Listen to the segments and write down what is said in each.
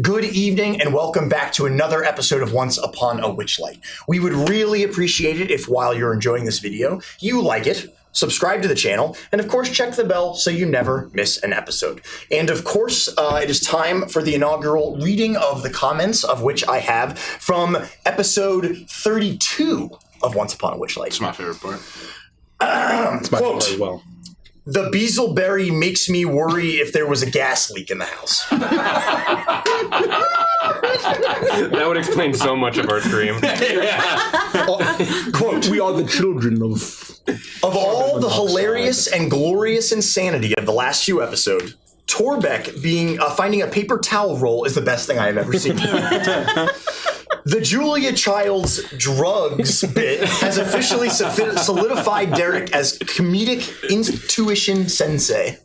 Good evening and welcome back to another episode of Once Upon a Witchlight. We would really appreciate it if while you're enjoying this video, you like it, subscribe to the channel, and of course check the bell so you never miss an episode. And of course, it is time for the inaugural reading of the comments, of which I have from episode 32 of Once Upon a Witchlight. It's my favorite part. It's my Quote, very well. "The bezelberry makes me worry if there was a gas leak in the house." That would explain so much of our stream. Quote, We are the children of all the hilarious and glorious insanity of the last few episodes, Torbeck finding a paper towel roll is the best thing I have ever seen. The Julia Child's drugs bit has officially solidified Derek as comedic intuition sensei.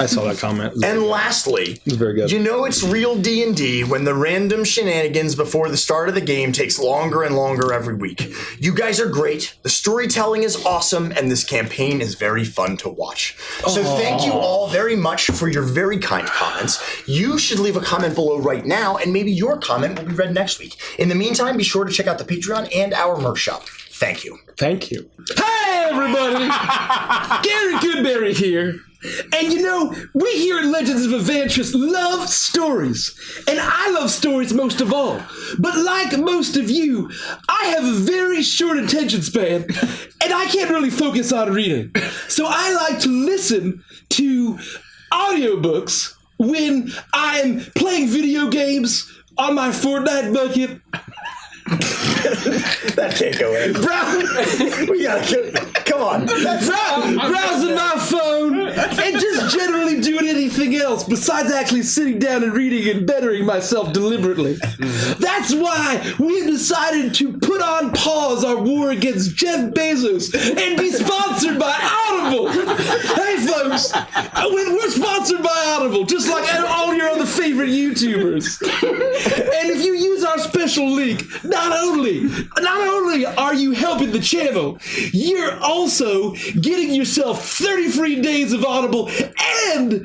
I saw that comment. And lastly, It was very good. you know it's real D&D when the random shenanigans before the start of the game takes longer and longer every week. You guys are great, the storytelling is awesome, and this campaign is very fun to watch. So thank you all very much for your very kind comments. You should leave a comment below right now, and maybe your comment will be read next week. In the meantime, be sure to check out the Patreon and our merch shop. Thank you. Thank you. Hey, everybody! Gary Goodberry here. And you know, we here at Legends of Avantris love stories. And I love stories most of all. But like most of you, I have a very short attention span, and I can't really focus on reading. So I like to listen to audiobooks when I'm playing video games on my Fortnite bucket. That can't go in. We gotta come on. Browsing my phone and just generally doing anything else besides actually sitting down and reading and bettering myself deliberately. That's why we've decided to put on pause our war against Jeff Bezos and be sponsored by Audible. Hey folks, we're sponsored by Audible, just like all your other favorite YouTubers. And if you use our special link, not only are you helping the channel, you're also getting yourself 30 free days of Audible and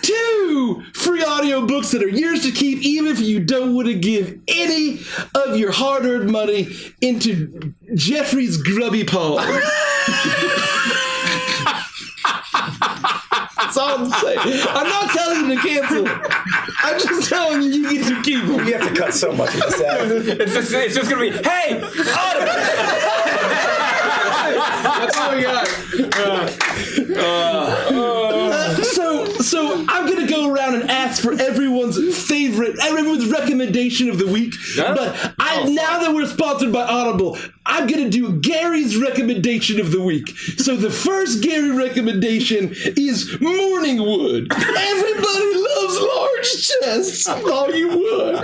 2 free audiobooks that are yours to keep, even if you don't want to give any of your hard-earned money into Jeffrey's grubby paw. That's all I'm saying. I'm not telling you to cancel. I'm just telling you you get to keep them. We have to cut so much of this out. It's just gonna be, hey, Audible! That's all we got. So I'm gonna go around and ask for everyone's recommendation of the week. Huh? But now that we're sponsored by Audible, I'm gonna do Gary's recommendation of the week. So the first Gary recommendation is Morningwood. Everybody loves large chests. Volume 1.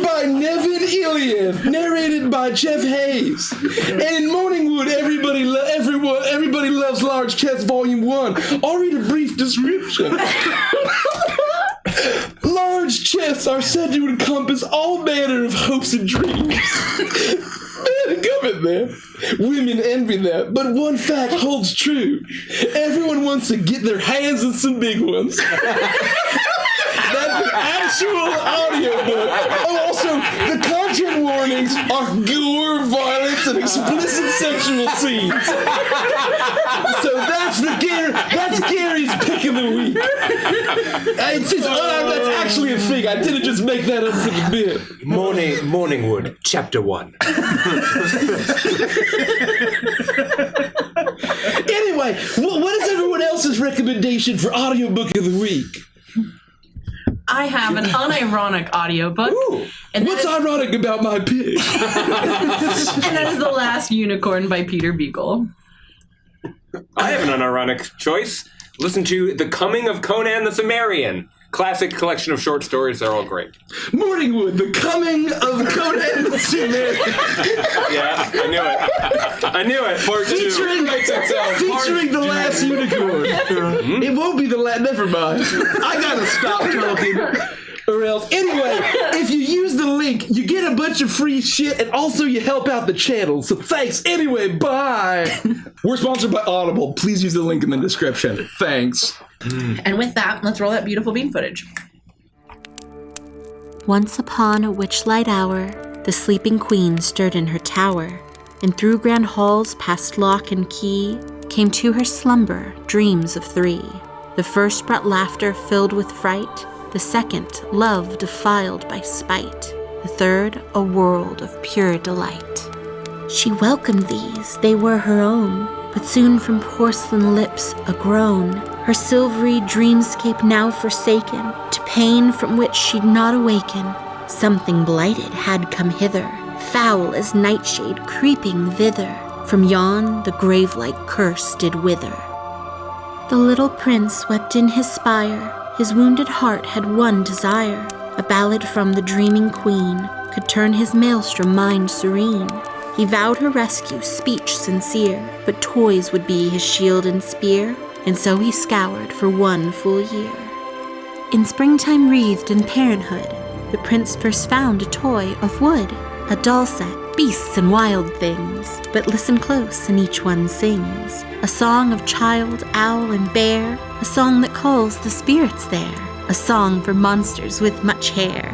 By Nevin Iliev, narrated by Jeff Hayes. And in Morningwood, everybody loves large chests. Volume 1. I'll read a brief description. Large chests are said to encompass all manner of hopes and dreams. Men come in there. Women envy that, but one fact holds true. Everyone wants to get their hands on some big ones. That's an actual audiobook. Oh, also, the content warnings are gore, violence, and explicit sexual scenes. So that's Gary's pick of the week. That's actually a thing. I didn't just make that up for the bit. Morningwood, Chapter 1. Anyway, what is everyone else's recommendation for audiobook of the week? I have an unironic audiobook. Ooh, and what's ironic about my pig? And that is The Last Unicorn by Peter Beagle. I have an unironic choice. Listen to The Coming of Conan the Cimmerian. Classic collection of short stories. They're all great. Morningwood, The Coming of Conan the Cimmerian. Yeah, I knew it. Part 2. Featuring The Last Unicorn. It won't be the last. Never mind. I gotta stop talking. Or else. Anyway, if you use the link, you get a bunch of free shit, and also you help out the channel. So thanks. Anyway, bye. We're sponsored by Audible. Please use the link in the description. Thanks. And with that, let's roll that beautiful bean footage. Once upon a witchlight hour, the sleeping queen stirred in her tower, and through grand halls past lock and key came to her slumber dreams of three. The first brought laughter filled with fright, the second love defiled by spite, the third a world of pure delight. She welcomed these, they were her own, but soon from porcelain lips a groan, her silvery dreamscape now forsaken, to pain from which she'd not awaken. Something blighted had come hither, foul as nightshade creeping thither, from yon the grave-like curse did wither. The little prince wept in his spire, his wounded heart had one desire, a ballad from the dreaming queen could turn his maelstrom mind serene. He vowed her rescue, speech sincere, but toys would be his shield and spear, and so he scoured for one full year. In springtime wreathed in parenthood, the prince first found a toy of wood, a doll set, beasts and wild things, but listen close and each one sings, a song of child, owl and bear, a song that calls the spirits there, a song for monsters with much hair.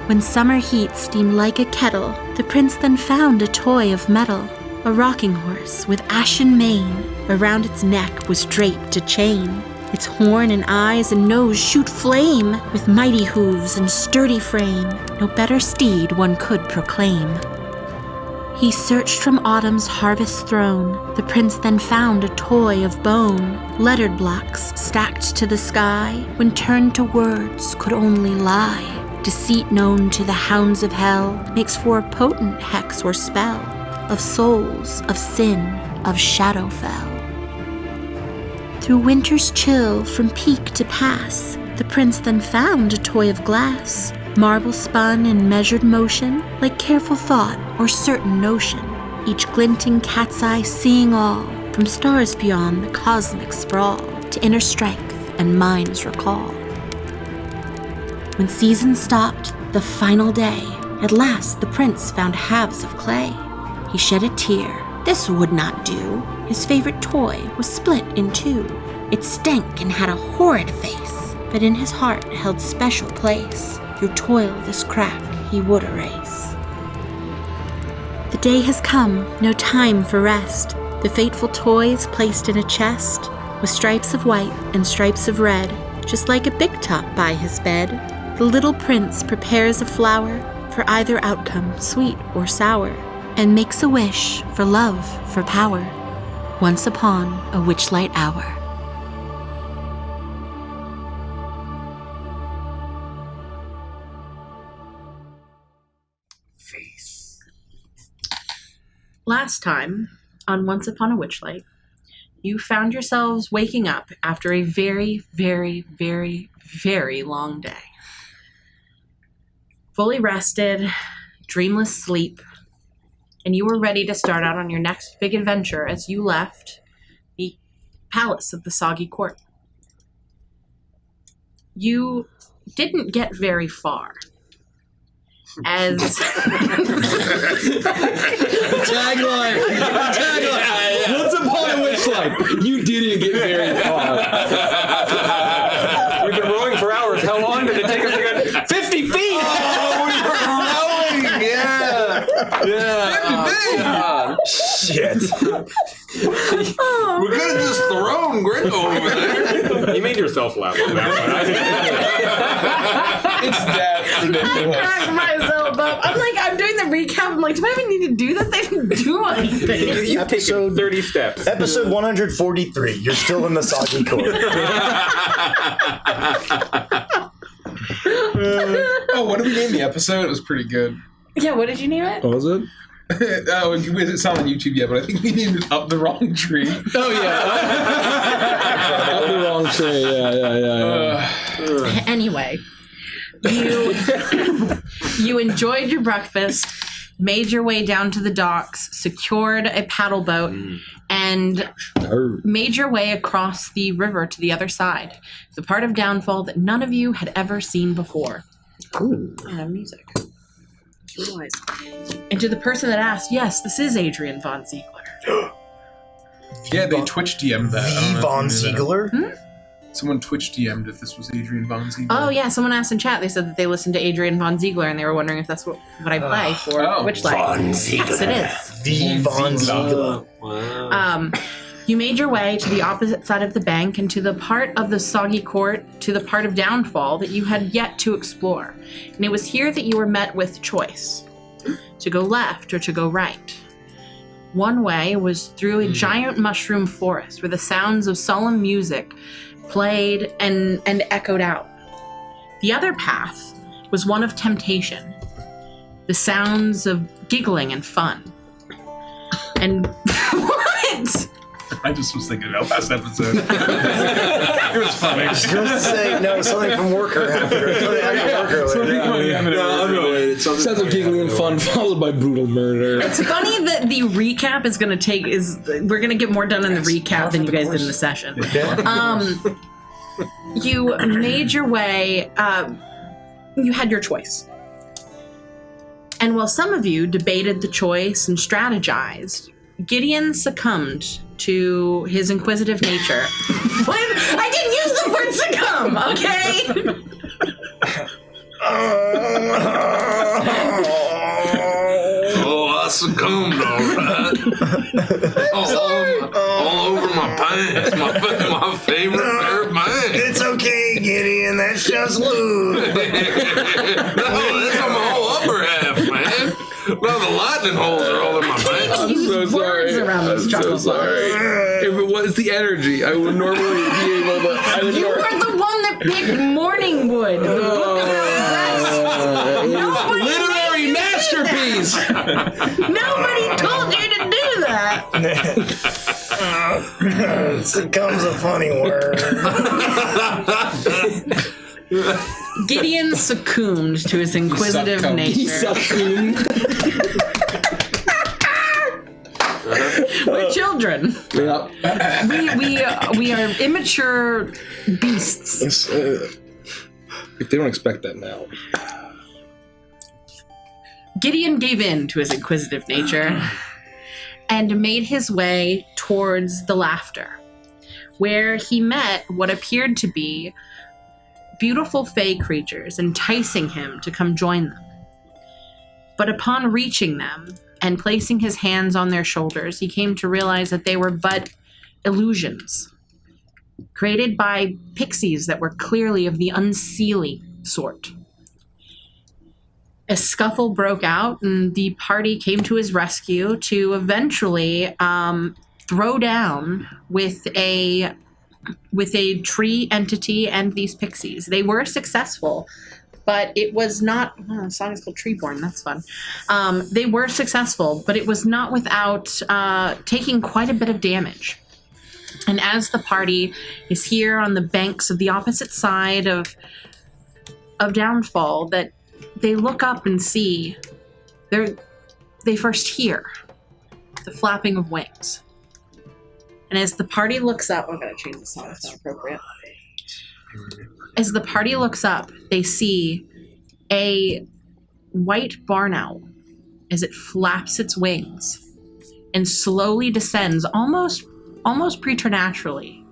When summer heat steamed like a kettle, the prince then found a toy of metal, a rocking horse with ashen mane, around its neck was draped a chain. Its horn and eyes and nose shoot flame, with mighty hooves and sturdy frame, no better steed one could proclaim. He searched from autumn's harvest throne, the prince then found a toy of bone, lettered blocks stacked to the sky, when turned to words could only lie. Deceit known to the hounds of hell makes for a potent hex or spell of souls, of sin, of Shadowfell. Through winter's chill from peak to pass, the prince then found a toy of glass, marble spun in measured motion, like careful thought or certain notion, each glinting cat's eye seeing all, from stars beyond the cosmic sprawl, to inner strength and mind's recall. When season stopped, the final day, at last the prince found halves of clay. He shed a tear, this would not do. His favorite toy was split in two. It stank and had a horrid face, but in his heart held special place. Through toil this crack he would erase. The day has come, no time for rest. The fateful toy is placed in a chest, with stripes of white and stripes of red, just like a big top by his bed. The little prince prepares a flower for either outcome, sweet or sour, and makes a wish for love, for power, once upon a witchlight hour. Face. Last time, on Once Upon a Witchlight, you found yourselves waking up after a very, very, very, very long day. Fully rested, dreamless sleep, and you were ready to start out on your next big adventure as you left the palace of the Soggy Court. You didn't get very far, as... Tagline! Once upon a witchlight, you didn't get very far. We've been rowing for hours. How long did it take us to get 50 feet? Yeah. Shit. We could have just thrown Gringo over there. You made yourself laugh on that It's that I ridiculous. cracked myself up. I'm doing the recap. I'm like, do I even need to do this? They didn't do anything. one. You've taken 30 steps. Episode 143. You're still in the Soggy Court. Oh, what did we name the episode? It was pretty good. Yeah, what did you name it? What was it? Oh, it's not on YouTube yet, but I think we named it Up the Wrong Tree. Oh, yeah. Up the wrong tree. Yeah. Anyway, you enjoyed your breakfast, made your way down to the docks, secured a paddle boat, and made your way across the river to the other side, the part of Downfall that none of you had ever seen before. Ooh. Music. And to the person that asked, yes, this is Adrian Von Ziegler. Yeah, they Twitch DM'd that. I don't V. know if Von you knew that. Ziegler? Someone Twitch DM'd if this was Adrian Von Ziegler. Oh yeah, someone asked in chat. They said that they listened to Adrian Von Ziegler, and they were wondering if that's what I play for Witchlight. Von Ziegler. Yes, it is. The Von Ziegler. Wow. You made your way to the opposite side of the bank and to the part of the Soggy Court, to the part of Downfall that you had yet to explore. And it was here that you were met with choice, to go left or to go right. One way was through a giant mushroom forest where the sounds of solemn music played and echoed out. The other path was one of temptation, the sounds of giggling and fun. And what? I just was thinking about last episode. It was funny. I was going to say, no, something from Worker happened. Or something happened from Worker. Sounds like giggling and fun, followed by brutal murder. It's funny that the recap is going to we're going to get more done in the recap than you guys did in the session. You made your way, you had your choice. And while some of you debated the choice and strategized, Gideon succumbed to his inquisitive nature. I didn't use the word succumb, okay? Oh, I succumbed, all right. all over my pants. My favorite pair of pants. It's okay, Gideon. That's just lube. No, that's on my whole upper half, man. No, the lightning holes are all in my pants. Use so words sorry. around those I'm chocolate so sorry. If it was the energy, I would normally be able to. You were the one that picked Morningwood. The book about Nobody Literary made you do masterpiece. that. Nobody told you to do that. Succumb's a funny word. Gideon succumbed to his inquisitive He nature. succumbed. We're children. Yeah. We are immature beasts. If they don't expect that now. Gideon gave in to his inquisitive nature and made his way towards the laughter, where he met what appeared to be beautiful fey creatures enticing him to come join them. But upon reaching them and placing his hands on their shoulders, he came to realize that they were but illusions, created by pixies that were clearly of the unseelie sort. A scuffle broke out, and the party came to his rescue to eventually throw down with a tree entity and these pixies. They were successful, but it was not. Oh, the song is called Treeborn. That's fun. They were successful, but it was not without taking quite a bit of damage. And as the party is here on the banks of the opposite side of Downfall, that they look up and see, they first hear the flapping of wings. And as the party looks up, I'm going to change the song, it's not appropriate. As the party looks up, they see a white barn owl as it flaps its wings and slowly descends almost preternaturally.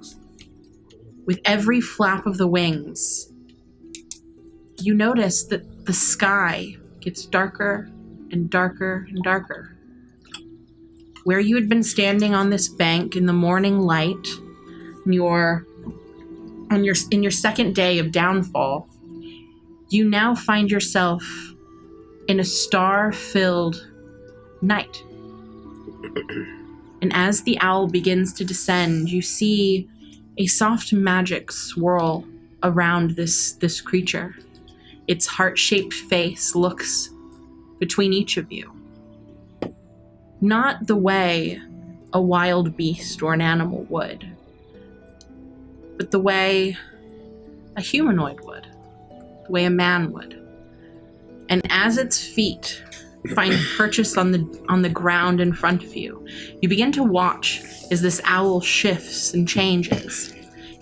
With every flap of the wings, you notice that the sky gets darker and darker and darker. Where you had been standing on this bank in the morning light, in your second day of Downfall, you now find yourself in a star-filled night. And as the owl begins to descend, you see a soft magic swirl around this creature. Its heart-shaped face looks between each of you. Not the way a wild beast or an animal would, but the way a humanoid would, the way a man would. And as its feet find purchase on the ground in front of you, you begin to watch as this owl shifts and changes.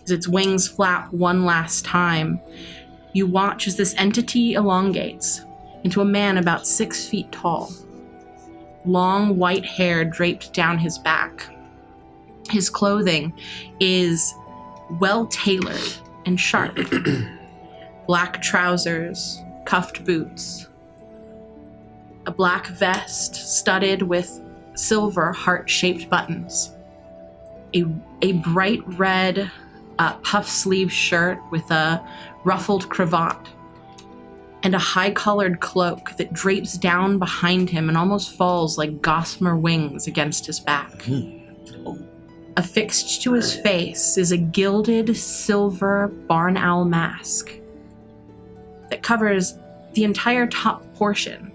As its wings flap one last time, you watch as this entity elongates into a man about 6 feet tall. Long white hair draped down his back. His clothing is well-tailored and sharp. Black trousers, cuffed boots, a black vest studded with silver heart-shaped buttons, a bright red puff-sleeve shirt with a ruffled cravat, and a high-collared cloak that drapes down behind him and almost falls like gossamer wings against his back. Affixed to his face is a gilded silver barn owl mask that covers the entire top portion.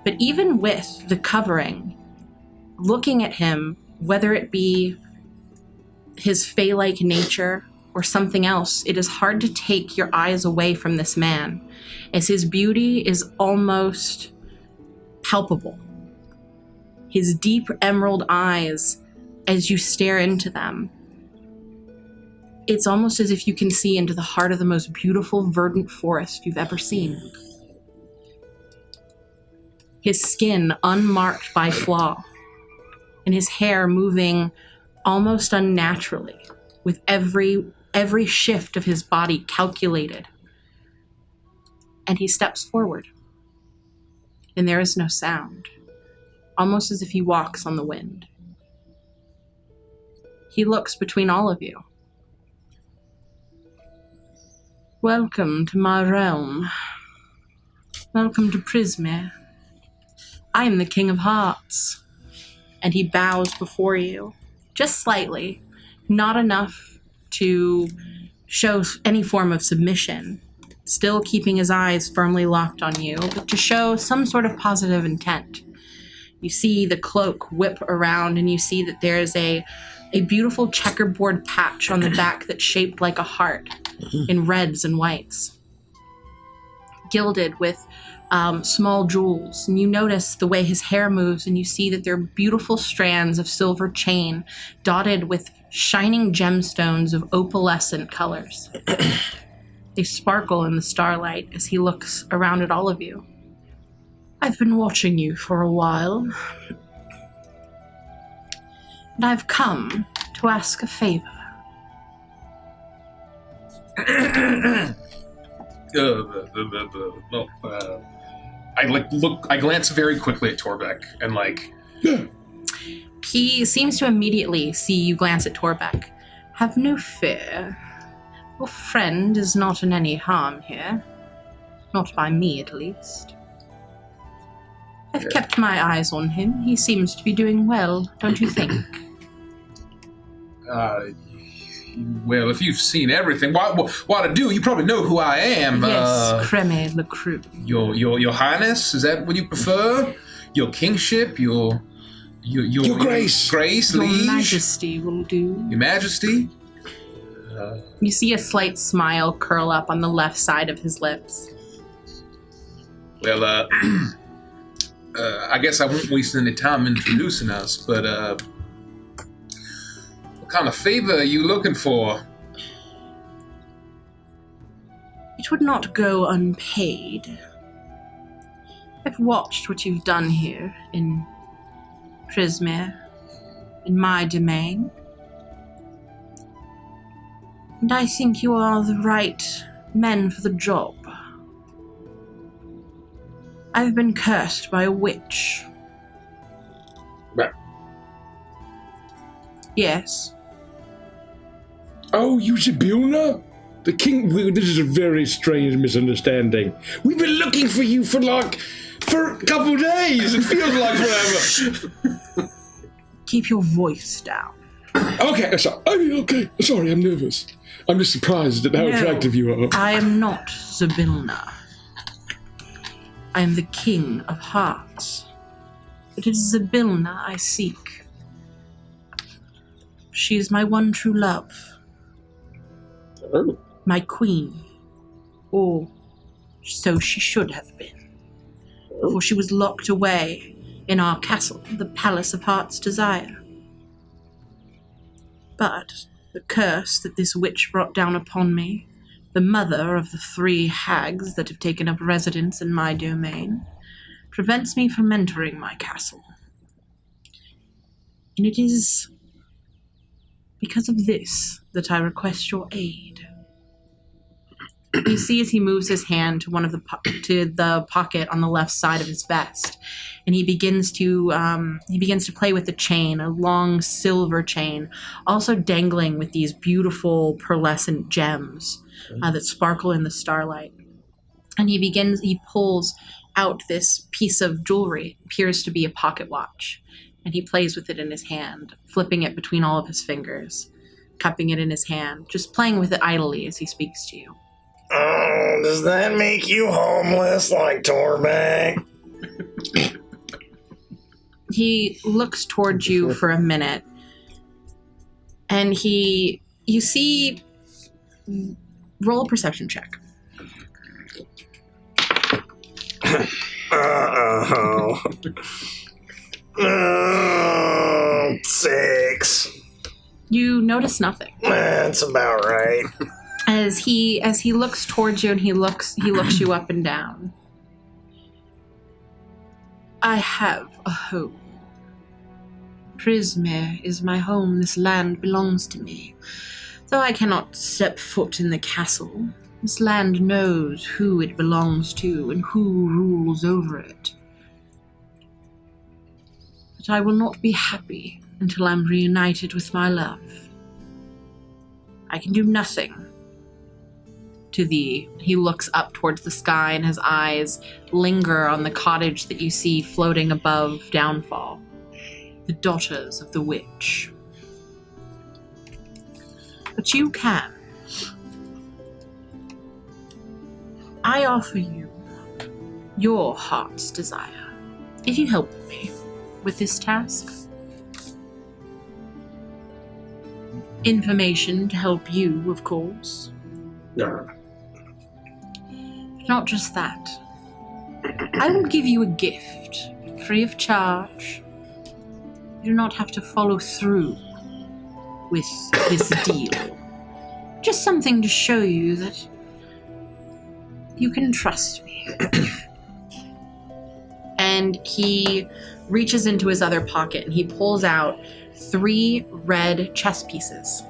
But even with the covering, looking at him, whether it be his fey-like nature or something else, it is hard to take your eyes away from this man, as his beauty is almost palpable. His deep emerald eyes, as you stare into them, it's almost as if you can see into the heart of the most beautiful verdant forest you've ever seen. His skin unmarked by flaw, and his hair moving almost unnaturally, with every shift of his body calculated. And he steps forward, and there is no sound, almost as if he walks on the wind. He looks between all of you. Welcome to my realm. Welcome to Prismere. I am the King of Hearts. And he bows before you, just slightly, not enough to show any form of submission, still keeping his eyes firmly locked on you, but to show some sort of positive intent. You see the cloak whip around, and you see that there is a beautiful checkerboard patch on the back that's shaped like a heart in reds and whites, gilded with small jewels. And you notice the way his hair moves, and you see that there are beautiful strands of silver chain dotted with shining gemstones of opalescent colors. They sparkle in the starlight as he looks around at all of you. I've been watching you for a while, and I've come to ask a favor. I glance very quickly at Torbeck and He seems to immediately see you glance at Torbeck. Have no fear. Your friend is not in any harm here. Not by me, at least. I've kept my eyes on him. He seems to be doing well, don't you think? Well, if you've seen everything, what to do? You probably know who I am. Yes, Creme LaCrue. Your Highness, is that what you prefer? Your kingship, your Grace. Grace, Your liege. Majesty will do. Your Majesty. You see a slight smile curl up on the left side of his lips. Well, I guess I won't waste any time introducing us, but what kind of favor are you looking for? It would not go unpaid. I've watched what you've done here in Prismere, in my domain. And I think you are the right men for the job. I've been cursed by a witch. Right. Yes. Oh, you Sibilna? The king... This is a very strange misunderstanding. We've been looking for you for a couple days. It feels like forever. Keep your voice down. Okay, sorry, I'm nervous. I'm just surprised at how attractive you are. I am not Sibilna. I am the King of Hearts. It is Sibilna I seek. She is my one true love. Oh. My queen. Or so she should have been. For she was locked away in our castle, the Palace of Heart's Desire. But the curse that this witch brought down upon me, the mother of the 3 hags that have taken up residence in my domain, prevents me from entering my castle. And it is because of this that I request your aid. You see as he moves his hand to the pocket on the left side of his vest, and he begins to play with the chain, a long silver chain, also dangling with these beautiful pearlescent gems that sparkle in the starlight. And he pulls out this piece of jewelry, appears to be a pocket watch, and he plays with it in his hand, flipping it between all of his fingers, cupping it in his hand, just playing with it idly as he speaks to you. Oh, does that make you homeless like Torbek? He looks towards you for a minute, and you see, roll a perception check. 6. You notice nothing. That's about right. As he looks towards you and he looks you up and down. I have a home. Prismere is my home. This land belongs to me. Though I cannot step foot in the castle, this land knows who it belongs to and who rules over it. But I will not be happy until I'm reunited with my love. I can do nothing to thee. He looks up towards the sky and his eyes linger on the cottage that you see floating above Downfall. The daughters of the witch. But you can. I offer you your heart's desire, if you help me with this task. Information to help you, of course. Yeah. Not just that. I will give you a gift, free of charge. You do not have to follow through with this deal. Just something to show you that you can trust me. And he reaches into his other pocket and he pulls out 3 red chess pieces.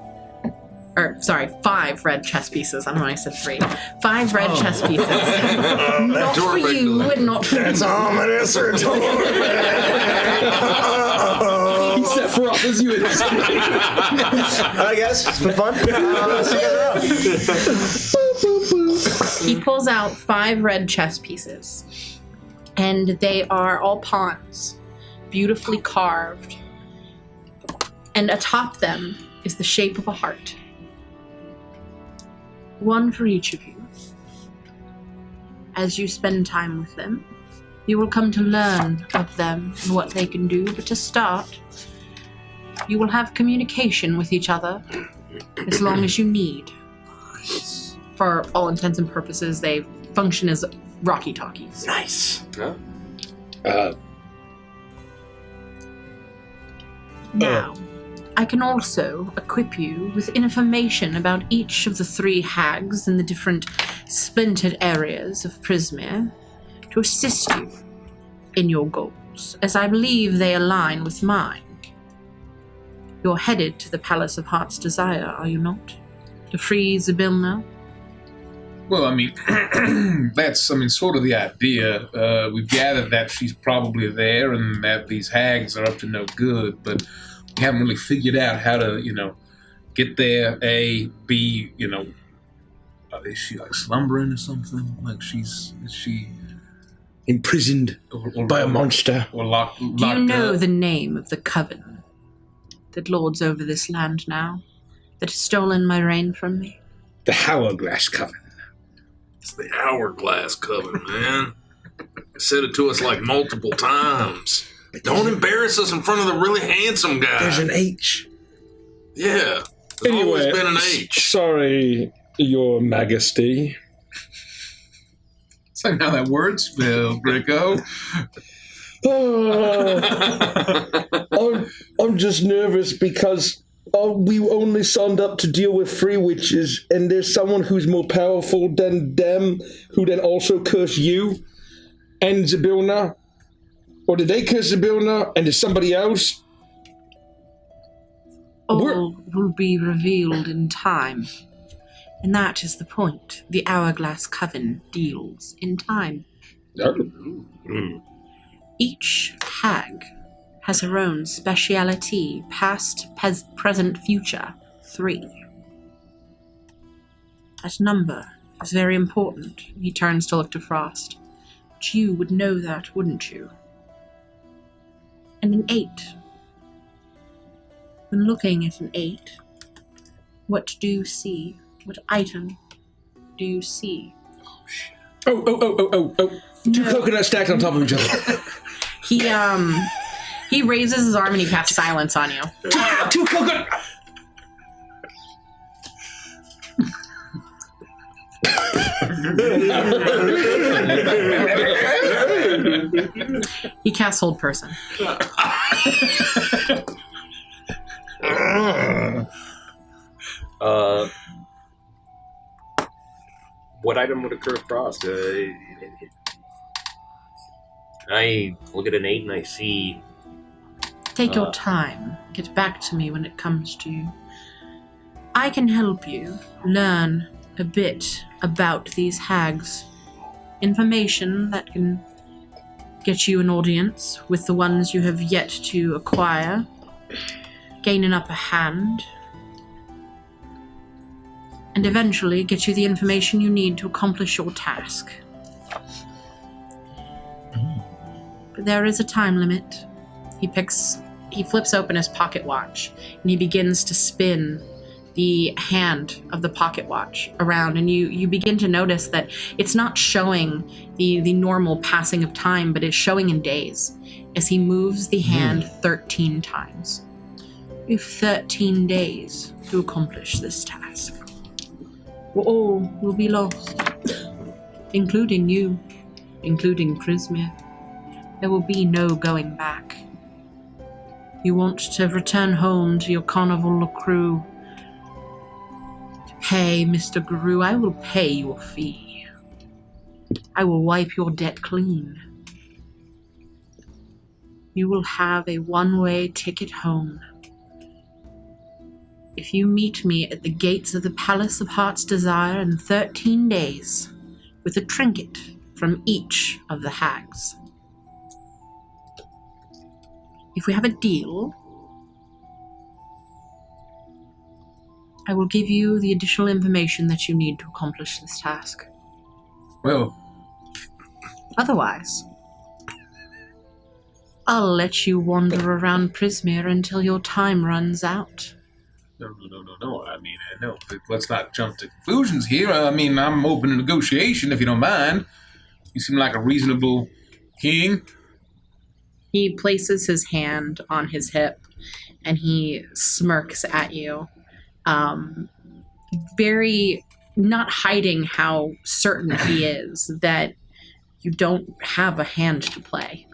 5 red chess pieces. I don't know why I said 3. 5 red chess pieces. Not for you and not for That's me. ominous or He set for off as you had I guess it's been fun. See you guys around. He pulls out 5 red chess pieces, and they are all pawns, beautifully carved, and atop them is the shape of a heart. One for each of you. As you spend time with them, you will come to learn of them and what they can do, but to start, you will have communication with each other as long as you need. For all intents and purposes, they function as walkie-talkies. Nice. Now, I can also equip you with information about each of the 3 hags in the different splintered areas of Prismere to assist you in your goals, as I believe they align with mine. You're headed to the Palace of Heart's Desire, are you not? To free Zybilna? Well, I mean, that's, sort of the idea. We've gathered that she's probably there and that these hags are up to no good, but we haven't really figured out how to, get there. A, B, is she like slumbering or something? Like is she imprisoned by a monster. or locked Do you know up? the name of the coven that lords over this land now, that has stolen my reign from me? The Hourglass Coven. It's the Hourglass Coven, man. They said it to us like multiple times. Don't embarrass us in front of the really handsome guy. There's an H. Yeah. There's always been an H. Sorry, Your Majesty. That's like how that word spelled, Greco. I'm just nervous because we only signed up to deal with 3 witches, and there's someone who's more powerful than them, who then also curse you and Zybilna. Or did they curse Zybilna, and there's somebody else? All will be revealed in time. And that is the point. The Hourglass Coven deals in time. Each hag has her own speciality, past, present, future. 3. That number is very important. He turns to look to Frost. But you would know that, wouldn't you? And an 8. When looking at an 8, what do you see? What item do you see? Oh. 2 coconuts stacked on top of each other. He raises his arm and he casts silence on you. 2 coconuts! He casts Hold Person. What item would occur across? I look at an 8 and I see... Take your time. Get back to me when it comes to you. I can help you learn a bit about these hags. Information that can get you an audience with the ones you have yet to acquire. Gain an upper hand. And eventually get you the information you need to accomplish your task. But there is a time limit. He flips open his pocket watch and he begins to spin the hand of the pocket watch around, and you begin to notice that it's not showing the normal passing of time, but it's showing in days as he moves the hand 13 times. You have 13 days to accomplish this task. All will be lost, including you, including Prismir. There will be no going back. You want to return home to your carnival crew. To pay Mr. Guru, I will pay your fee. I will wipe your debt clean. You will have a one-way ticket home. If you meet me at the gates of the Palace of Heart's Desire in 13 days, with a trinket from each of the hags. If we have a deal, I will give you the additional information that you need to accomplish this task. Well, Otherwise, I'll let you wander around Prismir until your time runs out. no. I mean, no. Let's not jump to conclusions here. I mean, I'm open to negotiation if you don't mind. You seem like a reasonable king. He places his hand on his hip and he smirks at you. Very not hiding how certain he is that you don't have a hand to play.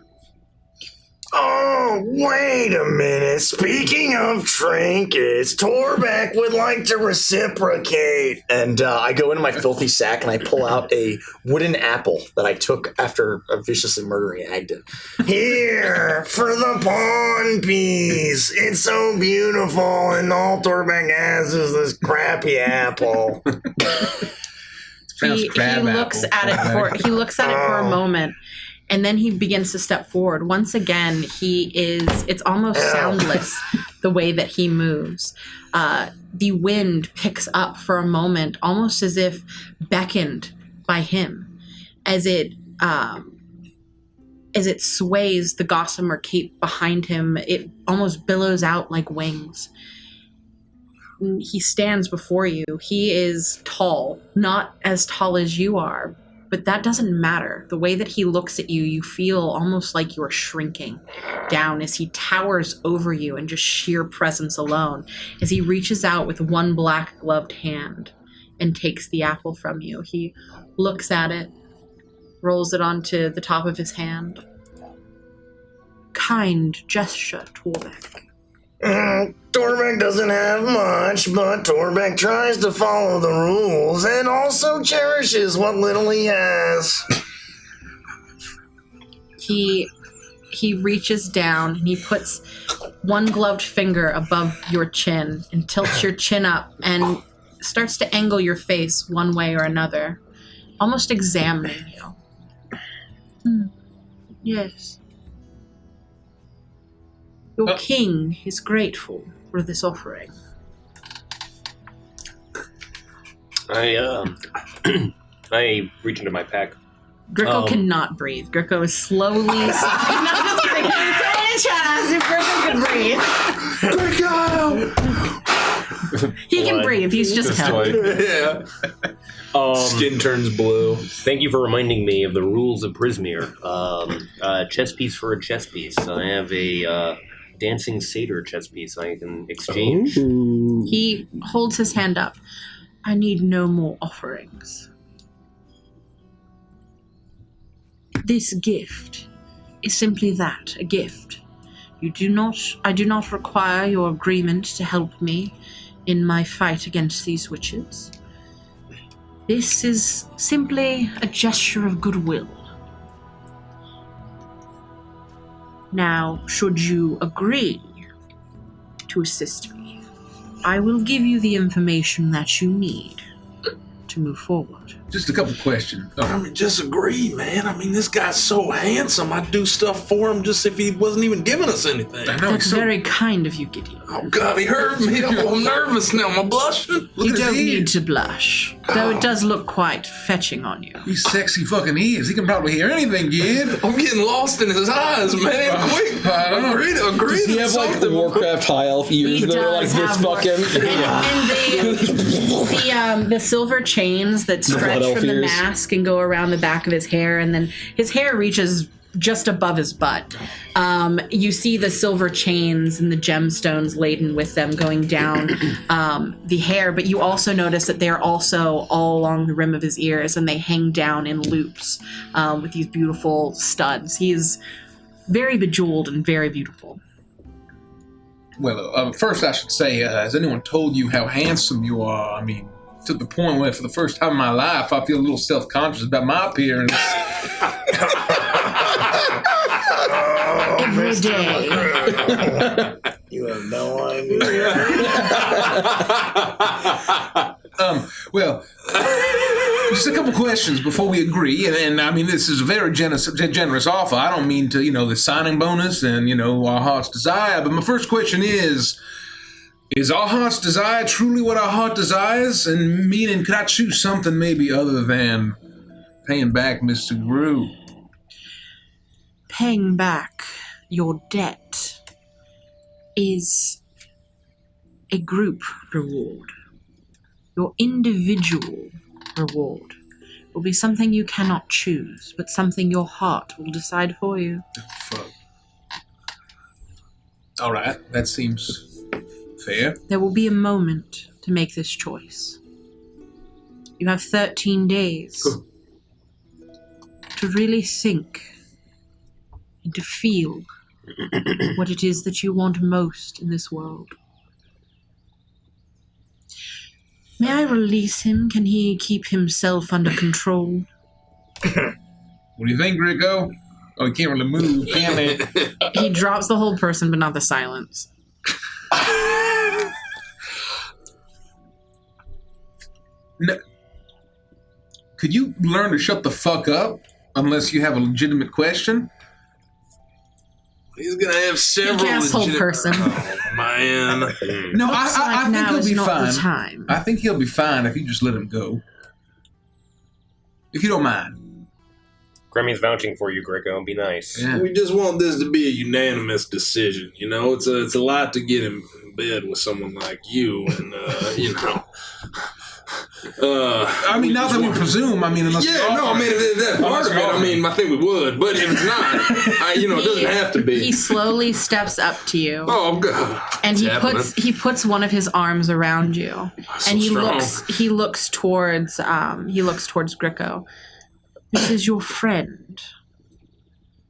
Oh, wait a minute. Speaking of trinkets, Torbeck would like to reciprocate. And I go into my filthy sack and I pull out a wooden apple that I took after viciously murdering Agden. Here, for the pawn piece. It's so beautiful, and all Torbeck has is this crappy apple. He looks at it for a moment. And then he begins to step forward. Once again, it's almost soundless the way that he moves. The wind picks up for a moment, almost as if beckoned by him, as it sways the gossamer cape behind him. It almost billows out like wings. He stands before you. He is tall, not as tall as you are, but that doesn't matter. The way that he looks at you, you feel almost like you're shrinking down as he towers over you in just sheer presence alone, as he reaches out with one black gloved hand and takes the apple from you. He looks at it, rolls it onto the top of his hand. Kind gesture, Torbeck. Torbeck doesn't have much, but Torbeck tries to follow the rules and also cherishes what little he has. He reaches down and he puts one gloved finger above your chin and tilts your chin up and starts to angle your face one way or another, almost examining you. Yes. Your king is grateful for this offering. I reach into my pack. Gricko cannot breathe. Gricko is slowly... No, just kidding. Someone in chat asked if Gricko can breathe. He can breathe. He's just held. Yeah. Skin turns blue. Thank you for reminding me of the rules of Prismere. Chess piece for a chess piece. I have a dancing satyr chess piece I can exchange. Ooh. He holds his hand up. I need no more offerings. This gift is simply that, a gift. I do not require your agreement to help me in my fight against these witches. This is simply a gesture of goodwill. Now, should you agree to assist me, I will give you the information that you need to move forward. Just a couple questions. I mean, just agree, man. I mean, this guy's so handsome. I'd do stuff for him just if he wasn't even giving us anything. I know That's very kind of you, Gideon. Oh, God, he hurt me. Oh, I'm nervous now. Am I blushing? Look You at his don't ears. need to blush, though it does look quite fetching on you. These sexy fucking ears. He can probably hear anything, kid. I'm getting lost in his eyes, man. Quick. I don't know. Agree Does he to have like something. Warcraft high elf ears He that are like does this have one. fucking? And the silver chains that stretch elf from the ears. mask and go around the back of his hair, and then his hair reaches just above his butt. You see the silver chains and the gemstones laden with them going down the hair, but you also notice that they're also all along the rim of his ears, and they hang down in loops with these beautiful studs. He's very bejeweled and very beautiful. Well, first I should say, has anyone told you how handsome you are? I mean, to the point where for the first time in my life, I feel a little self-conscious about my appearance. Every day. You have no idea. Well, just a couple questions before we agree, and I mean, this is a very generous offer. I don't mean to, the signing bonus and, our heart's desire, but my first question is our heart's desire truly what our heart desires? And meaning, could I choose something maybe other than paying back Mr. Gru? Paying back your debt is a group reward. Your individual reward will be something you cannot choose, but something your heart will decide for you. Fuck. All right, that seems fair. There will be a moment to make this choice. You have 13 days to really think and to feel what it is that you want most in this world. May I release him? Can he keep himself under control? What do you think, Rico? Oh, he can't really move, can he? He drops the whole person, but not the silence. No. Could you learn to shut the fuck up unless you have a legitimate question? He's gonna have several. Asshole person. Oh, man. No, Looks I like think now he'll is be not fine. the time. I think he'll be fine if you just let him go. If you don't mind. Gremmy's vouching for you, Greco. Be nice. Yeah. We just want this to be a unanimous decision. It's a lot to get in bed with someone like you, and I mean, not that we presume. I mean, unless that part of it. I mean, I think we would, but if it's not, it doesn't have to be. He slowly steps up to you. Oh God! And It's he puts one of his arms around you, So and he strong. looks towards Gricko. This is your friend,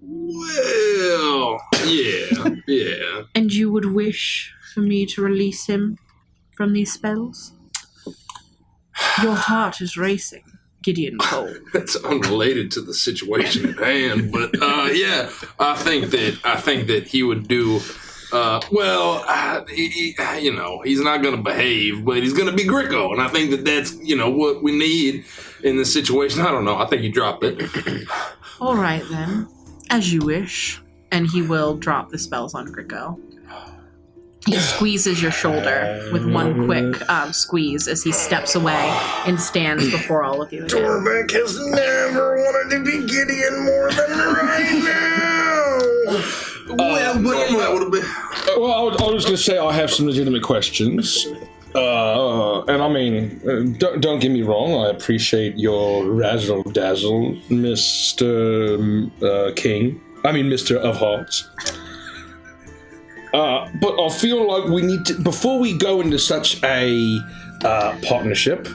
Well, yeah. and you would wish for me to release him from these spells. Your heart is racing, Gideon Cole. That's unrelated to the situation at hand, but I think that he would do He's not going to behave, but he's going to be Gricko. And I think that's, what we need in this situation. I don't know. I think you dropped it. All right, then. As you wish. And he will drop the spells on Gricko. He squeezes your shoulder with one quick squeeze as he steps away and stands before all of you again. Torbeck has never wanted to be Gideon more than right now. That would have been... Well, I was going to say I have some legitimate questions. And I mean, don't get me wrong, I appreciate your razzle-dazzle, Mr. King. I mean, Mr. of Hearts. But I feel like we need to, before we go into such a partnership,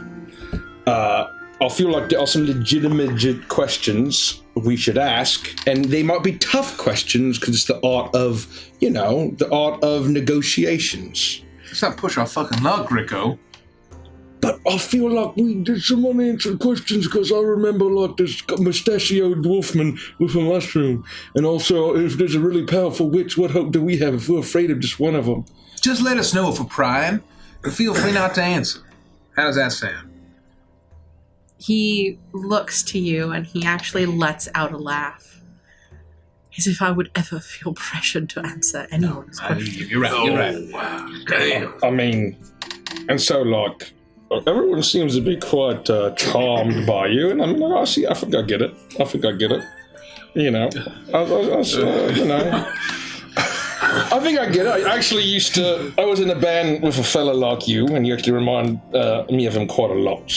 I feel like there are some legitimate questions we should ask, and they might be tough questions because it's the art of negotiations. Let's not push our fucking luck, Gricko. But I feel like we did some unanswered questions because I remember like this mustachioed wolfman with a mushroom. And also, if there's a really powerful witch, what hope do we have if we're afraid of just one of them? Just let us know if we're prying, and feel free not to answer. How does that sound? He looks to you and he actually lets out a laugh. As if I would ever feel pressured to answer anyone's question. You're right. Wow. Damn. I mean, and so like, everyone seems to be quite charmed by you, and I mean, I think I get it. You know, I think I get it. I actually I was in a band with a fella like you, and you actually remind me of him quite a lot.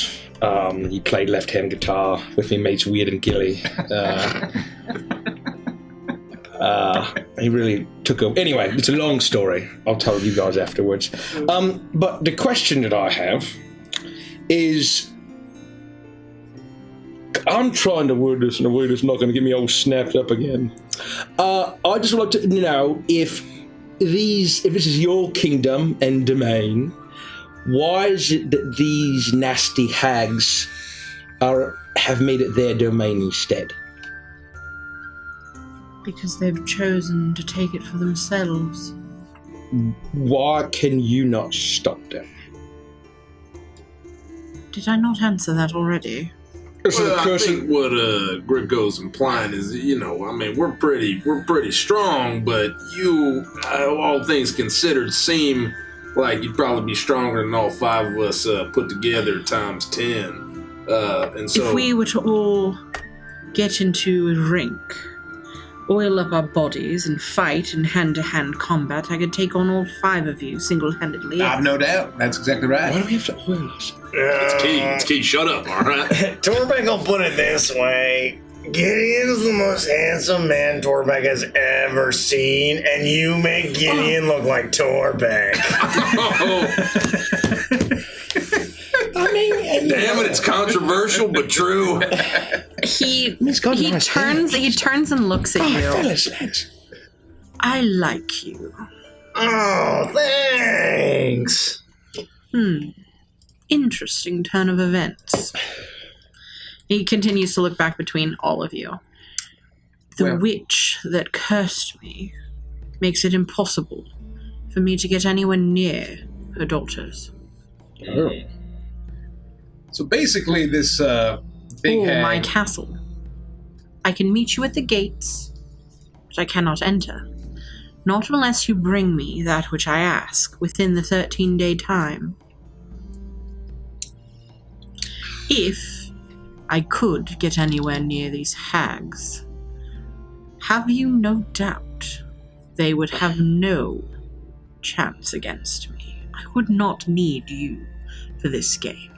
He played left-hand guitar with me mates Weird and Gilly. He really took over. Anyway, it's a long story. I'll tell you guys afterwards. But the question that I have is, I'm trying to word this in a way that's not going to get me all snapped up again. I just would like to know if this is your kingdom and domain, why is it that these nasty hags have made it their domain instead? Because they've chosen to take it for themselves. Why can you not stop them? Did I not answer that already? Well, I think what Gricko's implying is, we're pretty strong, but you, all things considered, seem like you'd probably be stronger than all five of us put together times 10. And so, if we were to all get into a rink, oil up our bodies, and fight in hand-to-hand combat, I could take on all five of you single-handedly. I've no doubt. That's exactly right. Why do we have to oil us? It's key. Shut up, all right? Torbeck will put it this way. Gideon's the most handsome man Torbeck has ever seen, and you make Gideon look like Torbeck. I mean, damn it, it's controversial but true. He turns and looks at you. Fellas, I like you. Oh, thanks. Interesting turn of events. He continues to look back between all of you. The witch that cursed me makes it impossible for me to get anywhere near her daughters. Oh. So basically this big Or hag... my castle. I can meet you at the gates, but I cannot enter. Not unless you bring me that which I ask within the 13-day time. If I could get anywhere near these hags, have you no doubt they would have no chance against me? I would not need you for this game.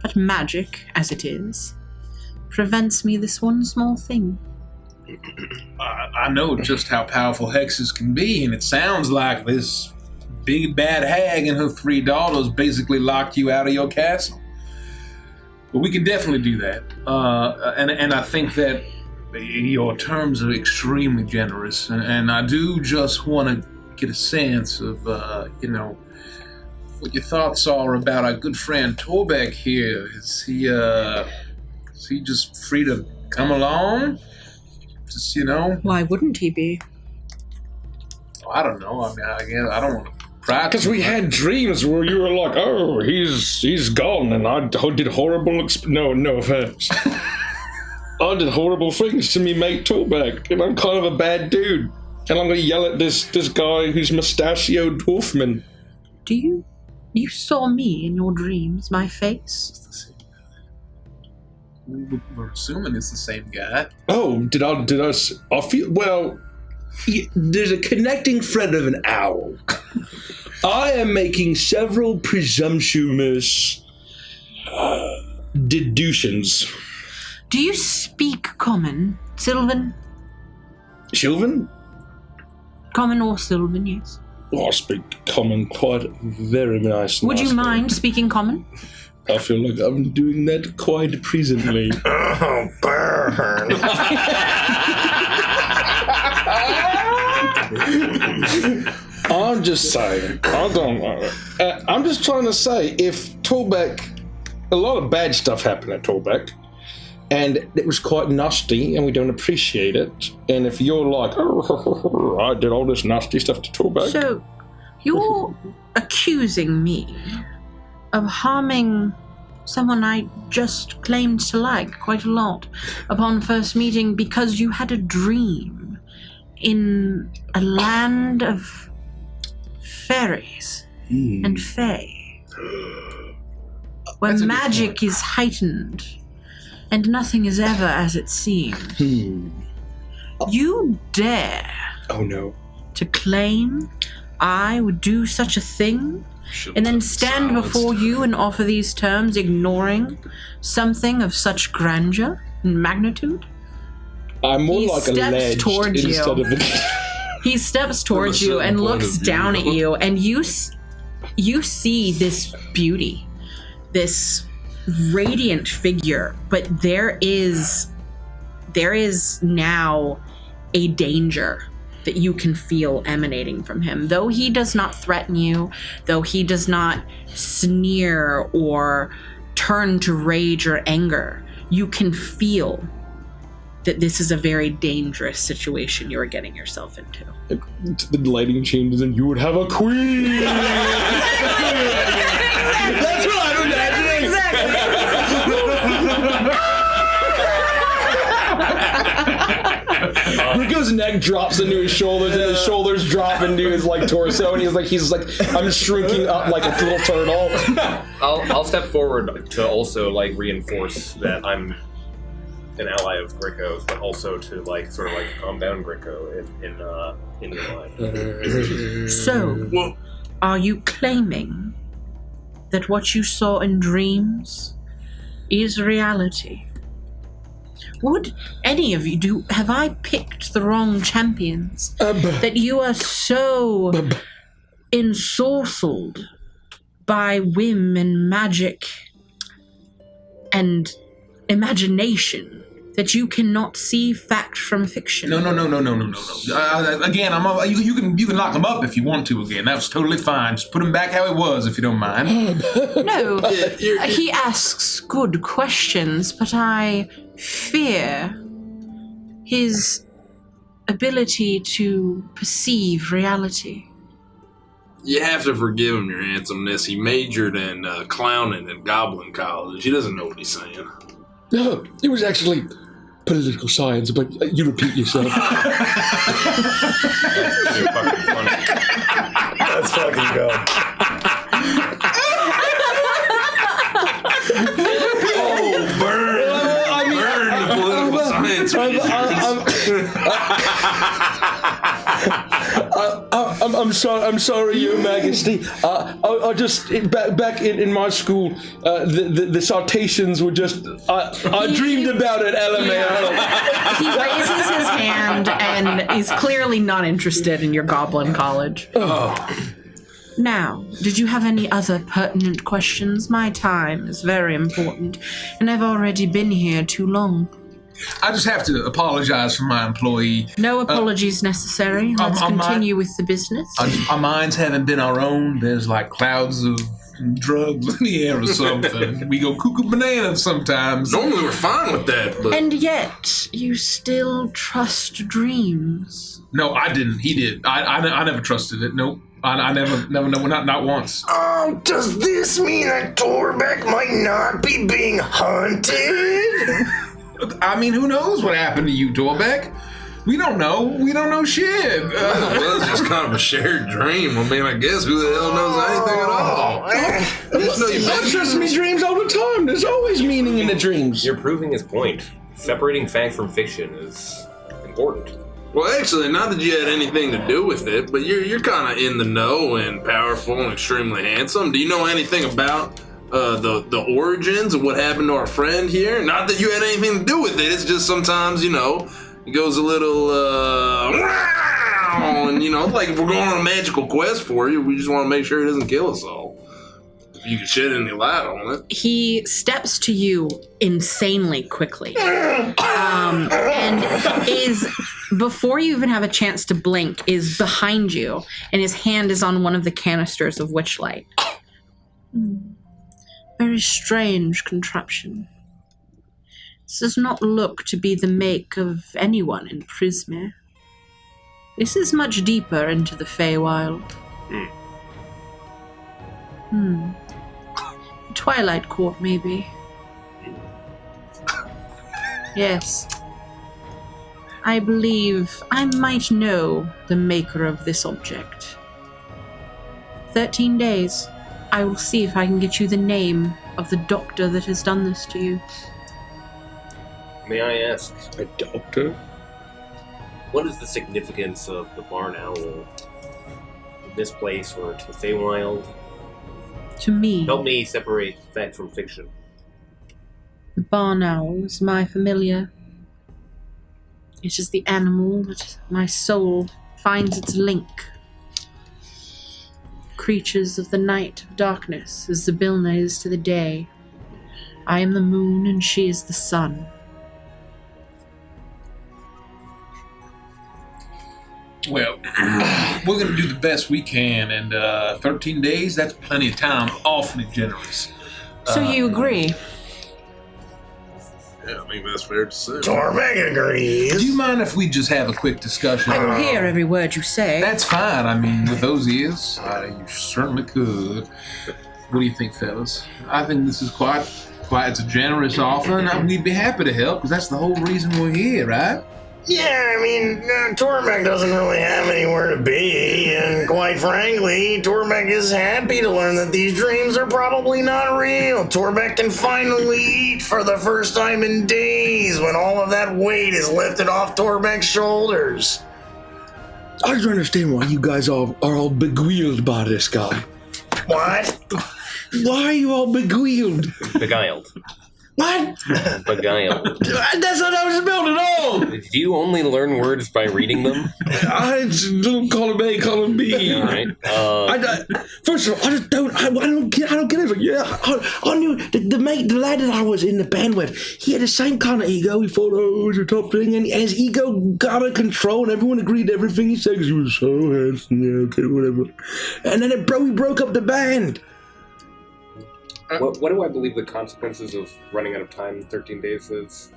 But magic, as it is, prevents me this one small thing. I know just how powerful hexes can be, and it sounds like this big bad hag and her 3 daughters basically locked you out of your castle. But we can definitely do that. And I think that your terms are extremely generous, and I do just want to get a sense of, what your thoughts are about our good friend Torbeck here. Is he just free to come along? Just, Why wouldn't he be? I don't know. I mean, I guess I don't want to pry. Because we had dreams where you were like, oh, he's gone, and I did horrible. No offense. I did horrible things to me mate Torbeck, and I'm kind of a bad dude, and I'm going to yell at this guy who's mustachioed dwarfman. You saw me in your dreams, my face? We're assuming it's the same guy. Oh, did I feel, well, there's a connecting thread of an owl. I am making several presumptuous deductions. Do you speak common, Sylvan? Sylvan? Common or Sylvan, yes. Oh, I speak common quite very nice. Would you mind speaking common? I feel like I'm doing that quite presently. Oh, burn. I'm just saying. I'm just trying to say, if Torbeck, a lot of bad stuff happened at Torbeck, and it was quite nasty, and we don't appreciate it. And if you're like, oh, I did all this nasty stuff to Torbeck. So, you're accusing me of harming someone I just claimed to like quite a lot upon first meeting because you had a dream in a land of fairies and fae, where magic is heightened and nothing is ever as it seems. You dare to claim I would do such a thing and then stand before you and offer these terms, ignoring something of such grandeur and magnitude? I'm more like a ledge towards instead you. of a... He steps towards you and looks down at you, and you see this beauty, this radiant figure, but there is now a danger that you can feel emanating from him. Though he does not threaten you, though he does not sneer or turn to rage or anger, you can feel that this is a very dangerous situation you're getting yourself into. The lighting changes and you would have a queen! That's what I'm imagining! Rico's neck drops into his shoulders, and his shoulders drop into his torso, and he's like, I'm shrinking up like a little turtle. I'll step forward to also reinforce that I'm an ally of Greco's, but also to calm down Greco in your mind. So, are you claiming that what you saw in dreams is reality? Would any of you have I picked the wrong champions? That you are so ensorcelled by whim and magic and imagination that you cannot see fact from fiction? No. Again, you can lock him up if you want to. Again, that was totally fine. Just put him back how he was, if you don't mind. No, he asks good questions, but I fear his ability to perceive reality. You have to forgive him, your handsomeness. He majored in clowning at Goblin College. He doesn't know what he's saying. No, it was actually political science, but you repeat yourself. That's fucking funny. That's fucking good. Oh, burn! Burn the political science. I'm sorry, Your Majesty. I just back in my school, the citations were just. I dreamed about it, LMAO. He raises his hand and is clearly not interested in your goblin college. Now, did you have any other pertinent questions? My time is very important, and I've already been here too long. I just have to apologize for my employee. No apologies necessary. Let's continue with the business. Our minds haven't been our own. There's clouds of drugs in the air or something. We go cuckoo bananas sometimes. Normally we're fine with that, but... And yet, You still trust dreams? No, I didn't. He did. I never trusted it. Nope. I never, not once. Oh, does this mean that Torbeck might not be being hunted? I mean, who knows what happened to you, Torbeck? We don't know. We don't know shit. Well, it's just kind of a shared dream. I mean, I guess who the hell knows anything at all? I trust me dreams all the time. There's always meaning in the dreams. You're proving his point. Separating fact from fiction is important. Well, actually, not that you had anything to do with it, but you're kind of in the know and powerful and extremely handsome. Do you know anything about the origins of what happened to our friend here? Not that you had anything to do with it. It's just sometimes, it goes a little, and like if we're going on a magical quest for you, we just want to make sure it doesn't kill us all. If you can shed any light on it. He steps to you insanely quickly. And is, before you even have a chance to blink, is behind you, and his hand is on one of the canisters of Witchlight. Very strange contraption. This does not look to be the make of anyone in Prismere. This is much deeper into the Feywild. Twilight Court, maybe. Yes. I believe I might know the maker of this object. 13 days. I will see if I can get you the name of the doctor that has done this to you. May I ask, A doctor? what is the significance of the barn owl in this place or to the Feywild? To me, Help me separate fact from fiction. the barn owl is my familiar. It is the animal that my soul finds its link. Creatures of the night of darkness, as the Bilna is to the day. I am the moon and she is the sun. Well, we're going to do the best we can, and 13 days, that's plenty of time. Awfully generous. So you agree? Yeah, I think that's fair to say. Torbeck agrees. Do you mind if we just have a quick discussion? I will hear every word you say. That's fine. I mean, with those ears, you certainly could. What do you think, fellas? I think this is quite it's a generous offer, and we'd be happy to help, because that's the whole reason we're here, right? Yeah, I mean, Torbeck doesn't really have anywhere to be, and quite frankly, Torbeck is happy to learn that these dreams are probably not real. Torbeck can finally eat for the first time in days when all of that weight is lifted off Torbeck's shoulders. I don't understand why you guys are all beguiled by this guy. What? Why are you all beguiled? Beguiled. What? Beguiled. That's not how it's spelled at all. Do you only learn words by reading them? It's little column A, column B. All right. First of all, I don't get it. Like, yeah, I knew the lad that I was in the band with, he had the same kind of ego. He thought, oh, it's a tough thing, and his ego got out of control, and everyone agreed to everything he said because he was so handsome. Yeah, okay, whatever. And then we broke up the band. What do I believe the consequences of running out of time in 13 days is?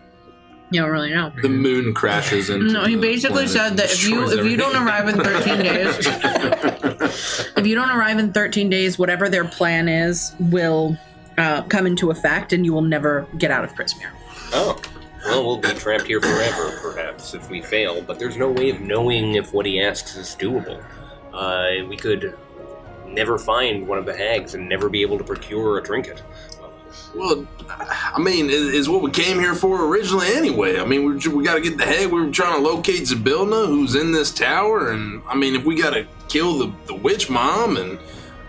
You don't really know. The moon crashes into. No, he basically said that if you don't arrive in 13 days, if you don't arrive in 13 days, whatever their plan is will come into effect, and you will never get out of Prismere. Oh. Well, we'll be trapped here forever, perhaps, if we fail, but there's no way of knowing if what he asks is doable. We could never find one of the hags and never be able to procure a trinket. Well, I mean, is what we came here for originally anyway. I mean, we got to get the hag. We were trying to locate Zabilna, who's in this tower, and I mean, if we got to kill the witch mom and,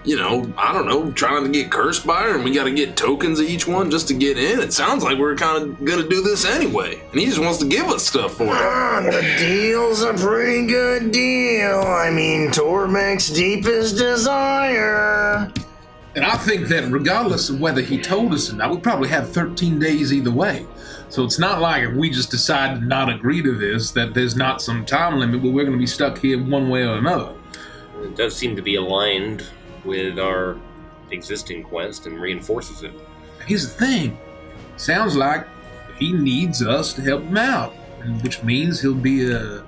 I don't know, trying to get cursed by her, and we got to get tokens of each one just to get in, it sounds like we're kind of going to do this anyway. And he just wants to give us stuff for it. The deal's a pretty good deal. I mean, Torbeck's deepest desire. And I think that regardless of whether he told us or not, we probably have 13 days either way. So it's not like if we just decide to not agree to this, that there's not some time limit, but we're going to be stuck here one way or another. It does seem to be aligned with our existing quest and reinforces it. Here's the thing. Sounds like he needs us to help him out. which means he'll be a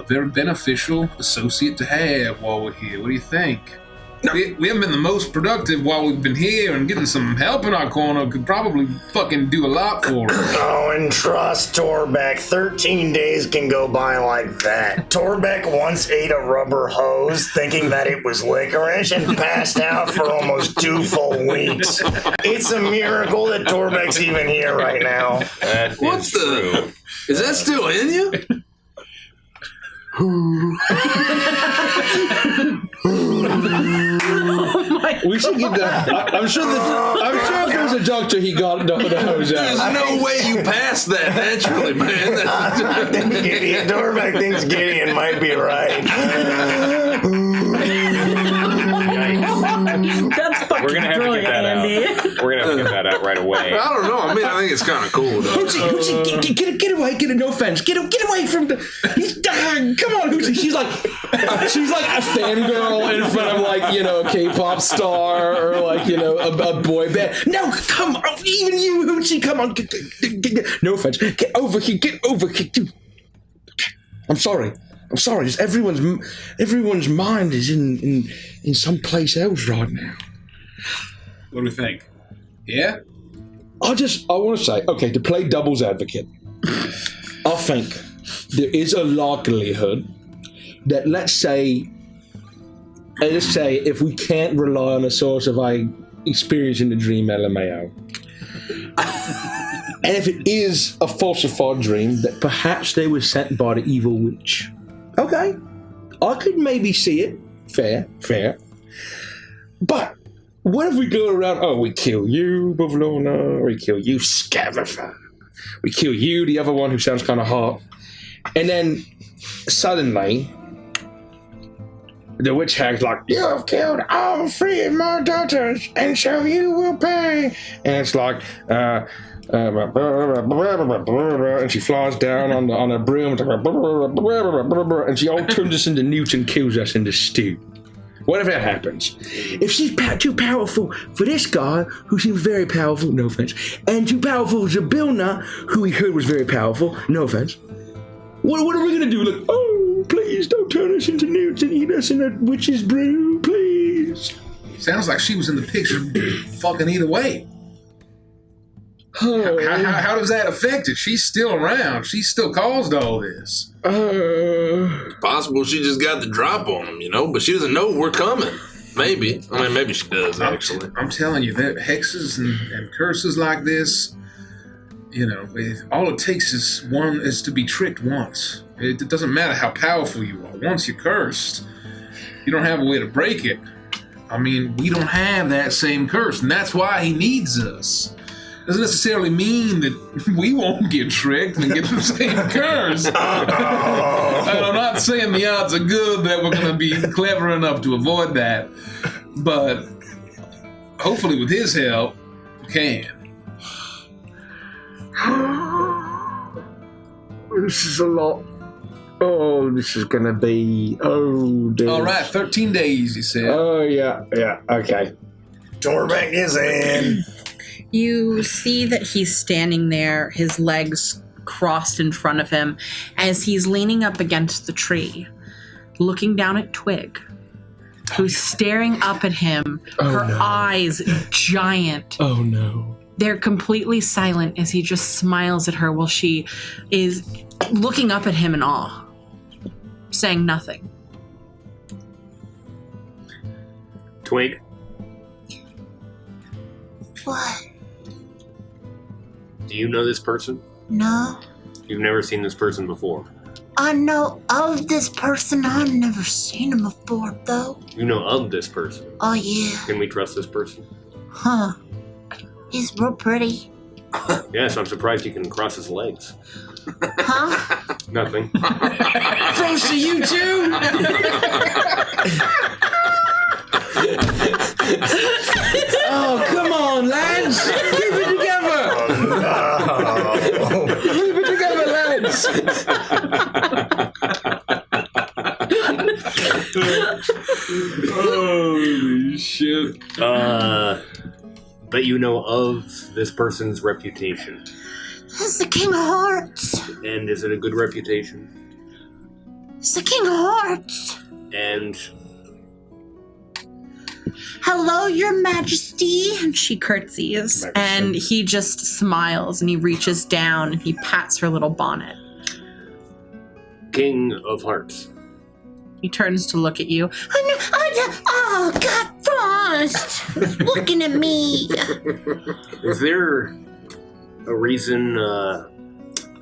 very beneficial associate to have while we're here. What do you think? We haven't been the most productive while we've been here, and getting some help in our corner could probably fucking do a lot for us. Oh, and trust Torbeck, 13 days can go by like that. Torbeck once ate a rubber hose thinking that it was licorice and passed out for almost 2 full weeks. It's a miracle that Torbeck's even here right now. What's the... Is that still in you? We should get that. I'm sure if there's a doctor, he got the hose There's out. no way you passed that naturally, man. I think Gideon, Torbeck thinks Gideon might be right. That's fucking We're gonna have to get brilliant, that Andy. out. We're gonna have to get that out right away. I don't know. I mean, I think it's kind of cool, though. Hoochie, get away! No offense. Get away from the. Come on, Hoochie. She's like a fangirl in front of a K-pop star or a boy band. No, come on, even you, Hoochie. Come on. No offense. Get over here. I'm sorry. Just everyone's mind is in some place else right now. What do we think? Yeah? I want to say, okay, to play devil's advocate, I think there is a likelihood that let's say if we can't rely on a source of experiencing the dream LMAO, and if it is a falsified dream, that perhaps they were sent by the evil witch. Okay, I could maybe see it. Fair. But what if we go around, we kill you, Bavlona, we kill you, Scavifer, we kill you, the other one who sounds kind of hot, and then suddenly the witch hag's like, you have killed all 3 of my daughters, and so you will pay. And it's like, and she flies down on a broom, and she all turns us into newts and kills us into stew. Whatever that happens. If she's too powerful for this guy, who seems very powerful, no offense, and too powerful for Zabilna, who we heard was very powerful, no offense, what are we going to do? Like, oh, please don't turn us into newts and eat us in a witch's brew, please. Sounds like she was in the picture fucking either way. How does that affect it? She's still around. She still caused all this. It's possible she just got the drop on him, but she doesn't know we're coming. Maybe. I mean, maybe she does, actually. I'm telling you, that hexes and curses like this, all it takes is to be tricked once. It doesn't matter how powerful you are. Once you're cursed, you don't have a way to break it. I mean, we don't have that same curse, and that's why he needs us. Doesn't necessarily mean that we won't get tricked and get the same curse. And I'm not saying the odds are good that we're going to be clever enough to avoid that, but hopefully with his help, we can. This is a lot. Oh, this is going to be... Oh, dude. All right, 13 days, he said. Oh, yeah, okay. Torbeck is in. You see that he's standing there, his legs crossed in front of him, as he's leaning up against the tree, looking down at Twig, who's staring up at him, her eyes giant. Oh, no. They're completely silent as he just smiles at her while she is looking up at him in awe, saying nothing. Twig? What? Do you know this person? No. You've never seen this person before? I know of this person. I've never seen him before, though. You know of this person? Oh, yeah. Can we trust this person? Huh. He's real pretty. Yes, I'm surprised you can cross his legs. Huh? Nothing. Close to you, too? Oh, come on, lads. Keep it together. Keep it together, lads. Holy shit. But you know of this person's reputation. This is the King of Hearts. And is it a good reputation? It's the King of Hearts. And Hello, Your Majesty. And she curtsies, and he just smiles, and he reaches down, and he pats her little bonnet. King of Hearts. He turns to look at you. Oh, God, Frost. Looking at me. Is there a reason,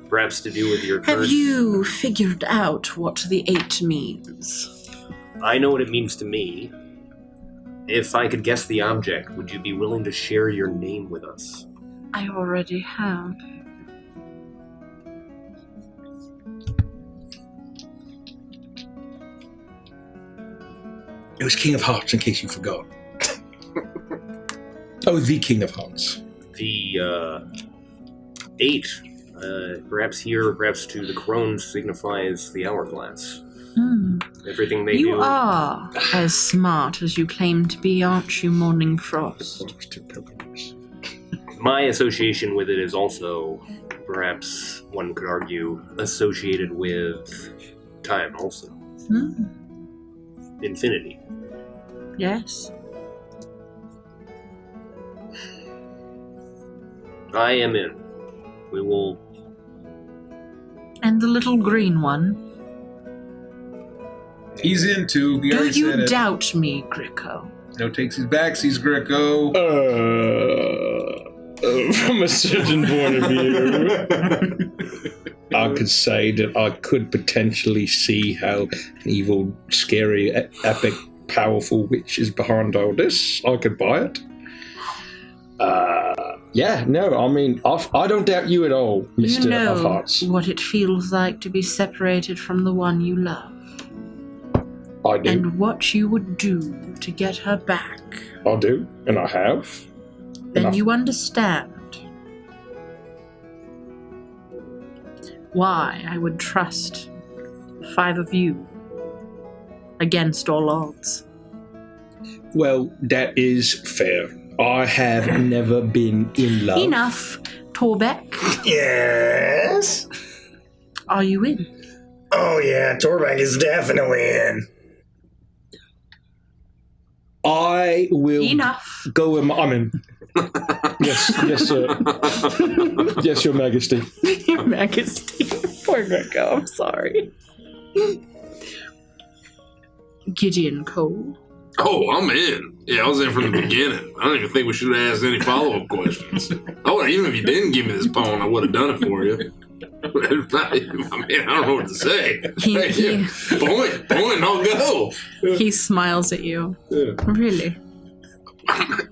perhaps to do with your curse? Have you figured out what the 8 means? I know what it means to me. If I could guess the object, would you be willing to share your name with us? I already have. It was King of Hearts, in case you forgot. Oh, the King of Hearts. The 8, perhaps here, perhaps to the crone, signifies the hourglass. Everything they do. You are as smart as you claim to be, aren't you, Morning Frost? My association with it is also, perhaps one could argue, associated with time also. Infinity. Yes. I am in. We will... And the little green one? He's in too. He Do already you said it. doubt me, Greco? No takesies backsies, Greco. From a certain point of view, I could say that I could potentially see how an evil, scary, epic, powerful witch is behind all this. I could buy it. Yeah, no, I mean, I don't doubt you at all, Mr. You know of Hearts. what it feels like to be separated from the one you love. I do. And what you would do to get her back. I do, and I have. Then you understand why I would trust the 5 of you against all odds. Well, that is fair. I have never been in love. Enough, Torbeck. Yes? Are you in? Oh, yeah, Torbeck is definitely in. I will Enough. go with my... I'm in. Yes, sir. Yes, Your Majesty. Your Majesty. Poor Greco, I'm sorry. Gideon Cole. Oh, I'm in. Yeah, I was in from the beginning. I don't even think we should have asked any follow-up questions. Even if you didn't give me this poem, I would have done it for you. I mean, I don't know what to say. Point, I'll go. He smiles at you. Yeah. Really?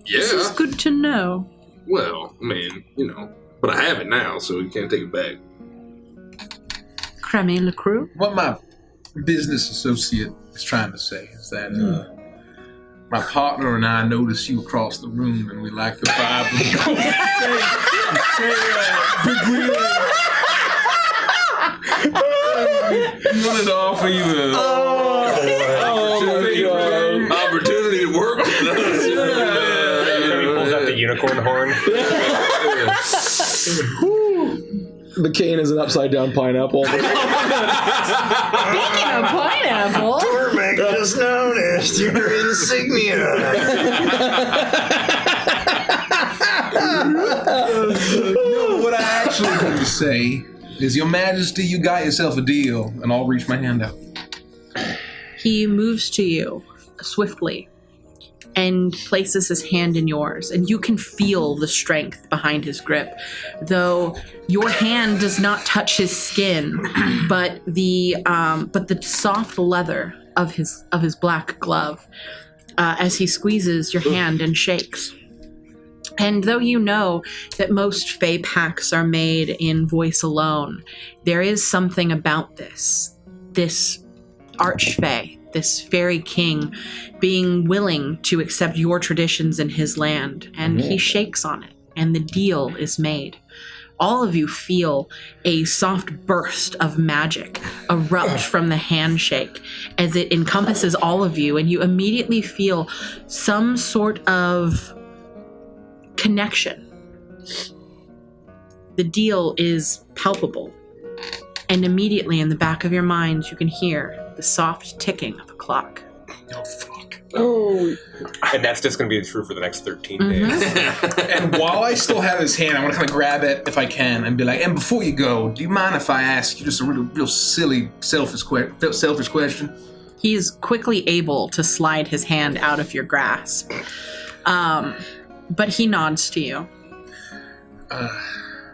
This is Yeah. good to know. Well, I mean, but I have it now, so you can't take it back. Creme LaCroix? What my business associate is trying to say is that my partner and I noticed you across the room, and we like the vibe of we wanted to offer you a opportunity to work with us. He pulls out the unicorn horn. The cane is an upside-down pineapple. Speaking of pineapple. Torbeck just noticed your insignia. No, what I actually want to say is, Your Majesty, you got yourself a deal, and I'll reach my hand out. He moves to you swiftly and places his hand in yours, and you can feel the strength behind his grip, though your hand does not touch his skin, but the soft leather of his black glove as he squeezes your hand and shakes. And though you know that most Fey pacts are made in voice alone, there is something about this Archfey, this fairy king, being willing to accept your traditions in his land, and he shakes on it, and the deal is made. All of you feel a soft burst of magic erupt from the handshake as it encompasses all of you, and you immediately feel some sort of connection. The deal is palpable. And immediately in the back of your mind, you can hear the soft ticking of a clock. Oh, fuck. Oh, And that's just going to be true for the next 13 days. And while I still have his hand, I want to kind of grab it if I can and be like, and before you go, do you mind if I ask you just a real silly, selfish question? He's quickly able to slide his hand out of your grasp. But he nods to you.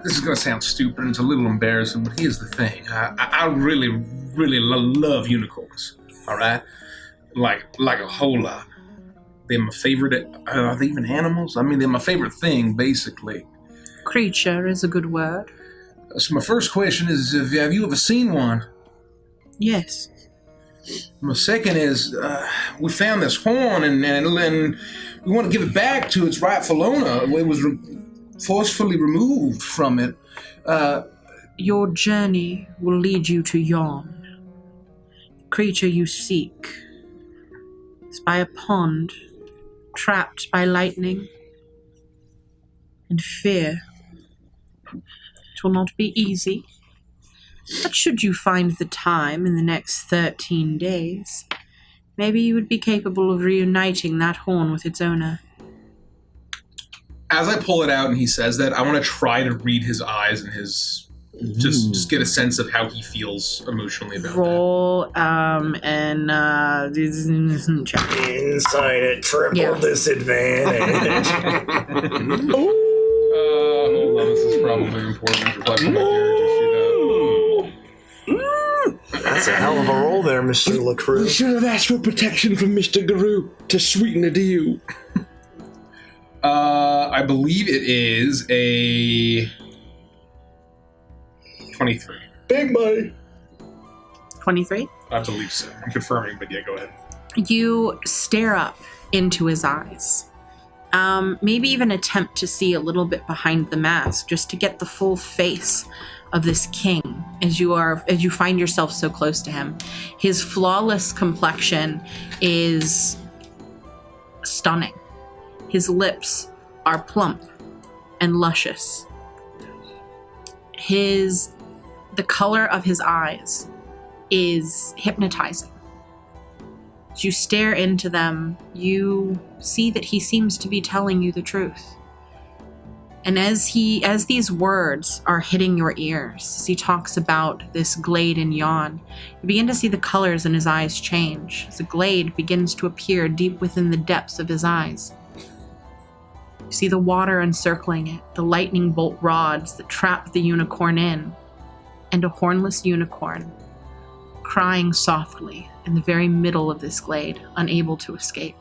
This is going to sound stupid and it's a little embarrassing, but here's the thing. I really, really love unicorns, all right? Like a whole lot. They're my favorite. Are they even animals? I mean, they're my favorite thing, basically. Creature is a good word. So my first question is, have you ever seen one? Yes. My second is, we found this horn and we want to give it back to its rightful owner. It was forcefully removed from it. Your journey will lead you to Yon. The creature you seek is by a pond, trapped by lightning and fear. It will not be easy, but should you find the time in the next 13 days, maybe you would be capable of reuniting that horn with its owner. As I pull it out and he says that, I want to try to read his eyes and his just get a sense of how he feels emotionally about Roll and check. Insight at triple disadvantage. Hold on, this is probably important to reflect on my character sheet. That's a hell of a roll there, Mr. LaCrue. we should have asked for protection from Mr. Garou to sweeten the deal. I believe it is a 23. Big money. 23? I believe so. I'm confirming, but yeah, go ahead. You stare up into his eyes. Maybe even attempt to see a little bit behind the mask, just to get the full face of this king as you find yourself so close to him. His flawless complexion is stunning. His lips are plump and luscious. The color of his eyes is hypnotizing. As you stare into them, you see that he seems to be telling you the truth. And as these words are hitting your ears, as he talks about this glade in Yon, you begin to see the colors in his eyes change, as the glade begins to appear deep within the depths of his eyes. You see the water encircling it, the lightning bolt rods that trap the unicorn in, and a hornless unicorn crying softly in the very middle of this glade, unable to escape.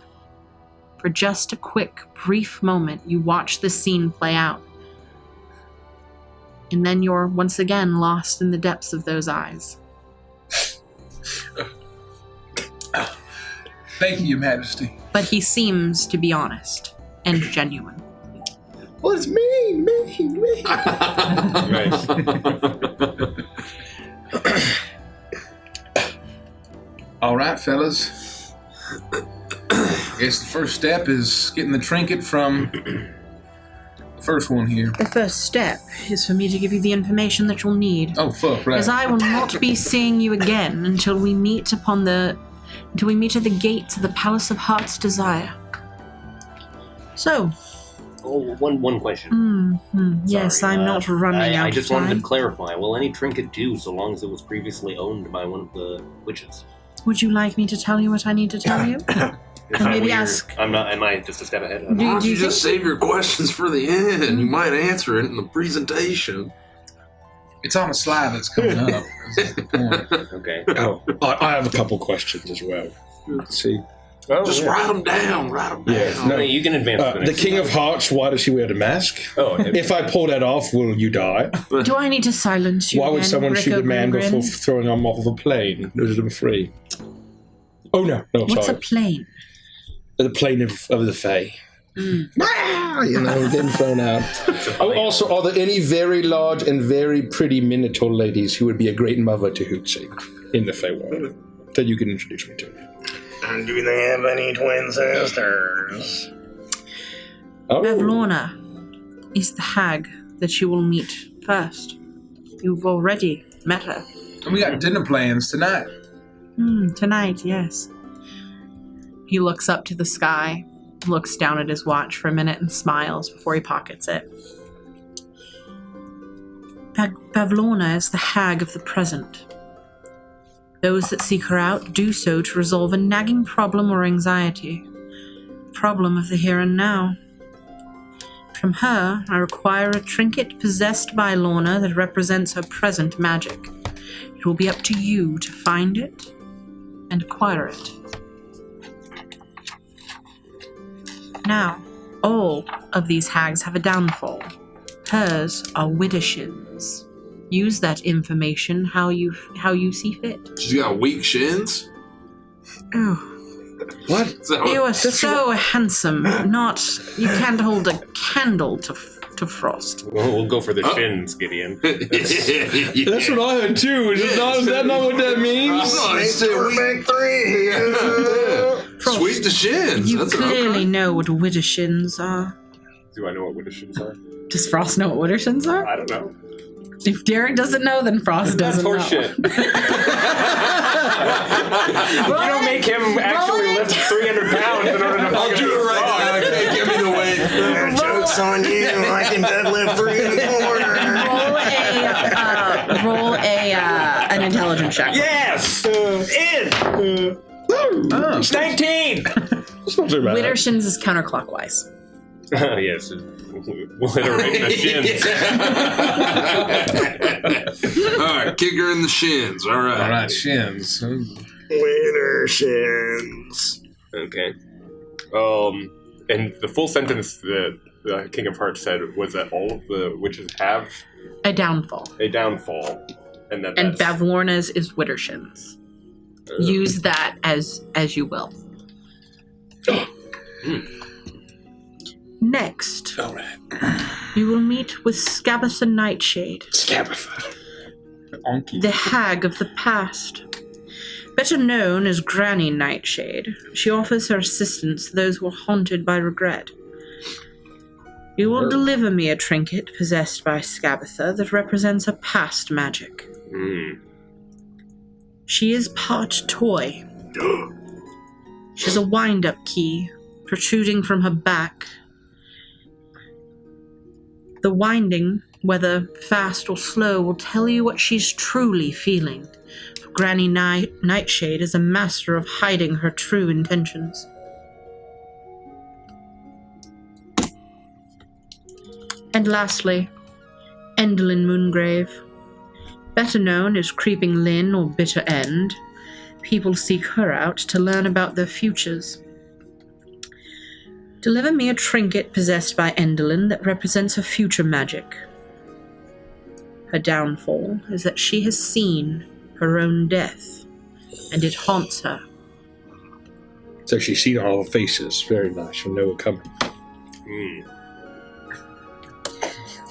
For just a quick, brief moment, you watch this scene play out. And then you're once again lost in the depths of those eyes. Thank you, Your Majesty. But he seems to be honest and genuine. Well, it's me. Nice. All right, fellas. I guess the first step is getting the trinket from the first one here. The first step is for me to give you the information that you'll need. Oh, fuck, right. As I will not be seeing you again until we meet at the gates of the Palace of Heart's Desire. So. Oh, one question. Yes, Sorry, I'm not running out I just of time. wanted to clarify. Will any trinket do so long as it was previously owned by one of the witches? Would you like me to tell you what I need to tell you? Is And that maybe weird? ask- Am I just a step ahead? Why don't Do you you just think- save your questions for the end? You might answer it in the presentation. It's on a slide that's coming up. That's the point. Okay. Oh, I have a couple questions as well. Let's see. Just write them down. Yeah, No, you can advance to the the next King one. of Hearts, why does he wear the mask? Oh, If I pull that off, will you die? Do I need to silence you? Why would again, someone shoot a Rico man Gringrin? before throwing him off of a plane? Those are them free. Oh, no, What's sorry. a plane? The plane of the Fae. Getting thrown out. Oh, also, are there any very large and very pretty Minotaur ladies who would be a great mother to Hootsie in the Feywild that you can introduce me to? And do they have any twin sisters? Oh, Bevlorna is the hag that you will meet first. You've already met her. And we got dinner plans tonight. Tonight, yes. He looks up to the sky, looks down at his watch for a minute and smiles before he pockets it. Pavlorna is the hag of the present. Those that seek her out do so to resolve a nagging problem or anxiety. Problem of the here and now. From her, I require a trinket possessed by Lorna that represents her present magic. It will be up to you to find it and acquire it. Now, all of these hags have a downfall. Hers are widdershins. Use that information how you see fit. She's got weak shins? Oh, What? you are so handsome. You can't hold a candle to frost. We'll go for the shins, Gideon. That's what I heard too. Is that not what that means? Back 3. Frost, Sweep the shins. you That's clearly know what widdershins are. Do I know what widdershins are? Does Frost know what widdershins are? I don't know. If Derek doesn't know, then Frost That's doesn't know. horseshit. You don't make him actually lift 300 pounds in order to I'll do it right now. I can't give me the weight. Joke's on you. I can deadlift 3 in the corner. Roll an intelligence check. Yes! In! 19! Widdershins is counterclockwise. Yes. We'll hit her right in the shins. All right, kick her in the shins. All right. All right, shins. Winner shins. Okay. And the full sentence that the King of Hearts said was that all of the witches have A downfall. a downfall, and that And that's... Bavlorna's is widdershins. Use that as you will. Next, All right. you will meet with Scabatha Nightshade, Onky. the hag of the past. Better known as Granny Nightshade, she offers her assistance to those who are haunted by regret. You will deliver me a trinket possessed by Scabatha that represents her past magic. She is part toy. She has a wind-up key protruding from her back. The winding, whether fast or slow, will tell you what she's truly feeling. Granny Nightshade is a master of hiding her true intentions. And lastly, Endlin Moongrave. Better known as Creeping Lynn or Bitter End, people seek her out to learn about their futures. Deliver me a trinket possessed by Endlin that represents her future magic. Her downfall is that she has seen her own death, and it haunts her. So she's seen all the faces. Very nice. She'll know it coming.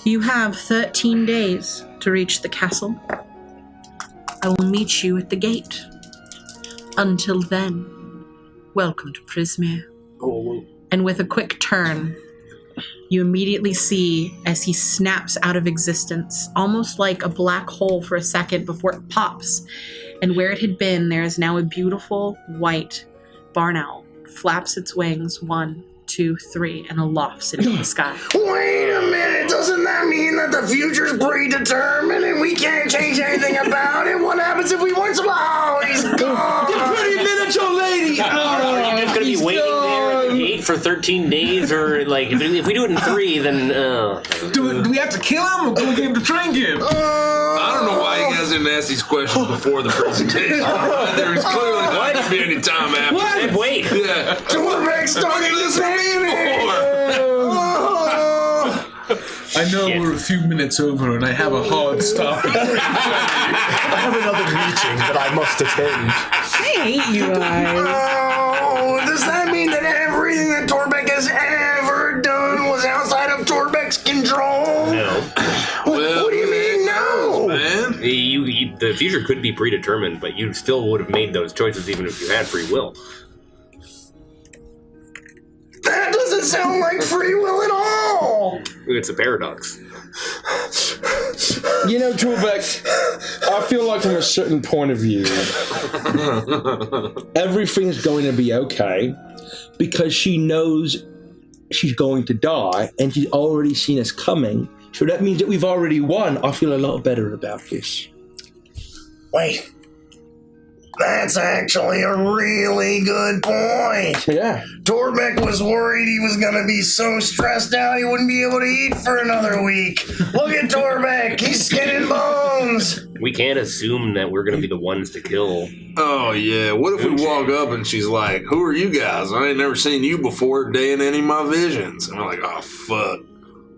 You have 13 days to reach the castle. I will meet you at the gate. Until then, welcome to Prismere. And with a quick turn, you immediately see as he snaps out of existence, almost like a black hole for a second before it pops. And where it had been, there is now a beautiful white barn owl. Flaps its wings, 1, 2, 3, and alofts into the sky. Wait a minute, doesn't that mean that the future's predetermined and we can't change anything about it? What happens if we want some? Oh, he's gone! The pretty miniature lady! Are you just going to be waiting there at the gate for 13 days? Or, like, if we do it in 3, then... Do we have to kill him, or can we give him the trinket? I don't know why you guys didn't ask these questions before the presentation. There was clearly not going to be any time after. What? Wait! Yeah. Torbeck started this meeting! I know we're a few minutes over, and I have a hard stop. I have another meeting that I must attend. I hate you guys. Oh, does that mean that everything that Torbeck has ever done was outside of Torbeck's control? No. What do you mean, no? Man. The future could be predetermined, but you still would have made those choices even if you had free will. That doesn't sound like free will at all! It's a paradox. You know, Torbeck, I feel like from a certain point of view, everything's going to be okay because she knows she's going to die and she's already seen us coming. So that means that we've already won. I feel a lot better about this. Wait. That's actually a really good point. Yeah. Torbeck was worried he was going to be so stressed out he wouldn't be able to eat for another week. Look at Torbeck. He's skin and bones. We can't assume that we're going to be the ones to kill. Oh, yeah. What if we walk up and she's like, who are you guys? I ain't never seen you before day in any of my visions. And we're like, oh, fuck.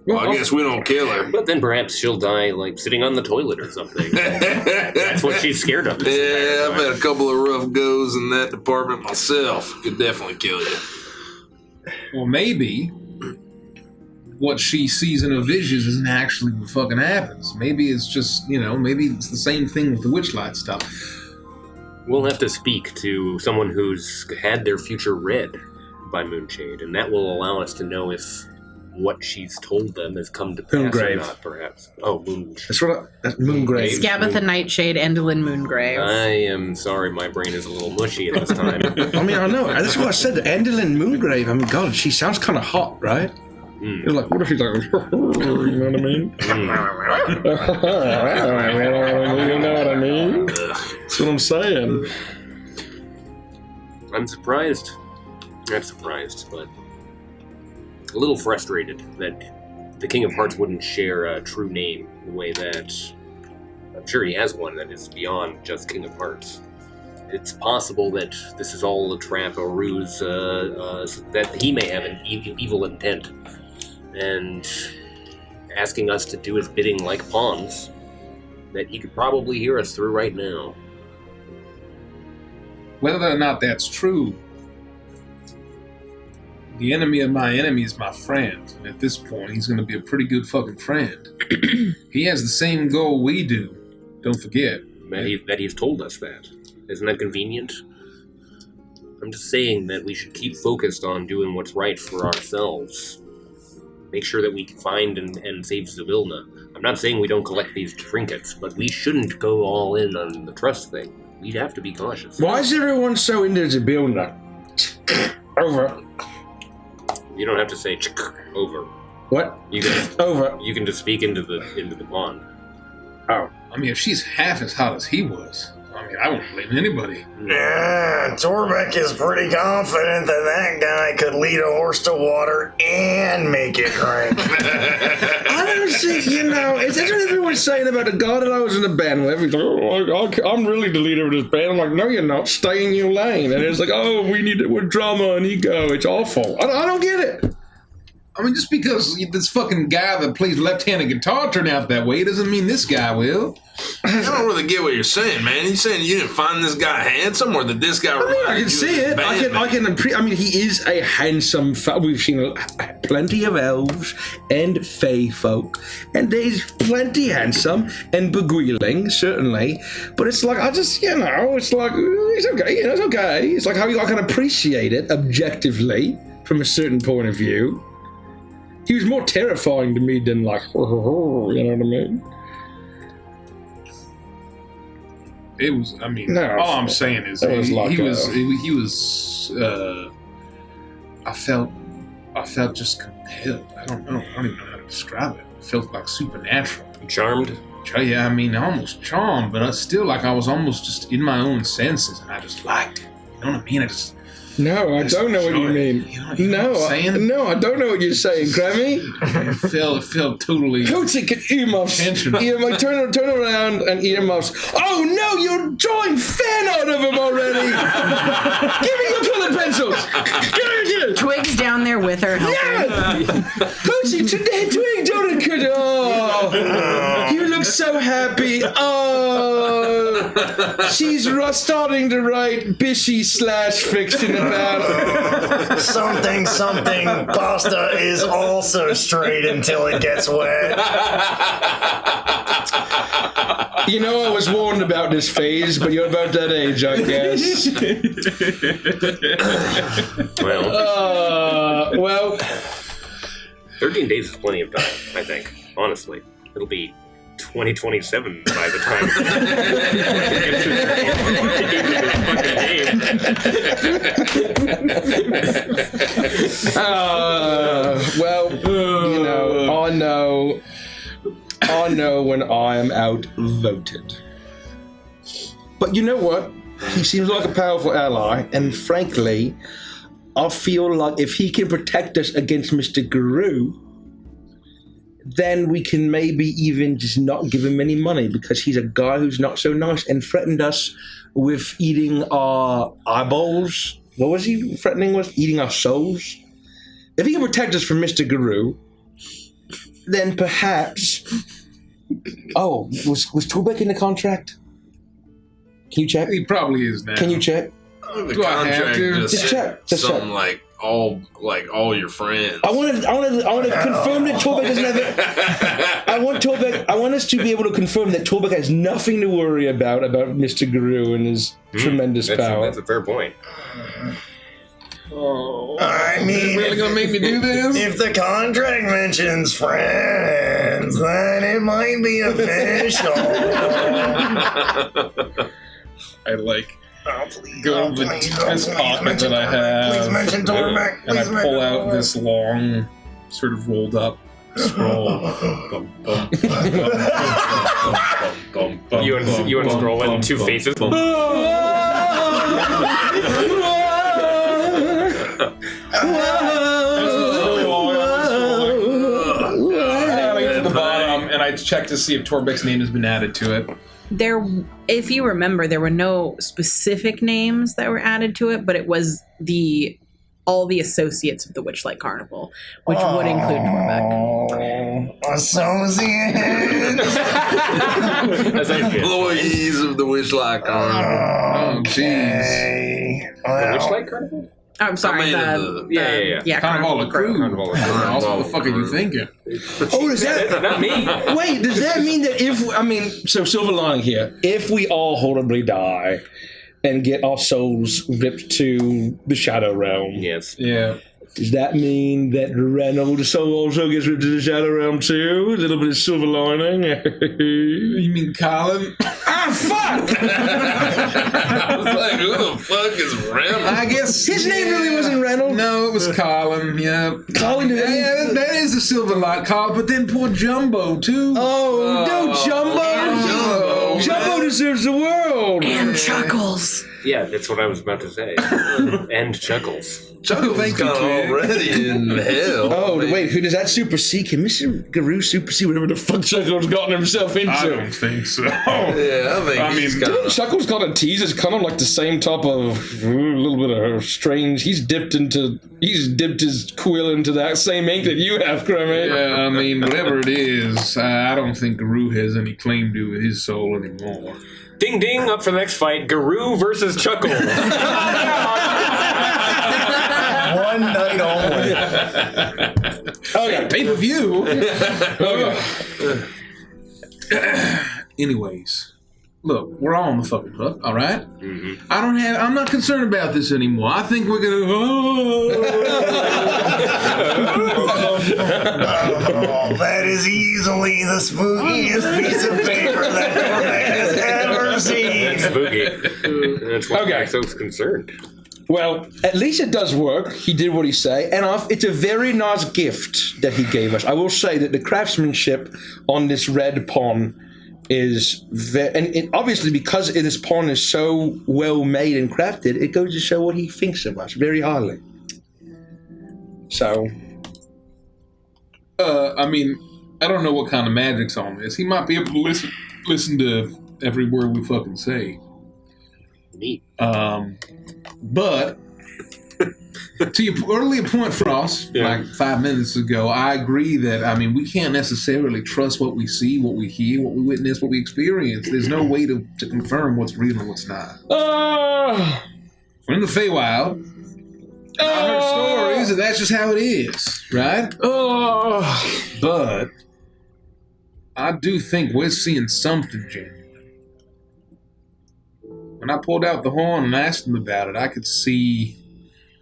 Well, I guess we don't kill her. But then perhaps she'll die, like, sitting on the toilet or something. That's what she's scared of. Yeah, I've had a couple of rough goes in that department myself. Could definitely kill you. Well, maybe what she sees in her visions isn't actually what fucking happens. Maybe it's just, maybe it's the same thing with the Witchlight stuff. We'll have to speak to someone who's had their future read by Moonshade, and that will allow us to know if what she's told them has come to pass Moongrave. or not, perhaps. Oh, That's Moongrave. Scabatha Nightshade, Endlin Moongrave. I am sorry, my brain is a little mushy at this time. I mean, I know. That's what I said. Endlin Moongrave. I mean, God, she sounds kind of hot, right? You're like, what if she's like, you know what I mean? You know what I mean? That's what I'm saying. I'm surprised. Not surprised, but a little frustrated that the King of Hearts wouldn't share a true name the way that I'm sure he has one that is beyond just King of Hearts. It's possible that this is all a trap, a ruse, that he may have an evil intent, and asking us to do his bidding like pawns, that he could probably hear us through right now. Whether or not that's true, the enemy of my enemy is my friend. And at this point, he's going to be a pretty good fucking friend. He has the same goal we do. Don't forget. That he's told us that. Isn't that convenient? I'm just saying that we should keep focused on doing what's right for ourselves. Make sure that we can find and save Zavilna. I'm not saying we don't collect these trinkets, but we shouldn't go all in on the trust thing. We'd have to be cautious. Why is everyone so into Zavilna? Over. You don't have to say over. What? You can over. You can just speak into the pond. Oh. I mean, if she's half as hot as he was, I wouldn't blame anybody. Yeah, Torbeck is pretty confident that guy could lead a horse to water and make it drink. I don't see, that's what everyone's saying about the guy that I was in the band with. He's like, I'm really the leader of this band. I'm like, no, you're not. Stay in your lane. And it's like, we're drama and ego. It's awful. I don't get it. I mean, just because this fucking guy that plays left-handed guitar turned out that way doesn't mean this guy will. I don't really get what you're saying, man. You saying you didn't find this guy handsome, or that this guy? I can see it. He is a handsome. We've seen plenty of elves and fey folk, and he's plenty handsome and beguiling, certainly. But it's like it's like it's okay. It's okay. It's like how I can appreciate it objectively from a certain point of view. He was more terrifying to me than like, you know what I mean? It was. I mean, all I'm saying is he was. I felt just compelled. I don't even know how to describe it. It felt like supernatural. Charmed? Yeah, I mean, almost charmed, but I still I was almost just in my own senses, and I just liked it. You know what I mean? No, I don't know what you mean. You know what I'm saying? No, I don't know what you're saying, Grammy. It felt totally... Coatsy, earmuffs. Earmuffs. Turn around and earmuffs. Oh, no, you're drawing fan out of him already. Give me your colored pencils. Give it. Twig's down there with her helping. Yeah. Coatsy, today, Twig, don't... Oh, you look so happy. Oh, she's starting to write bishy/fiction about something pasta is also straight until it gets wet. You know, I was warned about this phase, but you're about that age, I guess. Well, well, 13 days is plenty of time, I think. honestly. It'll be 2027 by the time Well, I know when I am outvoted. But you know what? He seems like a powerful ally, and frankly, I feel like if he can protect us against Mr. Guru, then we can maybe even just not give him any money because he's a guy who's not so nice and threatened us with eating our eyeballs. What was he threatening with? Eating our souls? If he can protect us from Mr. Guru, then perhaps... Oh, was Torbeck in the contract? Can you check? He probably is now. Can you check? The Do I have contract to? Just check. Just check. something like all your friends. I want to confirm that Torbeck doesn't have it. I want us to be able to confirm that Torbeck has nothing to worry about Mr. Guru and his tremendous power. That's a fair point. I mean, You really gonna make me do this? if the contract mentions friends, then it might be official. I like Please, go to the deepest pocket that I have, Please mention Torbeck. and I Please pull mention out this long, sort of rolled up scroll. Bum, bum, bum, bum, bum, You bum, unscroll it bum, in two bum, faces. bum. I get to the bottom, and I check to see if Torbeck's name has been added to it. There, if you remember, there were no specific names that were added to it, but it was all the associates of the Witchlight Carnival, which would include Torbeck. Associates. Employees of the Witchlight Carnival. Oh, jeez. The Witchlight Carnival? I'm sorry, Yeah. Carnival crew. Carnival. What the fuck are you thinking? Oh, does that... Not me. Wait, does that mean that so silver lining here, if we all horribly die and get our souls ripped to the Shadow Realm, Yes. Yeah. does that mean that Reynolds' soul also gets ripped to the Shadow Realm too? A little bit of silver lining? You mean Colin? Fuck! I was like, who the fuck is Reynolds? I guess His name really wasn't Reynolds. No, it was Colin. Yeah. Colin did Yeah, that is a silver light, Colin. But then poor Jumbo too. Oh, no, Jumbo! Jumbo deserves the world! And Chuckles. Yeah, that's what I was about to say. And Chuckles. Chuckles Thank you, got kid. already in hell. Oh, wait, who does that supersede? Can Mr. Guru supersede whatever the fuck Chuckles gotten himself into? I don't think so. Yeah, I think he's kind of... Chuckles got a tease is kind of like the same type of a little bit of strange. He's dipped his quill into that same ink that you have, Crummy. Yeah, I mean, whatever it is, I don't think Guru has any claim to his soul anymore. Ding ding, up for the next fight, Guru versus Chuckles. One night only. Okay, pay-per-view. Okay. Anyways, look, we're all on the fucking hook, all right? Mm-hmm. I'm not concerned about this anymore. I think we're gonna. That is easily the spookiest piece of paper that Torbeck has ever seen. Spooky. That's why I'm so concerned. Well, at least it does work. He did what he said, and it's a very nice gift that he gave us. I will say that the craftsmanship on this red pawn is obviously because this pawn is so well made and crafted, it goes to show what he thinks of us very highly. So, I mean, I don't know what kind of magic's on this. He might be able to listen to every word we fucking say. Neat. But to your earlier point, Frost, like 5 minutes ago, I agree that, I mean, we can't necessarily trust what we see, what we hear, what we witness, what we experience. There's no way to confirm what's real and what's not. We're in the Feywild. I heard stories, and that's just how it is, right? But I do think we're seeing something genuine. When I pulled out the horn and asked him about it, I could see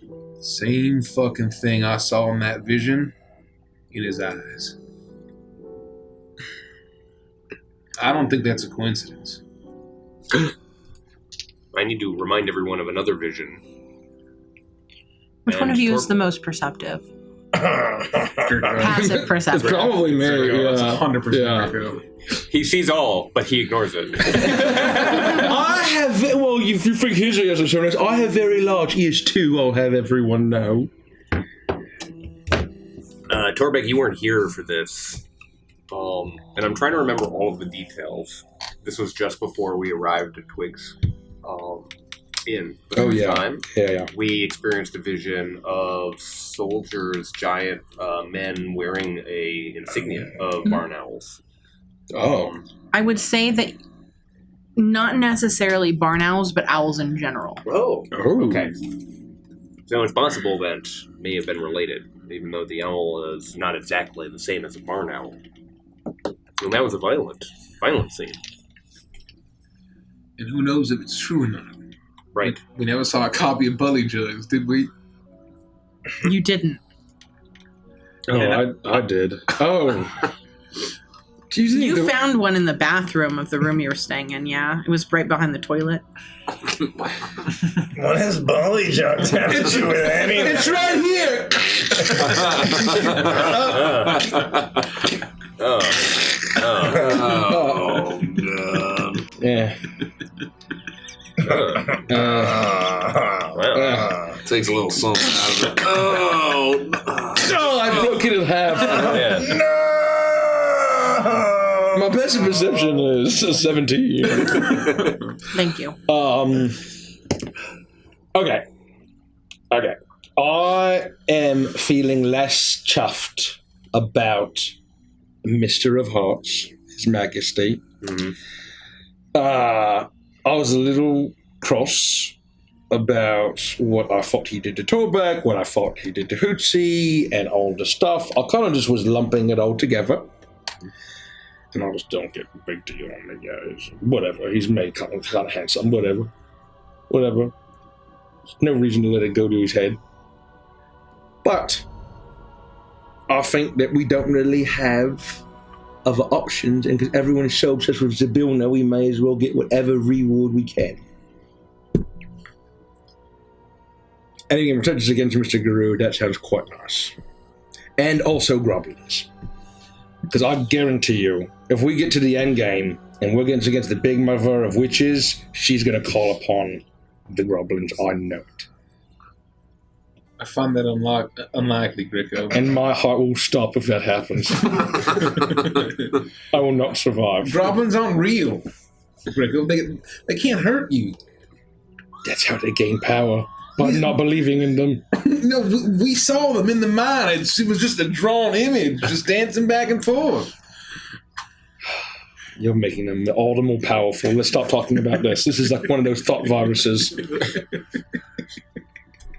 the same fucking thing I saw in that vision in his eyes. I don't think that's a coincidence. I need to remind everyone of another vision. Which one of you is the most perceptive? Passive perceptive. It's probably me. That's Yeah. 100% Greco. He sees all, but he ignores it. I have, well, if you think his ears are so nice, I have very large ears too, I'll have everyone know. Torbeck, you weren't here for this. And I'm trying to remember all of the details. This was just before we arrived at Twig's inn. But Oh, at the yeah. time, Yeah. we experienced a vision of soldiers, giant men wearing a insignia of barn owls. Oh. I would say that not necessarily barn owls, but owls in general. Oh, Oh. okay. So it's possible that may have been related, even though the owl is not exactly the same as a barn owl. And that was a violent scene. And who knows if it's true or not. Right. We never saw a copy of Bully Jugs, did we? You didn't. Oh, I did. Oh. Do you think You found one in the bathroom of the room you were staying in, yeah? It was right behind the toilet. What has Bully Jugs have to do with anything? It's right here! Oh, God. Yeah. Takes a little something out of it. Oh, Oh, I broke it in half. My best perception is 17. Thank you. Okay. I am feeling less chuffed about Mr. of Hearts, His Majesty. Mm-hmm. I was a little cross about what I thought he did to Torbeck, what I thought he did to Hootsie, and all the stuff. I kind of just was lumping it all together. And I just don't get a big deal on the guys. Whatever. He's made kind of handsome. Whatever. There's no reason to let it go to his head. But I think that we don't really have other options, and because everyone is so obsessed with Zabil now, we may as well get whatever reward we can. And again, protectors against Mr. Guru, that sounds quite nice. And also Groblins. Because I guarantee you, if we get to the end game and we're against the big mother of witches, she's going to call upon the Groblins. I know it. I find that unlikely, Greco. And my heart will stop if that happens. I will not survive. Goblins aren't real, Greco. They can't hurt you. That's how they gain power, by not believing in them. No, we saw them in the mine. It was just a drawn image, just dancing back and forth. You're making them all the more powerful. Let's stop talking about this. This is like one of those thought viruses.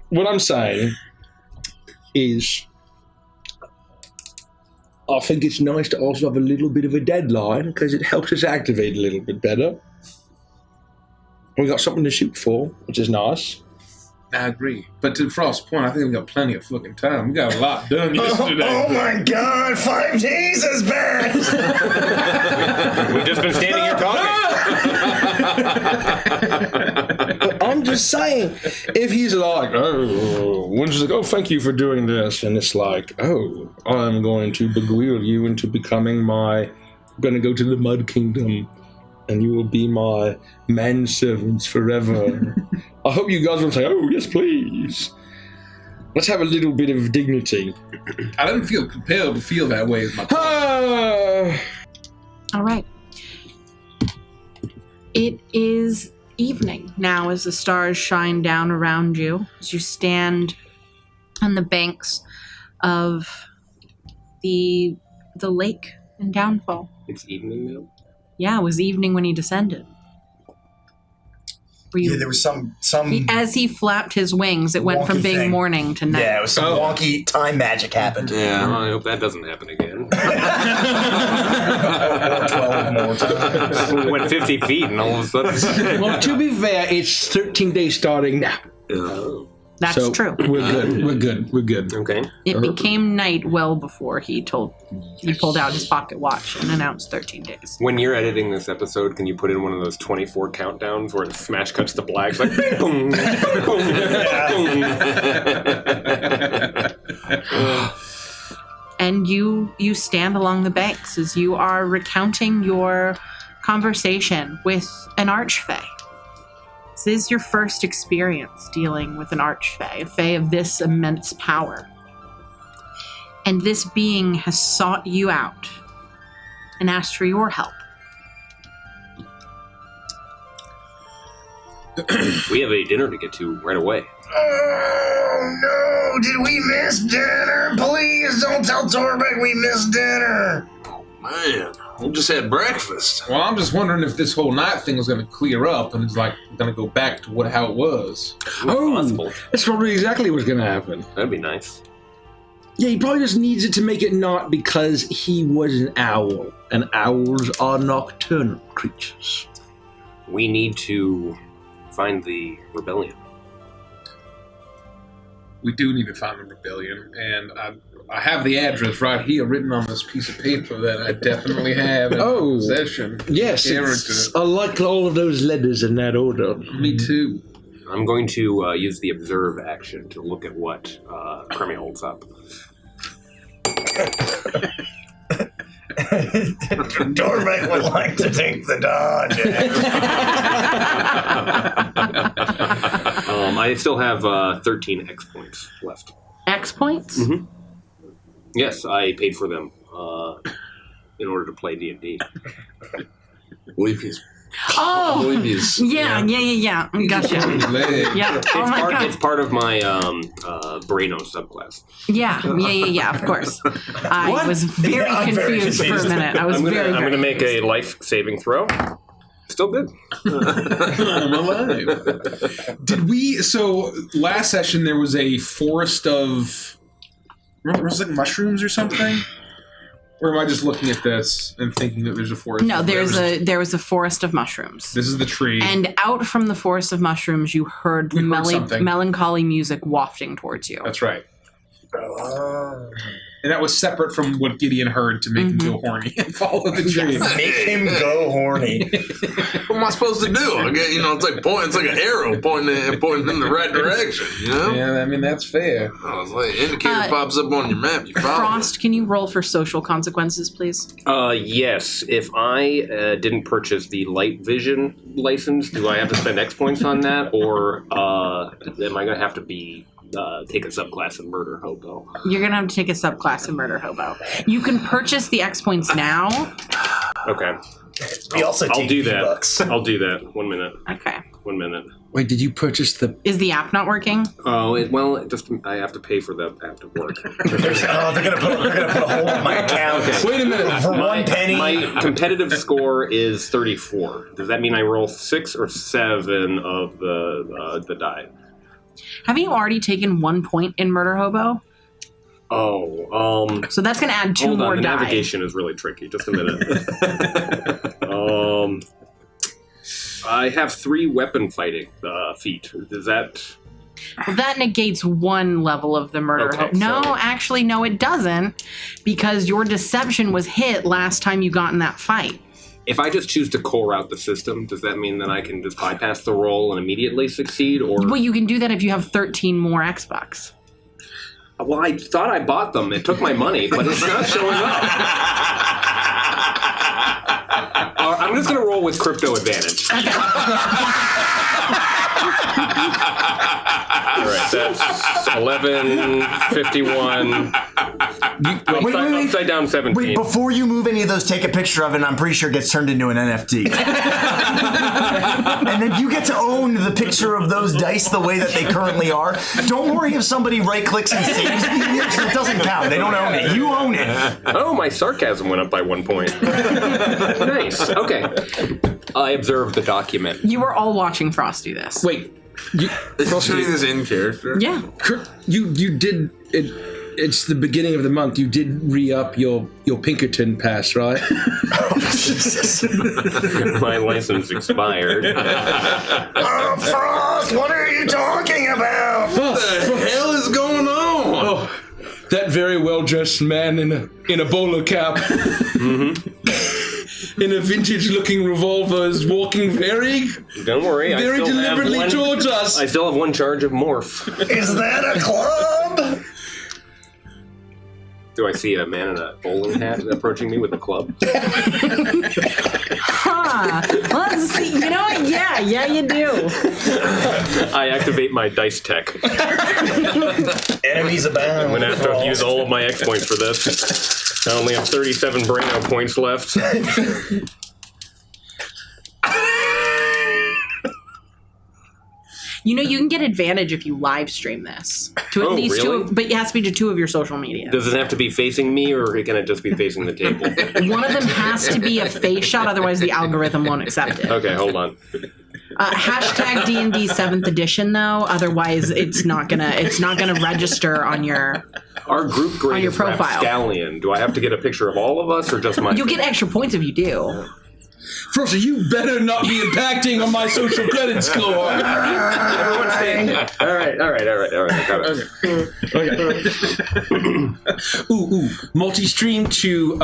What I'm saying is, I think it's nice to also have a little bit of a deadline because it helps us activate a little bit better. We got something to shoot for, which is nice. I agree. But to Frost's point, I think we got plenty of fucking time. We got a lot done yesterday. Oh my God, 5 days has passed! We've just been standing here talking. But I'm just saying, if he's like, thank you for doing this, and it's like, oh, I'm going to beguile you into becoming I'm going to go to the Mud Kingdom, and you will be my manservants forever. I hope you guys will say, oh, yes, please. Let's have a little bit of dignity. I don't feel compelled to feel that way as my All right. It is evening now as the stars shine down around you as you stand on the banks of the lake in Downfall. It's evening now? Yeah, it was evening when he descended. Were you, Yeah, there was some as he flapped his wings, it went from wonky being thing. morning to night. Yeah, it was some wonky time magic happened. yeah. Well, I hope that doesn't happen again. 12 more times. We went 50 feet and all of a sudden... Well, to be fair, it's 13 days starting now. Yeah. That's true. We're good. We're good. We're good. Okay. It became night well before he pulled out his pocket watch and announced 13 days. When you're editing this episode, can you put in one of those 24 countdowns where the smash cuts to black? It's like, boom, boom. And you stand along the banks as you are recounting your conversation with an archfey. This is your first experience dealing with an archfey, a fey of this immense power. And this being has sought you out and asked for your help. We have a dinner to get to right away. Oh no! Did we miss dinner? Please don't tell Torbeck we missed dinner. Man, we just had breakfast. Well, I'm just wondering if this whole night thing is going to clear up and it's like going to go back to how it was. Possible. That's probably exactly what's going to happen. That'd be nice. Yeah, he probably just needs it to make it not because he was an owl, and owls are nocturnal creatures. We need to find the rebellion. We do need to find the rebellion, and I have the address right here written on this piece of paper that I definitely have in my possession. Yes, I like all of those letters in that order. Me too. I'm going to use the observe action to look at what Crummy holds up. Torbeck would like to take the dodge. I still have 13 X points left. X points? Mm-hmm. Yes, I paid for them in order to play D&D. Leafy's. Oh! Leafy's. Yeah. Gotcha. Yeah. Oh my God. It's part of my Braino subclass. Yeah, of course. I was very confused for a minute. I'm going to make a life saving throw. Still good. I'm alive. So last session there was a forest of, was it like mushrooms or something? Or am I just looking at this and thinking that there's a forest? No, there was a forest of mushrooms. This is the tree. And out from the forest of mushrooms, you heard melancholy music wafting towards you. That's right. And that was separate from what Gideon heard to make him go horny and follow the tree. Make him go horny. What am I supposed to do? It's like it's like an arrow pointing in the right direction. You know? Yeah, I mean that's fair. Oh, it's like indicator pops up on your map. You follow. Frost, can you roll for social consequences, please? Yes. If I didn't purchase the light vision license, do I have to spend X points on that, or am I going to have to take a subclass in Murder Hobo? You're going to have to take a subclass in Murder Hobo. You can purchase the X points now. Okay. I'll do V-Bucks. that. I'll do that. 1 minute. Okay. 1 minute. Wait, did you purchase the... Is the app not working? Oh, I have to pay for the app to work. They're gonna put a hole in my account. Wait a minute. For 1 penny. My competitive score is 34. Does that mean I roll 6 or 7 of the die? Have you already taken 1 point in Murder Hobo? Oh, So that's going to add 2 hold more on, the die. navigation is really tricky. Just a minute. I have 3 weapon fighting feat. Does that... Well, that negates 1 level of the Murder Hobo. No, actually, no, it doesn't. Because your deception was hit last time you got in that fight. If I just choose to core out the system, does that mean that I can just bypass the roll and immediately succeed? Or Well, you can do that if you have 13 more X-Bucks. Well, I thought I bought them. It took my money, but it's not showing up. I'm just going to roll with crypto advantage. All right, that's 11, 51. Wait. Upside down 17. Wait, before you move any of those, take a picture of it, and I'm pretty sure it gets turned into an NFT. And then you get to own the picture of those dice the way that they currently are. Don't worry if somebody right-clicks and saves the image. It doesn't count. They don't own it. You own it. Oh, my sarcasm went up by 1 point. Nice. Okay. I observed the document. You were all watching Frost do this. Wait. Shooting this in character. Yeah. You did... It's the beginning of the month. You did re-up your Pinkerton pass, right? Oh, Jesus. My license expired. Oh, Frost, what are you talking about? well-dressed man in a bowler cap. In a vintage-looking revolver is walking very deliberately towards us. I still have one charge of morph. Is that a club? Do I see a man in a bowling hat approaching me with a club? Huh. Let's see. You know what? Yeah, you do. I activate my dice tech. Enemies abound. I'm going to have to use all of my X points for this. I only have 37 Braino points left. You know, you can get advantage if you live stream this to at least really? but it has to be to 2 of your social media. Does it have to be facing me, or can it just be facing the table? One of them has to be a face shot, otherwise the algorithm won't accept it. Okay, hold on. Hashtag D&D 7th edition, though. Otherwise, it's not gonna register on your. Our group grade On your is profile. Rapscallion. Do I have to get a picture of all of us, or just my? You'll get extra points if you do. Frosty, you better not be impacting on my social credit score. Everyone stay. All right. Got it. Ooh. Multi-stream to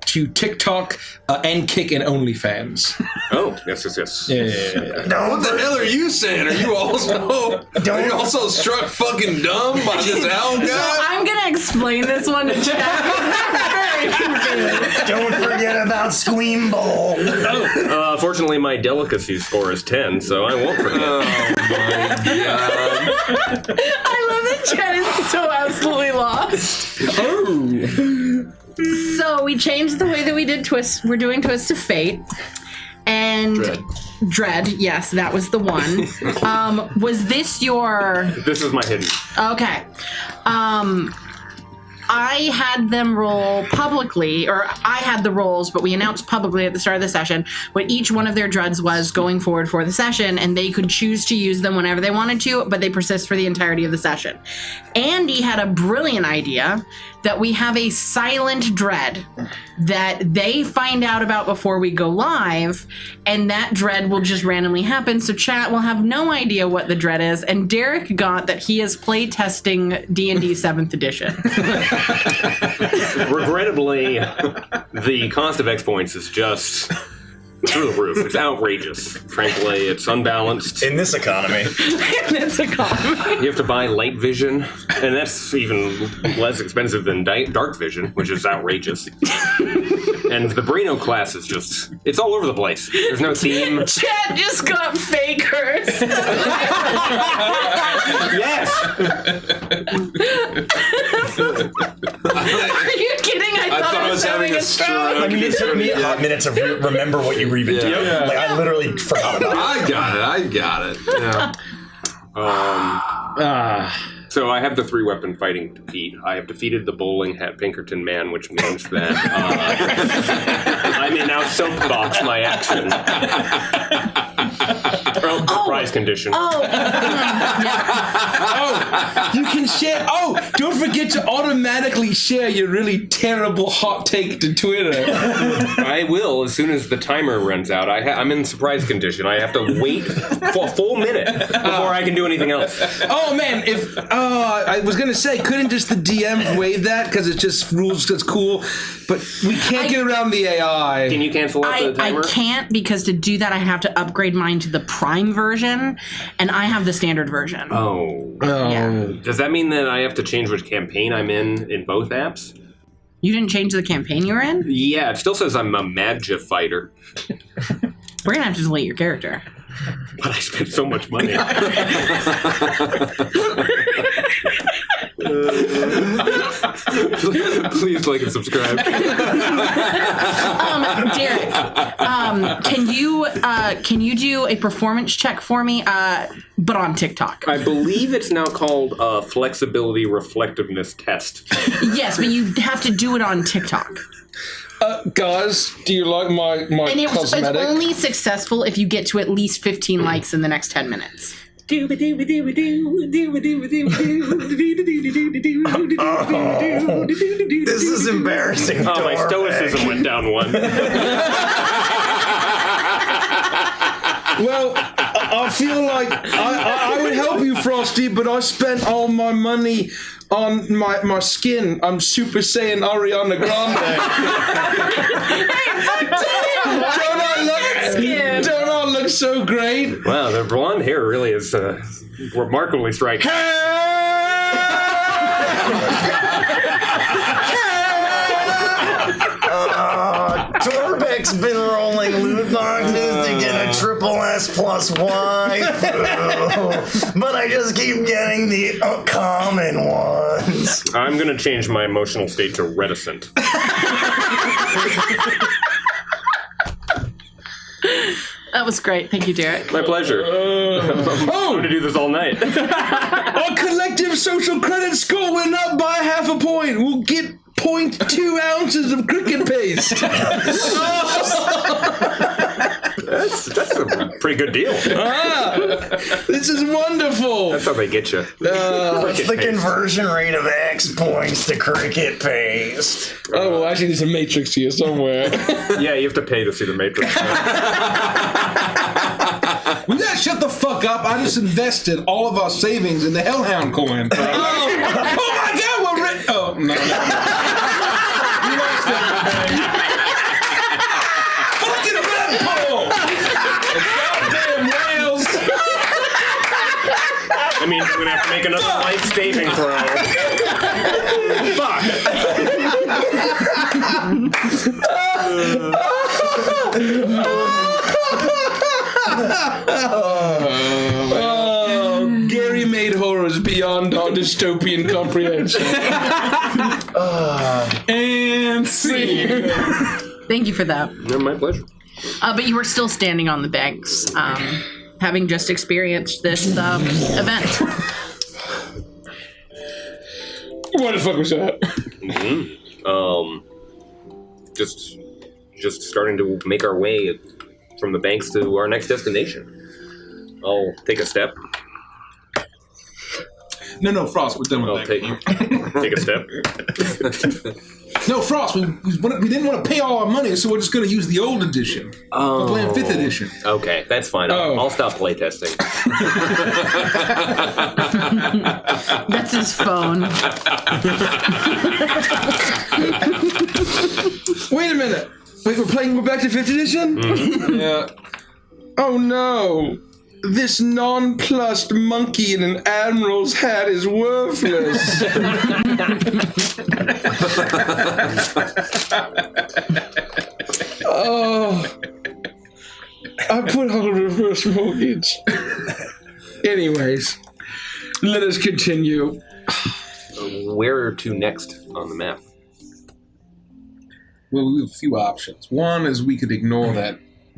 TikTok and Kick and OnlyFans. Oh, yes. Yeah. What the hell are you saying? Are you also struck fucking dumb by this owl guy? So I'm gonna explain this one to Jack. Very confused. Don't forget about Squeam Bowl. Fortunately, my delicacy score is 10, so I won't forget. Oh my god. I love that Jen is so absolutely lost. So we changed the way that we did Twist. We're doing Twist of Fate. And Dread, yes, that was the one. Was this your... This is my hidden. Okay. I had them roll publicly, or I had the rolls, but we announced publicly at the start of the session what each one of their dreads was going forward for the session, and they could choose to use them whenever they wanted to, but they persist for the entirety of the session. Andy had a brilliant idea that we have a silent dread that they find out about before we go live, and that dread will just randomly happen, so chat will have no idea what the dread is, and Derek got that he is play testing D&D 7th edition. Regrettably, the cost of X points is just through the roof. It's outrageous. Frankly, it's unbalanced. In this economy. It's a common. You have to buy light vision, and that's even less expensive than dark vision, which is outrageous. And the Brino class is just, it's all over the place. There's no theme. Chat just got fakers. Yes! Are you kidding? I thought I was having a stroke. I mean, it took me a hot minute to remember what you were even doing. Yeah. Like, I literally forgot about it. I got it. Yeah. So I have the 3-weapon fighting defeat. I have defeated the bowling hat Pinkerton man, which means that I may now soapbox my action. Prize condition. You can share. Oh, don't forget to automatically share your really terrible hot take to Twitter. I will as soon as the timer runs out. I'm in surprise condition. I have to wait for a full minute before I can do anything else. Oh man, if I was gonna say, couldn't just the DM waive that because it just rules? That's cool, but we can't get around the AI. Can you cancel out the timer? I can't, because to do that I have to upgrade mine to the Prime version, and I have the standard version. Oh. Yeah. Does that mean that I have to change which campaign I'm in both apps? You didn't change the campaign you were in? Yeah, it still says I'm a Magja fighter. We're gonna have to delete your character. But I spent so much money. Please like and subscribe. Derek, can you do a performance check for me, but on TikTok? I believe it's now called a flexibility reflectiveness test. Yes, but you have to do it on TikTok. Guys, do you like my And it's cosmetic? only successful if you get to at least 15 likes in the next 10 minutes. This is embarrassing. Oh, my stoicism went down one. Well, I feel like I would help you, Frosty, but I spent all my money on my skin. I'm Super Saiyan Ariana Grande. Don't I look so great? Wow, the blonde hair really is remarkably striking. Torbeck's been rolling loot boxes to get a triple S plus waifu, but I just keep getting the common ones. I'm gonna change my emotional state to reticent. That was great. Thank you, Derek. My pleasure. I'm going to do this all night. Our collective social credit score went up by half a point. We'll get 0.2 ounces of cricket paste. That's a pretty good deal. This is wonderful. That's how they get you. What's the conversion rate of X points to cricket paste? Oh, well, actually, there's a matrix here somewhere. Yeah, you have to pay to see the Matrix. We gotta shut the fuck up. I just invested all of our savings in the Hellhound coin. Oh my god, we're rich. Oh, no. You lost everything. Fucking Red Bull! Goddamn whales! I mean, we're going to have to make another life saving throw. Fuck. Gary made horrors beyond our dystopian comprehension. And scene. Thank you for that. No, my pleasure. But you were still standing on the banks, having just experienced this event. What the fuck was that? Just starting to make our way from the banks to our next destination. I'll take a step. No, Frost, we're done with I'll that. take a step. No, Frost, we didn't want to pay all our money, so we're just going to use the old edition. We're playing 5th edition. Okay, that's fine. I'll stop playtesting. That's his phone. Wait a minute. Wait, we're back to 5th edition? Yeah. Oh no. This nonplussed monkey in an admiral's hat is worthless. Oh, I put on a reverse mortgage. Anyways, let us continue. Where to next on the map? Well, we have a few options. One is we could ignore that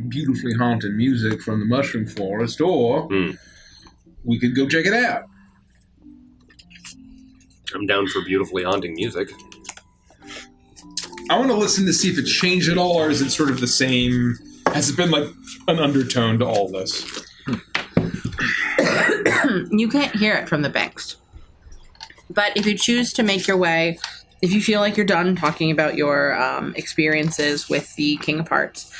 beautifully haunted music from the mushroom forest, or we could go check it out. I'm down for beautifully haunting music. I want to listen to see if it changed at all, or is it sort of the same? Has it been like an undertone to all this? You can't hear it from the banks. But if you choose to make your way, if you feel like you're done talking about your experiences with the King of Hearts,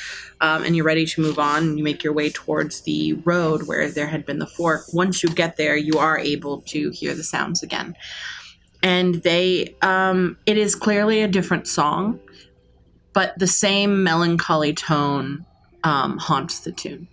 and you're ready to move on, you make your way towards the road where there had been the fork. Once you get there, you are able to hear the sounds again. And it is clearly a different song, but the same melancholy tone haunts the tune.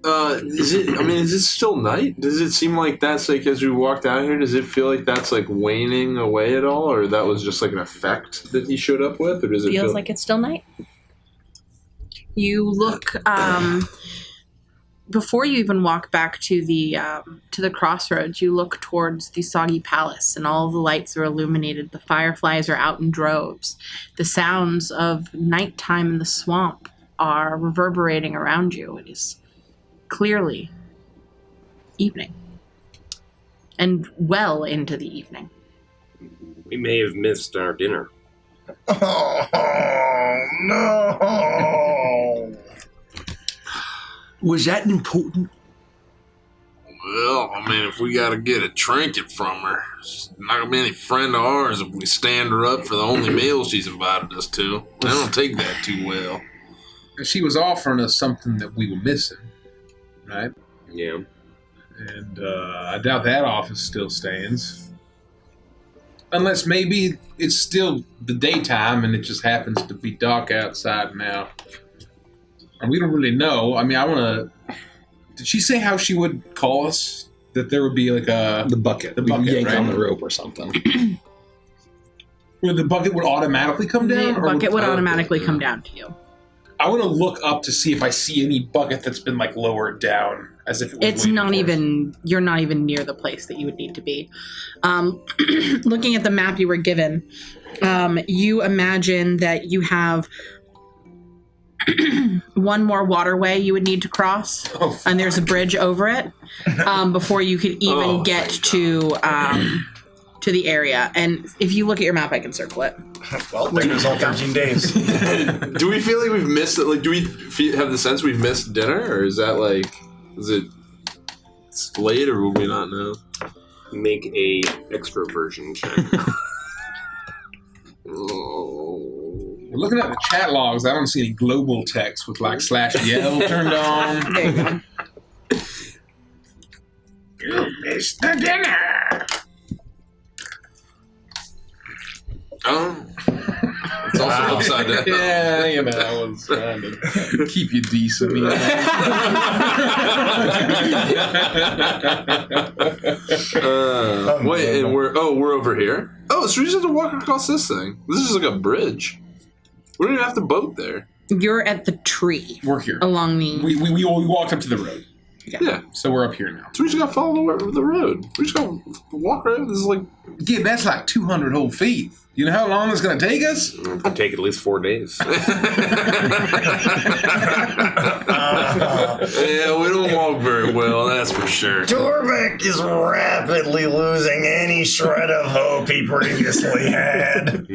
Is it still night? Does it seem like that's like, as we walked out here, does it feel like that's like waning away at all, or that was just like an effect that he showed up with, or does it Feels feel like it's still night. You look before you even walk back to the crossroads. You look towards the soggy palace, and all the lights are illuminated. The fireflies are out in droves. The sounds of nighttime in the swamp are reverberating around you. It is clearly evening, and well into the evening. We may have missed our dinner. Oh, no. Was that important? Well, I mean, if we got to get a trinket from her, she's not going to be any friend of ours if we stand her up for the only meal she's invited us to. I don't take that too well. She was offering us something that we were missing, right? Yeah. And I doubt that office still stands. Unless maybe it's still the daytime and it just happens to be dark outside now. And we don't really know. I mean, I want to... Did she say how she would call us? That there would be like The bucket. The bucket, We yank right? on the rope or something. Where the bucket would automatically come down? The bucket would automatically come down to you. I want to look up to see if I see any bucket that's been like lowered down as if it was It's waiting not for us. even, you're not even near the place that you would need to be. Looking at the map you were given, you imagine that you have one more waterway you would need to cross, and there's a bridge over it before you could even get to the area. And if you look at your map, I can circle it. Well, there goes all 13 days. Do we feel like we've missed it? Like, do we have the sense we've missed dinner, or is that like, is it late, or will we not know? Make a extroversion check. Looking at the chat logs, I don't see any global text with like /yell turned on. There you go. You missed the dinner. Oh. It's also upside down. Yeah, you know, I was trying to keep you decent. You know? Wait, and we're over here. Oh, so we just have to walk across this thing. This is like a bridge. We don't even have to boat there. You're at the tree We're here. along the... We walked up to the road, Yeah. so we're up here now. So we just gotta follow the road. We just gotta walk right. This is like. Yeah, that's like 200 whole feet. You know how long it's going to take us? It could take at least 4 days. Yeah, we don't walk very well, that's for sure. Torbeck is rapidly losing any shred of hope he previously had.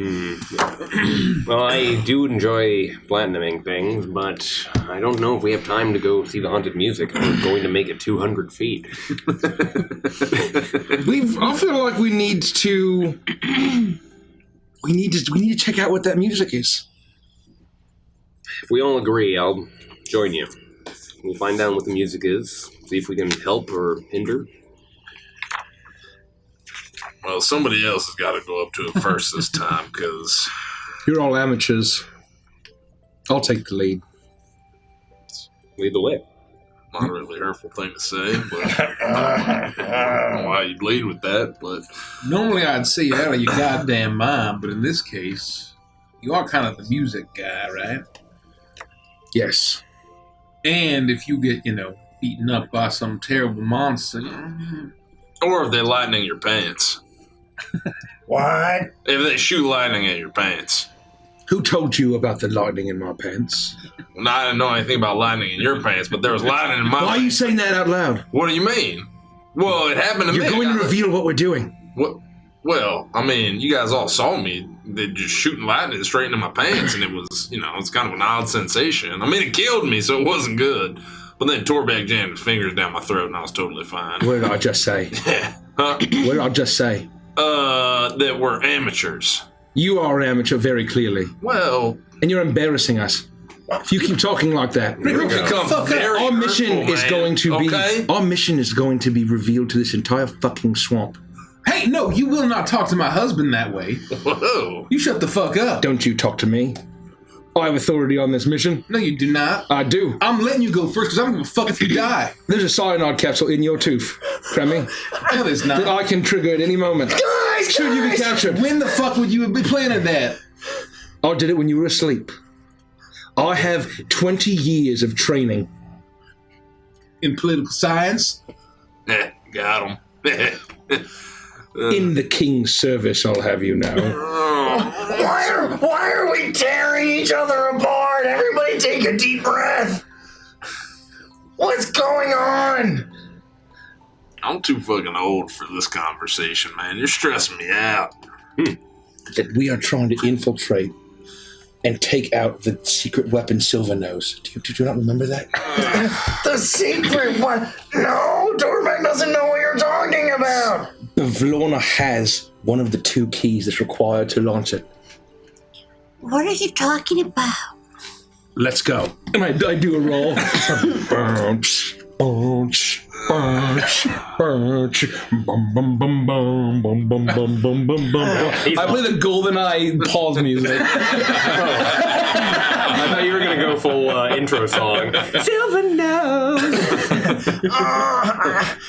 Well, I do enjoy platinuming things, but I don't know if we have time to go see the haunted music. We're going to make it 200 feet. I feel like we need to. We need to check out what that music is. If we all agree, I'll join you. We'll find out what the music is, see if we can help or hinder. Well, somebody else has got to go up to it first this time, because You're all amateurs. I'll take the lead. Lead the way. not a really hurtful thing to say, but I don't know why you'd lead with that, but Normally I'd say you out of your goddamn mind, but in this case, you are kind of the music guy, right? Yes. And if you get, beaten up by some terrible monster, or if they lightning your pants. What? If they shoot lightning at your pants. Who told you about the lightning in my pants? Well, I didn't know anything about lightning in your pants, but there was lightning in my Why are you saying that out loud? What do you mean? Well, it happened to You're me. going to reveal what we're doing. What? Well, I mean, you guys all saw me. They just shooting lightning straight into my pants, and it was, it's kind of an odd sensation. I mean, it killed me, so it wasn't good. But then Torbeck jammed his fingers down my throat, and I was totally fine. What did I just say? Huh? What did I just say? That we're amateurs. You are an amateur very clearly. Well, And you're embarrassing us. If you keep talking like that, you become very our mission hurtful, is man. going to be Okay? our mission is going to be revealed to this entire fucking swamp. hey, no, you will not talk to my husband that way. Whoa. You shut the fuck up. Don't you talk to me. I have authority on this mission. No, you do not. I do. I'm letting you go first because I don't give a fuck if you die. There's a cyanide capsule in your tooth, Cremmy, No, there's that not. I can trigger at any moment. Should you be captured? When the fuck would you be planning that? I did it when you were asleep. I have 20 years of training. In political science? Got him. In the king's service, I'll have you know. Why are we tearing each other apart? Everybody take a deep breath. What's going on? I'm too fucking old for this conversation, man. You're stressing me out. That we are trying to infiltrate and take out the secret weapon Silver knows. Do you not remember that? The secret one? No, Tormek doesn't know what you're talking about. Bavlorna has one of the 2 keys that's required to launch it. What are you talking about? Let's go. And I do a roll. I play the GoldenEye pause music. I thought you were gonna go full intro song. Silver nose.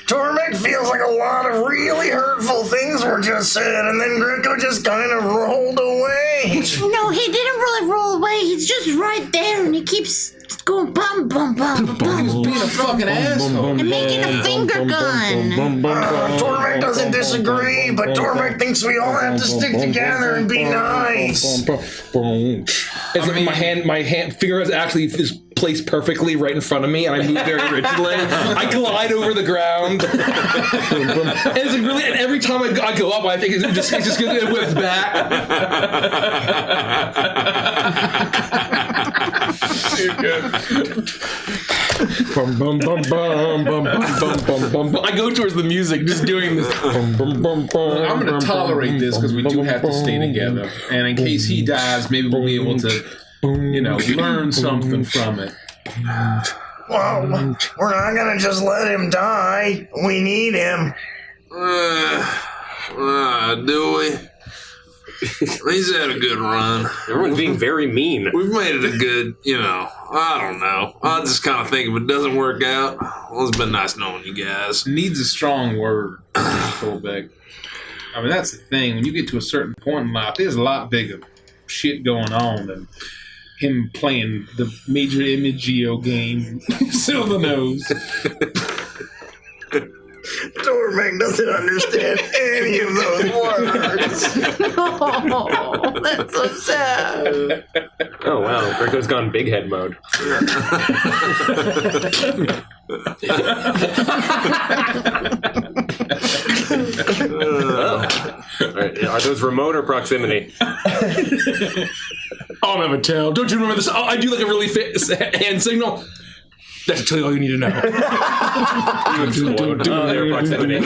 Tormek feels like a lot of really hurtful things were just said, and then Greco just kind of rolled away. No, he didn't really roll away. He's just right there, and he keeps going bum bum bum bum. He's being a fucking asshole. And making a finger gun. Tormek doesn't disagree, but Tormek thinks we all have to stick together and be nice. My hand finger is actually placed perfectly right in front of me, and I move very rigidly. I glide over the ground. And it's like really, and every time I go up, I think it's just going to whip back. Bum, bum, bum, bum, bum, bum, bum, bum. I go towards the music, just doing this. Bum, bum, bum, bum, I'm going to tolerate this because we do have to stay together. And in case he dies, maybe we'll be able to, learn something from it. Well, we're not gonna just let him die. We need him. Do we? He's had a good run. Everyone's being very mean. We've made it a good, I don't know. I just kind of think if it doesn't work out, well, it's been nice knowing you guys. Needs a strong word, Colbeck. I mean, that's the thing. When you get to a certain point in life, there's a lot bigger shit going on than him playing the major Imagio game, Silver Nose. Tormek doesn't understand any of those words. Oh, that's so sad. Oh wow, Greco's gone big head mode. Are those remote or proximity? I'll never tell. Don't you remember this? Oh, I do like a really hand signal. That's to tell you all you need to know. You explode. They're proximity.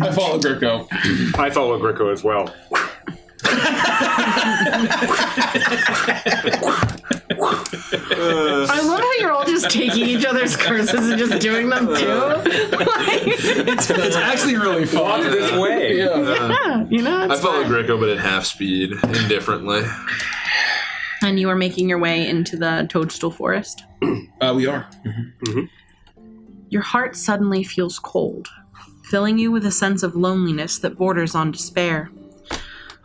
I follow Greco. I follow Greco as well. I love how you're all just taking each other's curses and just doing them too. It's actually really fun. This way. Yeah, I follow Greco, but at half speed, indifferently. And you are making your way into the toadstool forest. We are. Mm-hmm. Your heart suddenly feels cold, filling you with a sense of loneliness that borders on despair.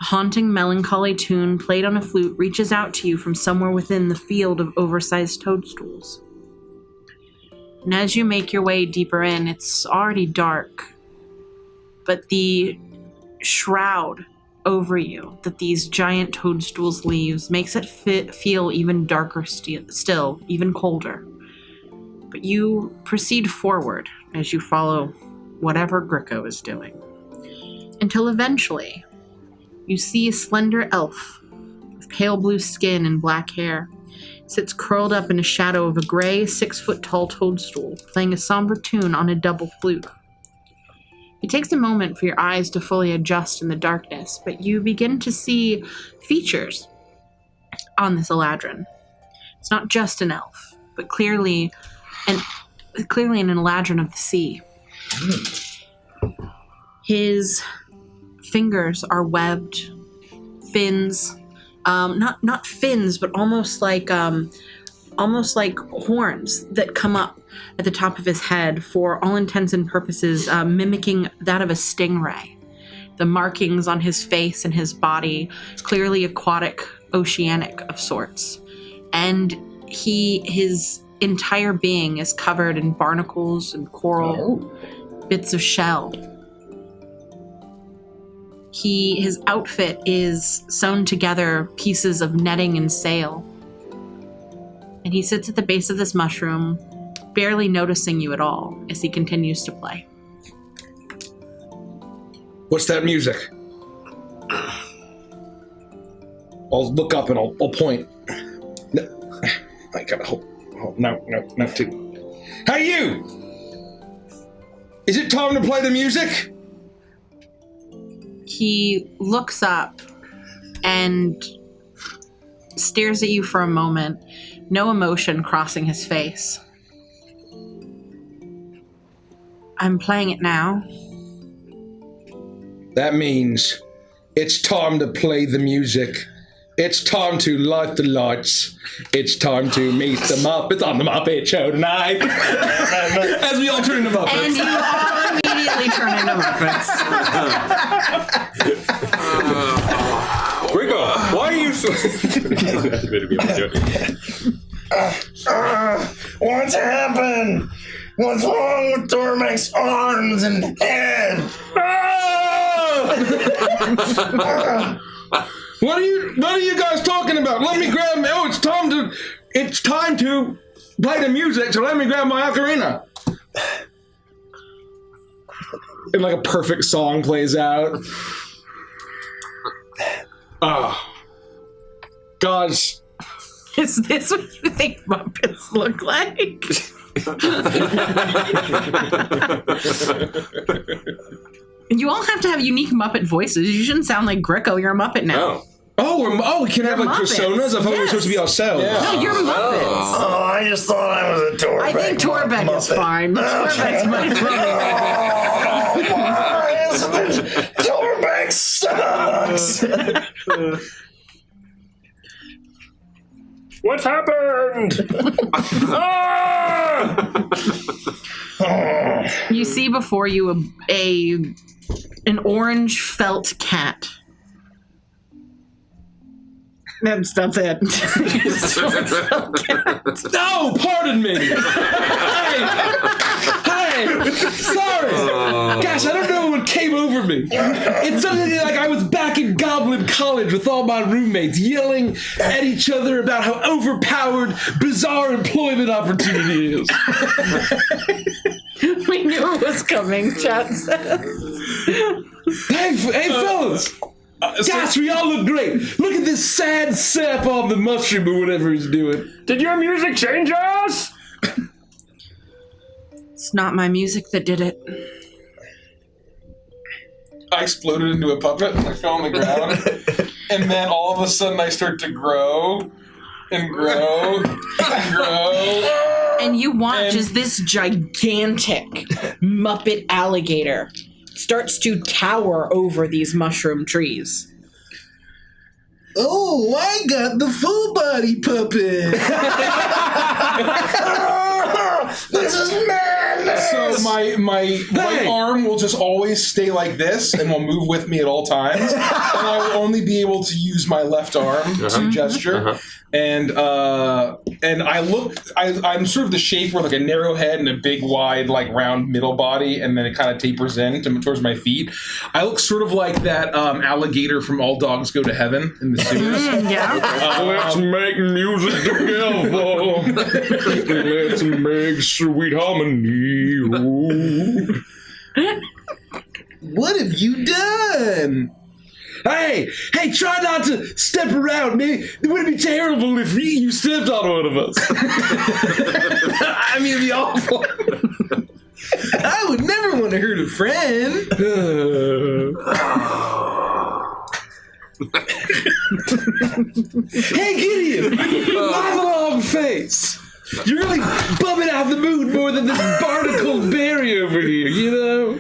A haunting, melancholy tune played on a flute reaches out to you from somewhere within the field of oversized toadstools. And as you make your way deeper in, it's already dark, but the shroud over you that these giant toadstools leaves makes it feel even darker still, even colder. But you proceed forward as you follow whatever Greco is doing, until eventually you see a slender elf with pale blue skin and black hair sits curled up in a shadow of a gray 6-foot-tall toadstool, playing a somber tune on a double flute. It takes a moment for your eyes to fully adjust in the darkness, but you begin to see features on this Eladrin. It's not just an elf, but clearly an Eladrin of the sea. His fingers are webbed, fins, not fins, but almost like horns that come up at the top of his head, for all intents and purposes, mimicking that of a stingray. The markings on his face and his body, clearly aquatic, oceanic of sorts. And his entire being is covered in barnacles and coral, bits of shell. His outfit is sewn together pieces of netting and sail. And he sits at the base of this mushroom, barely noticing you at all as he continues to play. What's that music? I'll look up and I'll point. I gotta hold. No, not too. Hey, you! Is it time to play the music? He looks up and stares at you for a moment, no emotion crossing his face. I'm playing it now. That means it's time to play the music. It's time to light the lights. It's time to meet the Muppets on the Muppet Show tonight. As we all turn into Muppets. And you all immediately turn into Muppets. Gringo, why are you so... What's happened? What's wrong with Tormek's arms and head? What are you guys talking about? Let me grab. Oh, it's time to play the music. So let me grab my ocarina. And like a perfect song plays out. Guys. Is this what you think Muppets look like? You all have to have unique Muppet voices. You shouldn't sound like Greco. You're a Muppet now. We can have like Muppets. personas. I thought we were Yes. supposed to be ourselves. No, you're Muppets. Oh, I just thought I was a Tormek. I think Torbeck is fine. But Torbeck's my Tormek sucks. What's happened? You see before you an orange felt cat. That's it. No, pardon me. Hey, sorry. Gosh, I don't know what came over me. It's something like I was back in Goblin College with all my roommates yelling at each other about how overpowered, bizarre employment opportunity is. We knew it was coming, chat says. Hey, fellas. Gosh, we all look great. Look at this sad sap on the mushroom or whatever he's doing. Did your music change us? It's not my music that did it. I exploded into a puppet and I fell on the ground. And then all of a sudden I start to grow and grow and grow. And you watch as this gigantic Muppet alligator starts to tower over these mushroom trees. Oh, I got the full body puppet. This is madness. So my right arm will just always stay like this and will move with me at all times. And I will only be able to use my left arm to gesture. And I'm sort of the shape where like a narrow head and a big wide like round middle body, and then it kind of tapers in towards my feet. I look sort of like that alligator from All Dogs Go to Heaven in the sewers. Let's make music together. Let's make sweet harmony. What have you done? Hey, try not to step around me. It would be terrible if you stepped on one of us. I mean, it'd be awful. I would never want to hurt a friend. Hey, Gideon! My long face! You're really bumming out the mood more than this barnacled berry over here, you know?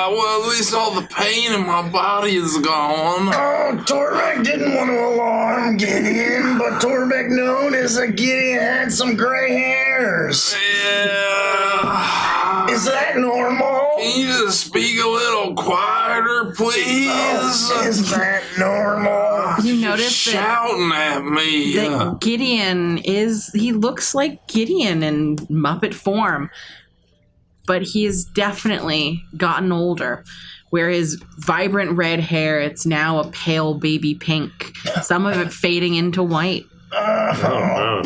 Well, at least all the pain in my body is gone. Oh, Tormek didn't want to alarm Gideon, but Tormek noticed that Gideon had some gray hairs. Yeah. Is that normal? Can you just speak a little quieter, please? Oh, is that normal? You notice shouting at me. that Gideon he looks like Gideon in Muppet form, but he's definitely gotten older. Where his vibrant red hair, it's now a pale baby pink. Some of it fading into white. Oh, I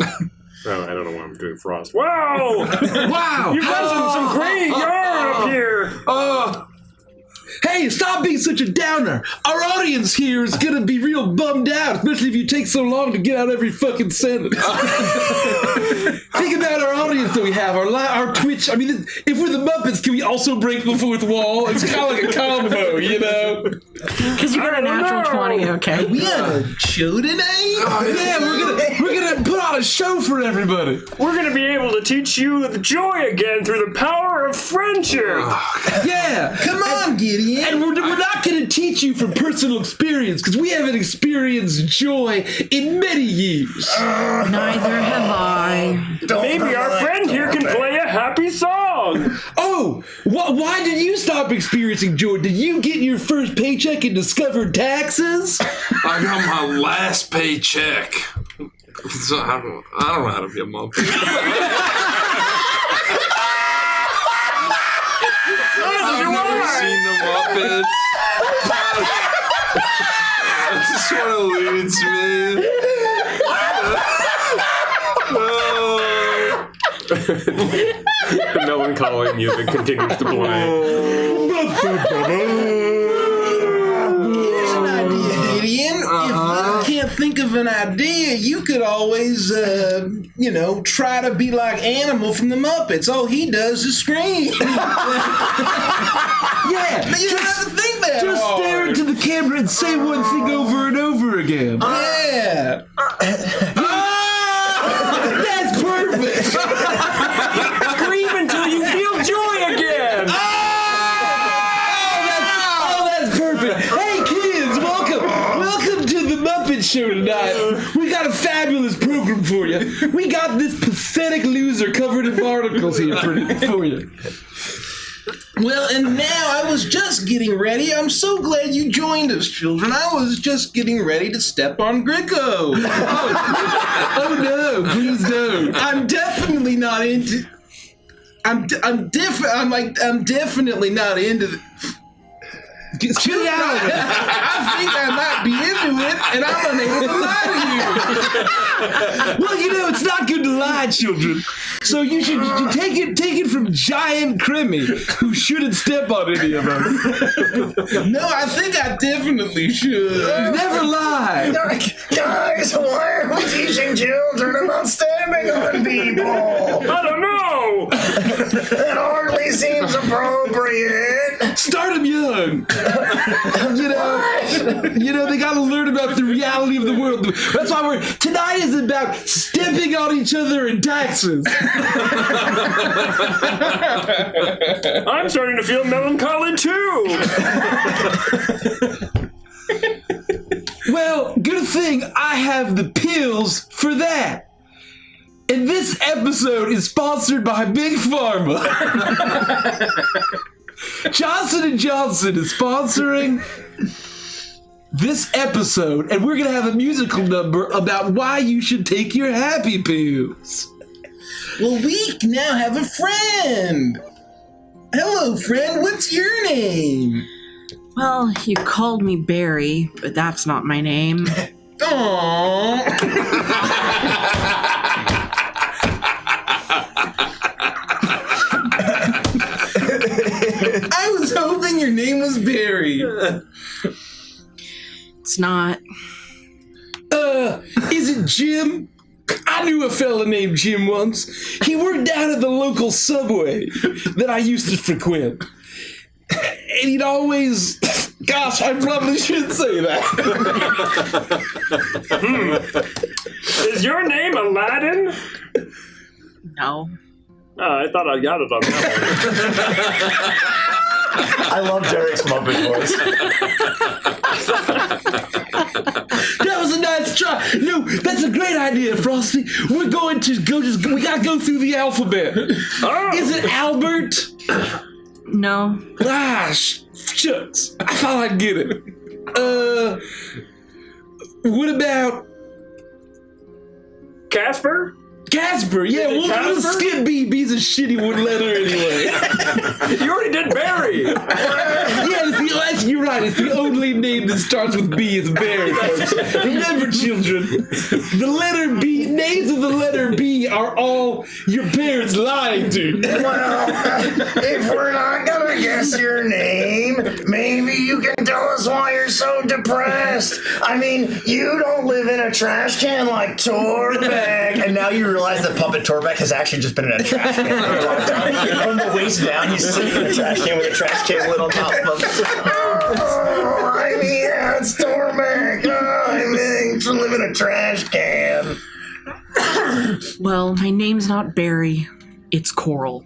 don't know why I'm doing frost. Wow! Wow! You got some great yarn up here! Hey, stop being such a downer. Our audience here is gonna be real bummed out, especially if you take so long to get out every fucking sentence. Think about our audience that we have, our Twitch. I mean, if we're the Muppets, can we also break the fourth wall? It's kind of like a combo, you know? Because you got a natural 20, okay? We have a show tonight? Yeah, we're gonna put on a show for everybody. We're gonna be able to teach you the joy again through the power of friendship. Yeah, come on, Gideon. And we're not gonna teach you from personal experience, because we haven't experienced joy in many years. Neither have I. Maybe our friend here can play a happy song. Oh, why did you stop experiencing joy? Did you get your first paycheck and discover taxes? I got my last paycheck. So I don't know how to be a Muppet. I've never seen the Muppets. I just want to lose, man. The melancholy music continues to play. Here's an idea, Gideon. If you can't think of an idea, you could always, try to be like Animal from the Muppets. All he does is scream. Yeah, but you don't have to think that Just hard. Stare into the camera and say one thing over and over again. Yeah. That's perfect. Scream until you feel joy again. That's perfect. Hey, kids, welcome to the Muppet Show tonight. We got a fabulous program for you. We got this pathetic loser covered in barnacles here for you. Well, and now I was just getting ready. I'm so glad you joined us, children. I was just getting ready to step on Gricko. Oh no, please don't. I'm definitely not into. I'm definitely not into the. Chill out. I think I might be into it, and I'm unable to lie to you. Well, it's not good to lie, children. So you should take it from Giant Crimmy, who shouldn't step on any of us. No, I think I definitely should. Never lie. Guys, why are we teaching children about stepping on people? I don't know. That hardly seems appropriate. Start them young. They gotta learn about the reality of the world. That's why tonight is about stepping on each other in taxes. I'm starting to feel melancholy too. Well, good thing I have the pills for that. And this episode is sponsored by Big Pharma. Johnson & Johnson is sponsoring this episode, and we're going to have a musical number about why you should take your happy pills. Well, we now have a friend. Hello, friend. What's your name? Well, you called me Barry, but that's not my name. Aww. I was hoping your name was Barry. It's not. Is it Jim? I knew a fella named Jim once. He worked down at the local subway that I used to frequent. And he'd always... Gosh, I probably should say that. Is your name Aladdin? No. Oh, I thought I got it on that one. I love Derek's Muppet voice. That was a nice try. No, that's a great idea, Frosty. We're going to we gotta go through the alphabet. Oh. Is it Albert? No. Gosh, shucks. I thought I'd get it. What about Casper? Casper? Yeah, we'll skip B. B's a shitty wood letter anyway. You already did Barry. Yeah, you're right. right. It's the only name that starts with B. It's Barry, folks. Remember, children, the letter B, names of the letter B are all your parents lying to. Well, if we're not gonna guess your name, maybe you can tell us why you're so depressed. I mean, you don't live in a trash can like Torbeck. And now you realize that Puppet Torbeck has actually just been in a trash can for a long time. From the waist down, he's sitting in a trash can with a trash can lid on top of him. Oh, I mean, yeah, it's Torbeck. Oh, I mean, to live in a trash can. Well, my name's not Barry. It's Coral.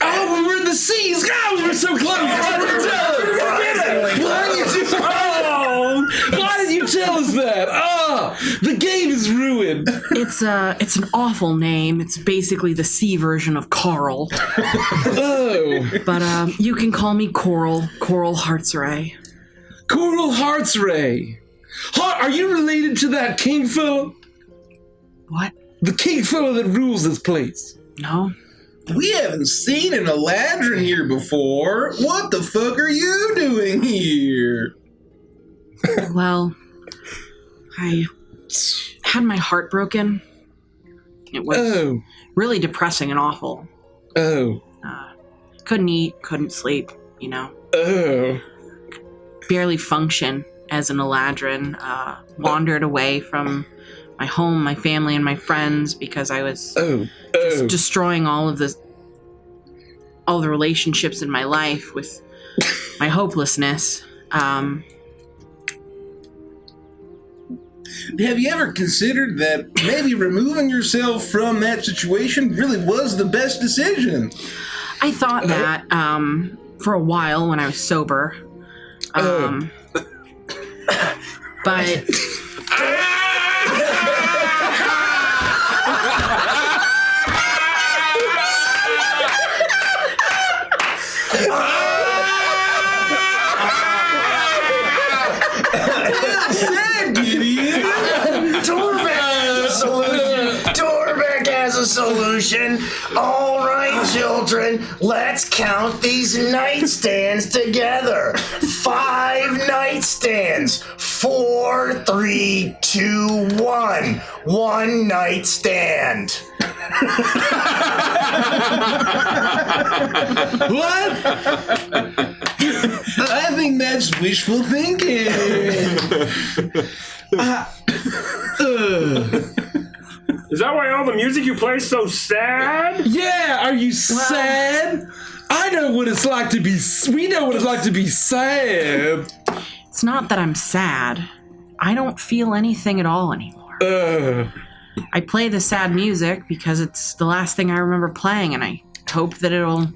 Oh, we were in the seas. God, we were so close. Why did you tell us that? The game is ruined. It's an awful name. It's basically the sea version of Carl. Oh. But you can call me Coral. Coral Heartsray. Coral Heartsray. Are you related to that king fellow? What? The king fellow that rules this place. No. We haven't seen an Eladrin here before. What the fuck are you doing here? Well, I had my heart broken. It was really depressing and awful. Oh. Couldn't eat, couldn't sleep, you know. Oh. Barely function as an Eladrin. Wandered away from my home, my family, and my friends because I was just destroying all the relationships in my life with my hopelessness. Have you ever considered that maybe removing yourself from that situation really was the best decision? I thought that for a while when I was sober. But Torbeck has a solution. All right, children, let's count these nightstands together. 5 nightstands. 4, 3, 2, 1. 1 nightstand. What? I think that's wishful thinking. Is that why all the music you play is so sad? Yeah, are you sad? I know what it's like to be. We know what it's like to be sad. it's not that I'm sad. I don't feel anything at all anymore. I play the sad music because it's the last thing I remember playing, and I hope that it'll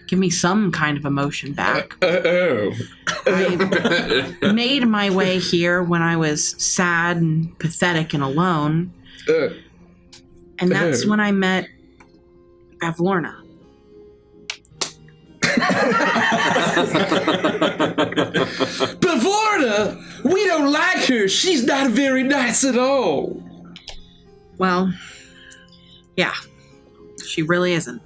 give me some kind of emotion back. I made my way here when I was sad and pathetic and alone. And that's when I met Bavlorna. Bavlorna? We don't like her. She's not very nice at all. Well, yeah, she really isn't.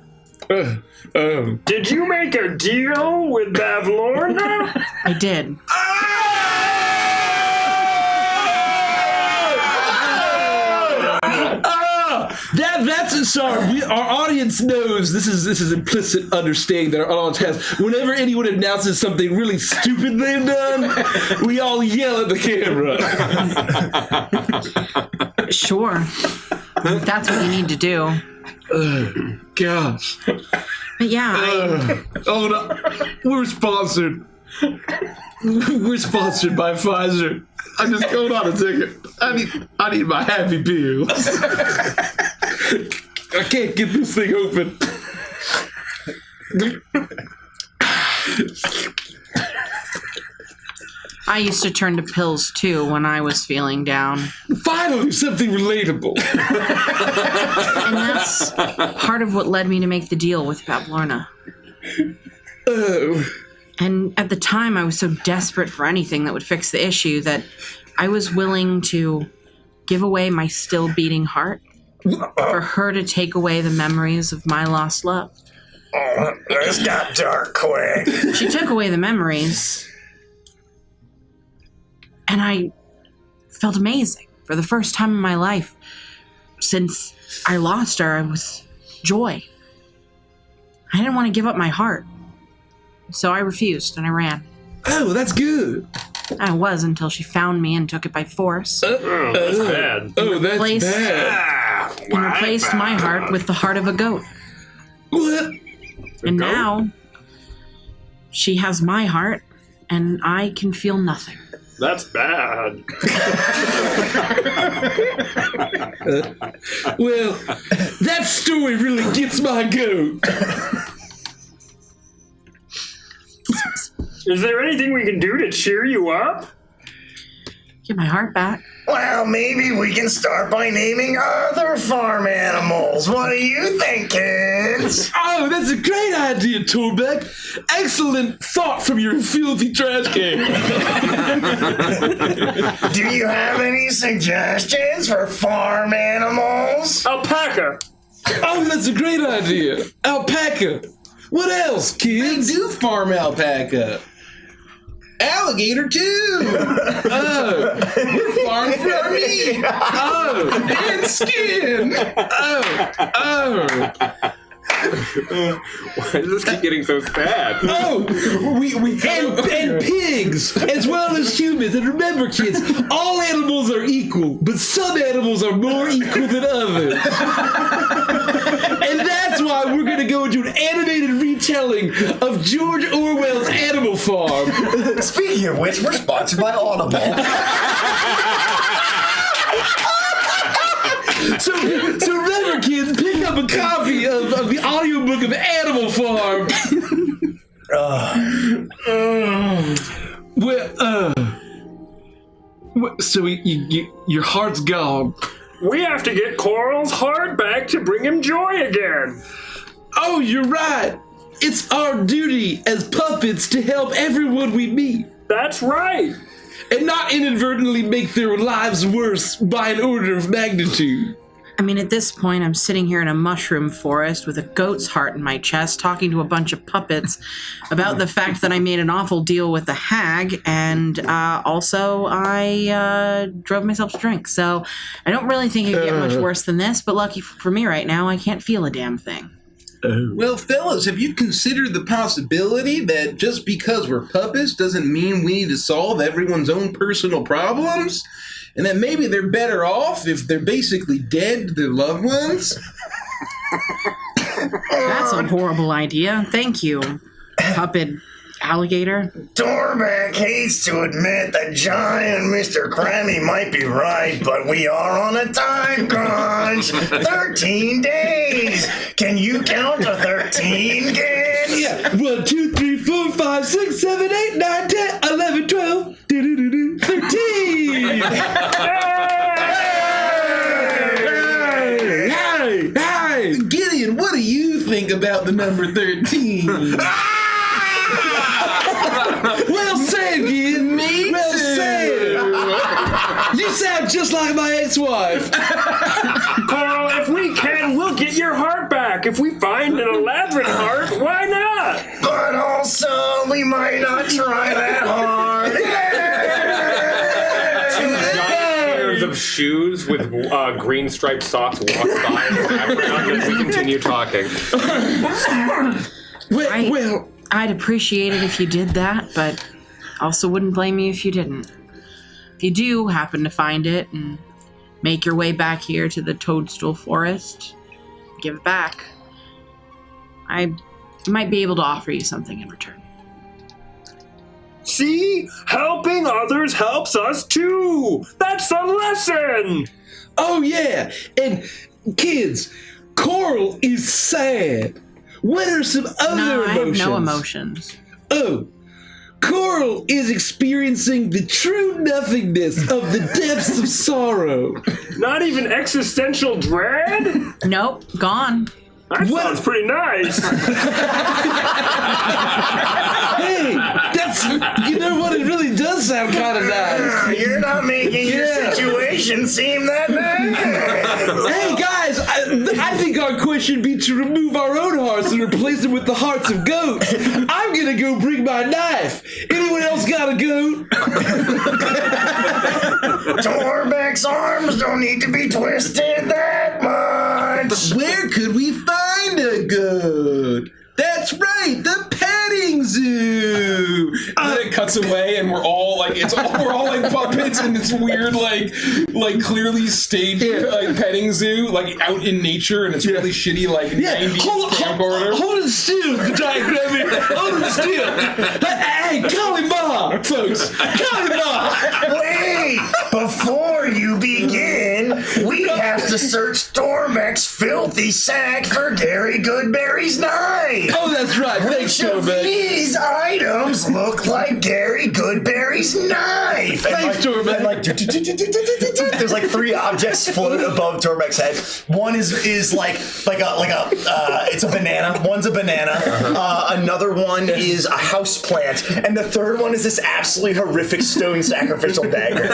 Did you make a deal with Bavlorna? I did. That's sorry. Our audience knows this is implicit understanding that our audience has. Whenever anyone announces something really stupid they've done, we all yell at the camera. Sure, if that's what you need to do. Gosh. But yeah, Oh no, we're sponsored. We're sponsored by Pfizer. I'm just going on a ticket. I need my happy pills. I can't get this thing open. I used to turn to pills too when I was feeling down. Finally, something relatable. And that's part of what led me to make the deal with Bavlorna. Oh. And at the time, I was so desperate for anything that would fix the issue that I was willing to give away my still beating heart for her to take away the memories of my lost love. Oh, this got dark quick. She took away the memories, And I felt amazing. For the first time in my life, since I lost her, I was joy. I didn't want to give up my heart. So I refused and I ran. Oh, that's good. I was until she found me and took it by force. That's bad. Oh, that's Replaced- bad. And replaced my heart with the heart of a goat. What? And now, she has my heart, and I can feel nothing. That's bad. Well, that story really gets my goat. Is there anything we can do to cheer you up? Get my heart back. Well, maybe we can start by naming other farm animals. What do you think, kids? Oh, that's a great idea, Torbeck. Excellent thought from your filthy trash can. Do you have any suggestions for farm animals? Alpaca. Oh, that's a great idea. Alpaca. What else, kids? They do farm alpaca. Alligator too. Oh, We're farming for our meat. oh, And skin. oh. Why does this keep getting so sad? Oh, and pigs, as well as humans. And remember, kids, all animals are equal, but some animals are more equal than others. And that's why we're going to go into an animated retelling of George Orwell's Animal Farm. Speaking of which, we're sponsored by Audible. So remember, kids, pick up a copy of the audiobook of Animal Farm. So your heart's gone. We have to get Coral's heart back to bring him joy again. Oh, you're right. It's our duty as puppets to help everyone we meet. That's right. And not inadvertently make their lives worse by an order of magnitude. I mean, at this point, I'm sitting here in a mushroom forest with a goat's heart in my chest, talking to a bunch of puppets about the fact that I made an awful deal with the hag, and also I drove myself to drink. So I don't really think it could get much worse than this, but lucky for me right now, I can't feel a damn thing. Well, fellas, have you considered the possibility that just because we're puppets doesn't mean we need to solve everyone's own personal problems? And that maybe they're better off if they're basically dead to their loved ones? That's a horrible idea. Thank you, puppet alligator. Torbeck hates to admit that giant Mr. Krabby might be right, but we are on a time crunch. 13 days. Can you count to 13, kids? Yeah. 1, 2, 3, 4, 5, 6, 7, 8, 9, 10, 11, 12, 13! Hey! Gideon, what do you think about the number 13? Well said, Gideon. Me well too. said. You sound just like my ex-wife. Coral, if we can, we'll get your heart back. If we find an elaborate heart, why not? But also, we might not try that hard. Two giant pairs of shoes with green striped socks walk by in the background as we continue talking. Well, I'd appreciate it if you did that, but also wouldn't blame you if you didn't. If you do happen to find it and make your way back here to the toadstool forest, give it back. I might be able to offer you something in return. See? Helping others helps us too. That's a lesson. oh yeah, and kids, Coral is sad. What are some other No, I have emotions? no emotions. Oh, Coral is experiencing the true nothingness of the depths of sorrow. Not even existential dread? Nope, gone. That sounds pretty nice. Hey, that's, you know what, it really does sound kind of nice. You're not making your situation seem that bad. Hey guys, I think our quest should be to remove our own hearts and replace them with the hearts of goats. I'm gonna go bring my knife. Anyone else got a goat? Torbeck's arms don't need to be twisted that much. Where could we find a goat? That's right, the petting zoo. And then it cuts away, and we're all like puppets in this weird, like clearly staged petting zoo, like out in nature, and it's really shitty, like 90s camcorder. Hold it still, giant rabbit. Hold it still. Hey, Kalimar, folks. Kalimar. Wait! Before you begin, we have to search Torbeck's filthy sack for Gary Goodberry's knife. Oh, that's right. Thanks, Which of Torbeck. these items look like Gary Goodberry's knife? Thanks, Torbeck. And like, there's like 3 objects floated above Torbeck's head. One is like a it's a banana. One's a banana. Another one is a house plant, and the third one is this absolutely horrific stone sacrificial dagger.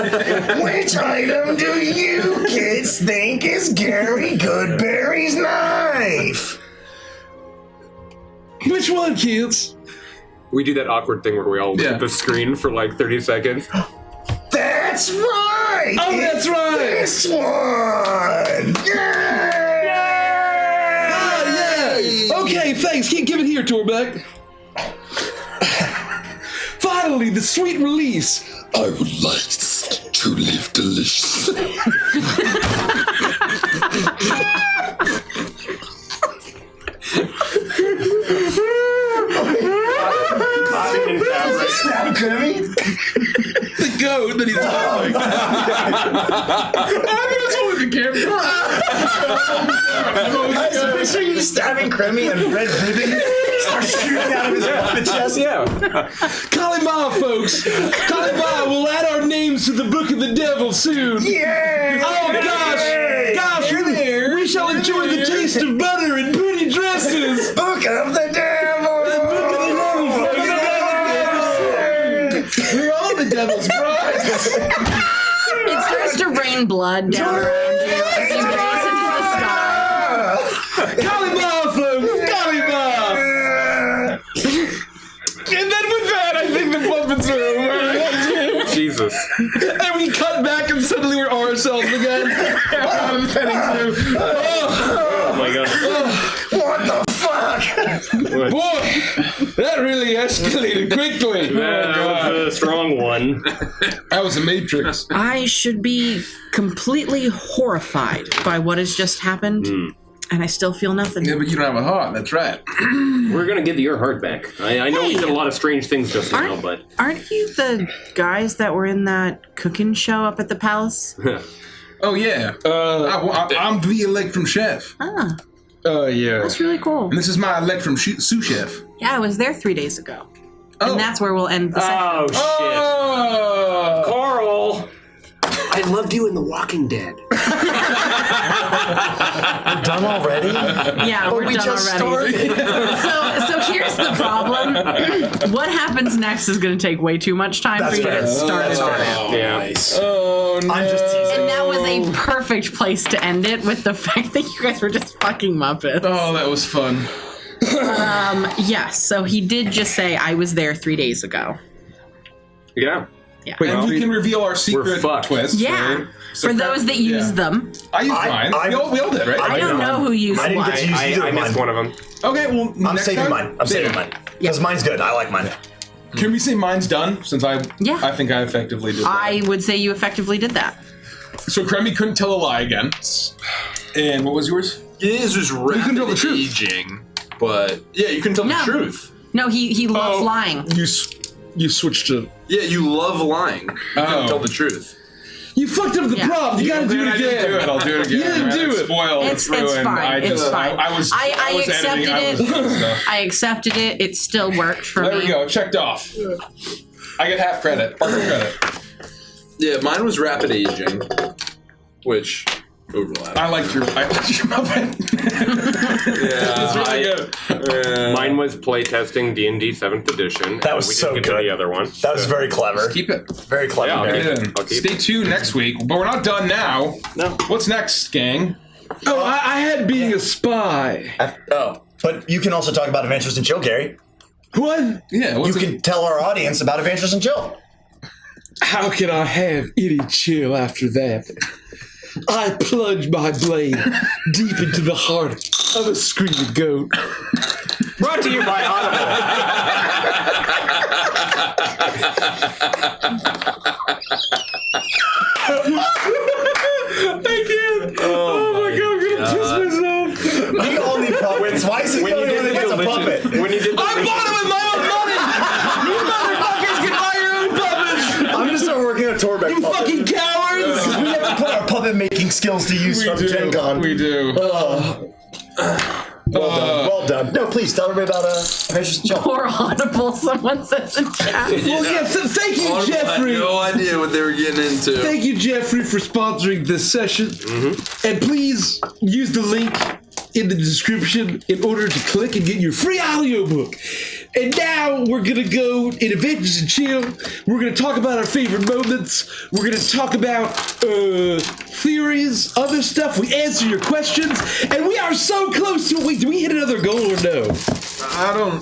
Which item do you kids think is Gary Goodberry's knife? Which one, kids? We do that awkward thing where we all look at the screen for like 30 seconds. That's right! Oh, that's right! This one! Yay! Ah, yeah! Okay, thanks. Give it here, Torbeck. Finally, the sweet release. I would like to live deliciously. The goat that he's following. I'm just holding the camera. I picture you stabbing Cremmy and red ribbon starts shooting out of his chest. Yeah. Kalimar, folks. Kalimar will add our names to the Book of the Devil soon. Yay! Oh, gosh, we shall enjoy the taste of butter and pretty dresses. Book of the Devil! We're all the devil's brides. It starts to rain blood down around you as you race into the sky. Kalimar, folks. Kalimar. And then with that, I think the puppets are over. Jesus. And we cut back and suddenly we're ourselves again. Out of the petting zoo. Oh my god. What the fuck? Boy, that really escalated quickly. That was a strong one. That was a Matrix. I should be completely horrified by what has just happened, and I still feel nothing. Yeah, but you don't have a heart. That's right. We're gonna get your heart back. I know we did a lot of strange things just now, but Aren't you the guys that were in that cooking show up at the palace? Oh yeah. I'm the Electrum Chef, Ah, Yeah. that's really cool. and this is my Electrum sous chef. Yeah, I was there 3 days ago. Oh. And that's where we'll end the session. Oh shit. Oh. Carl! I loved you in The Walking Dead. We're done already? Yeah, we're we done just already. started. So here's the problem. What happens next is going to take way too much time That's for you fair. to get started. Yeah. Nice. Oh, no. I'm just teasing. And that was a perfect place to end it with the fact that you guys were just fucking Muppets. Oh, that was fun. Yes, so he did just say I was there 3 days ago. Yeah. Yeah. Wait, And we can reveal our secret fucked. twist. Yeah. Right? So For those that use them. I used mine. We all did, right? I don't know who used I didn't what. get to use either I of missed mine. one of them. Okay, well, I'm next saving time? mine. I'm saving mine. Because mine's good. I like mine. Can we say mine's done? Since I think I effectively did that. I would say you effectively did that. So Cremmy couldn't tell a lie again. And what was yours? His was rapid couldn't tell the truth. aging, but yeah, you can tell No. the truth. No, he loves lying. You switched to... Yeah, you love lying. You couldn't tell the truth. You fucked up the Yeah. prompt. You gotta do it I didn't again. do it. I'll do it again. You didn't do it. Spoiled. It's fine. It's fine. I was I editing, accepted I was doing it. stuff. I accepted it. It still worked for There me. we go. Checked off. I get half credit. Partial credit. Yeah, mine was rapid aging, which overlapped. I liked your Muppet. Yeah, really good. Mine was playtesting D&D 7th edition. That was we so didn't get to good. the other one. That was very clever. Keep it. Very clever. Yeah, I'll Barry. keep it. Yeah. I'll keep Stay tuned next week. But we're not done now. No. What's next, gang? Oh, I had being a spy. But you can also talk about Adventures in Chill, Gary. What? Yeah. You can tell our audience about Adventures in Chill. How can I have any chill after that? I plunge my blade deep into the heart of a screaming goat. Brought to you by Audible. I can't. Oh my god, I'm gonna piss myself. We all need puppets. Why is it the only one that gets a puppet? When you did I bought it with my own money! You motherfuckers can buy your own puppets! I'm gonna start working on Torbeck You puppet. fucking cowards! Because we have to put our puppet making skills to use from Gen Con. We do. Well done. No, please tell everybody about Adventures in Chill. Poor Audible, someone says in chat. Well, yeah, thank you, I Jeffrey. had no idea what they were getting into. Thank you, Jeffrey, for sponsoring this session. And please use the link in the description in order to click and get your free audiobook. And now we're going to go in Adventures in Chill. We're going to talk about our favorite moments. We're going to talk about theories, other stuff. We answer your questions. And we are so close to it. Wait, do we hit another goal or no? I don't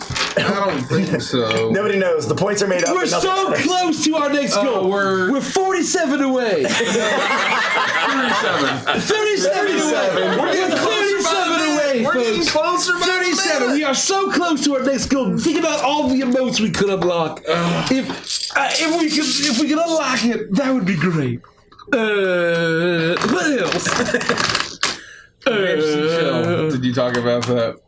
think so. Nobody knows. The points are made up. We're so close to our next goal. We're 47 away. 37. 37 away. We're 37 away, We're getting folks. closer by 37. We are so close to our next goal. Think about all the emotes we could unlock. If we could unlock it, that would be great. What else? Did you talk about that?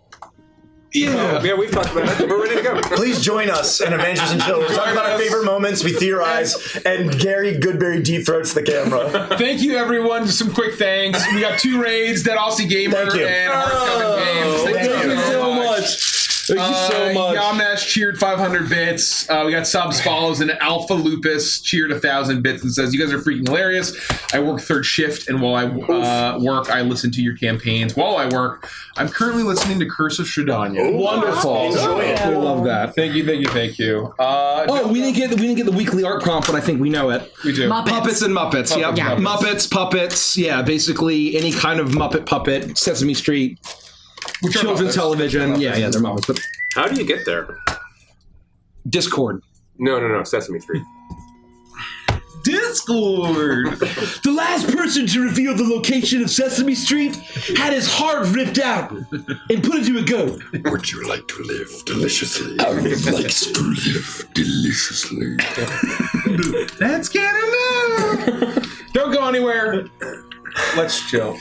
Yeah. Yeah, we've talked about it. We're ready to go. Please join us in Adventures in Chill. We're talking about our favorite moments, we theorize, and Gary Goodberry deep throats the camera. Thank you, everyone. Just some quick thanks. We got 2 raids, Dead Aussie Gamer Thank you. and Hardcover Games. Thank you so much. Thank you so much. Yamnash cheered 500 bits. We got subs, follows, and Alpha Lupus cheered 1,000 bits and says, "You guys are freaking hilarious. I work third shift, and while I work, I listen to your campaigns. While I work, I'm currently listening to Curse of Shredanya." Wonderful. Enjoy it. We love that. Thank you. Oh, we didn't get the weekly art prompt, but I think we know it. We do. Muppets. Puppets and Muppets. Yep. Yeah. Muppets, puppets. Yeah, basically any kind of Muppet puppet. Sesame Street, Which are children's Muppets. television. Yeah, they're Muppets. But How do you get there? Discord. No, Sesame Street. Discord. The last person to reveal the location of Sesame Street had his heart ripped out and put into a goat. Would you like to live deliciously? I would like to live deliciously. That's canon. Don't go anywhere. Let's chill.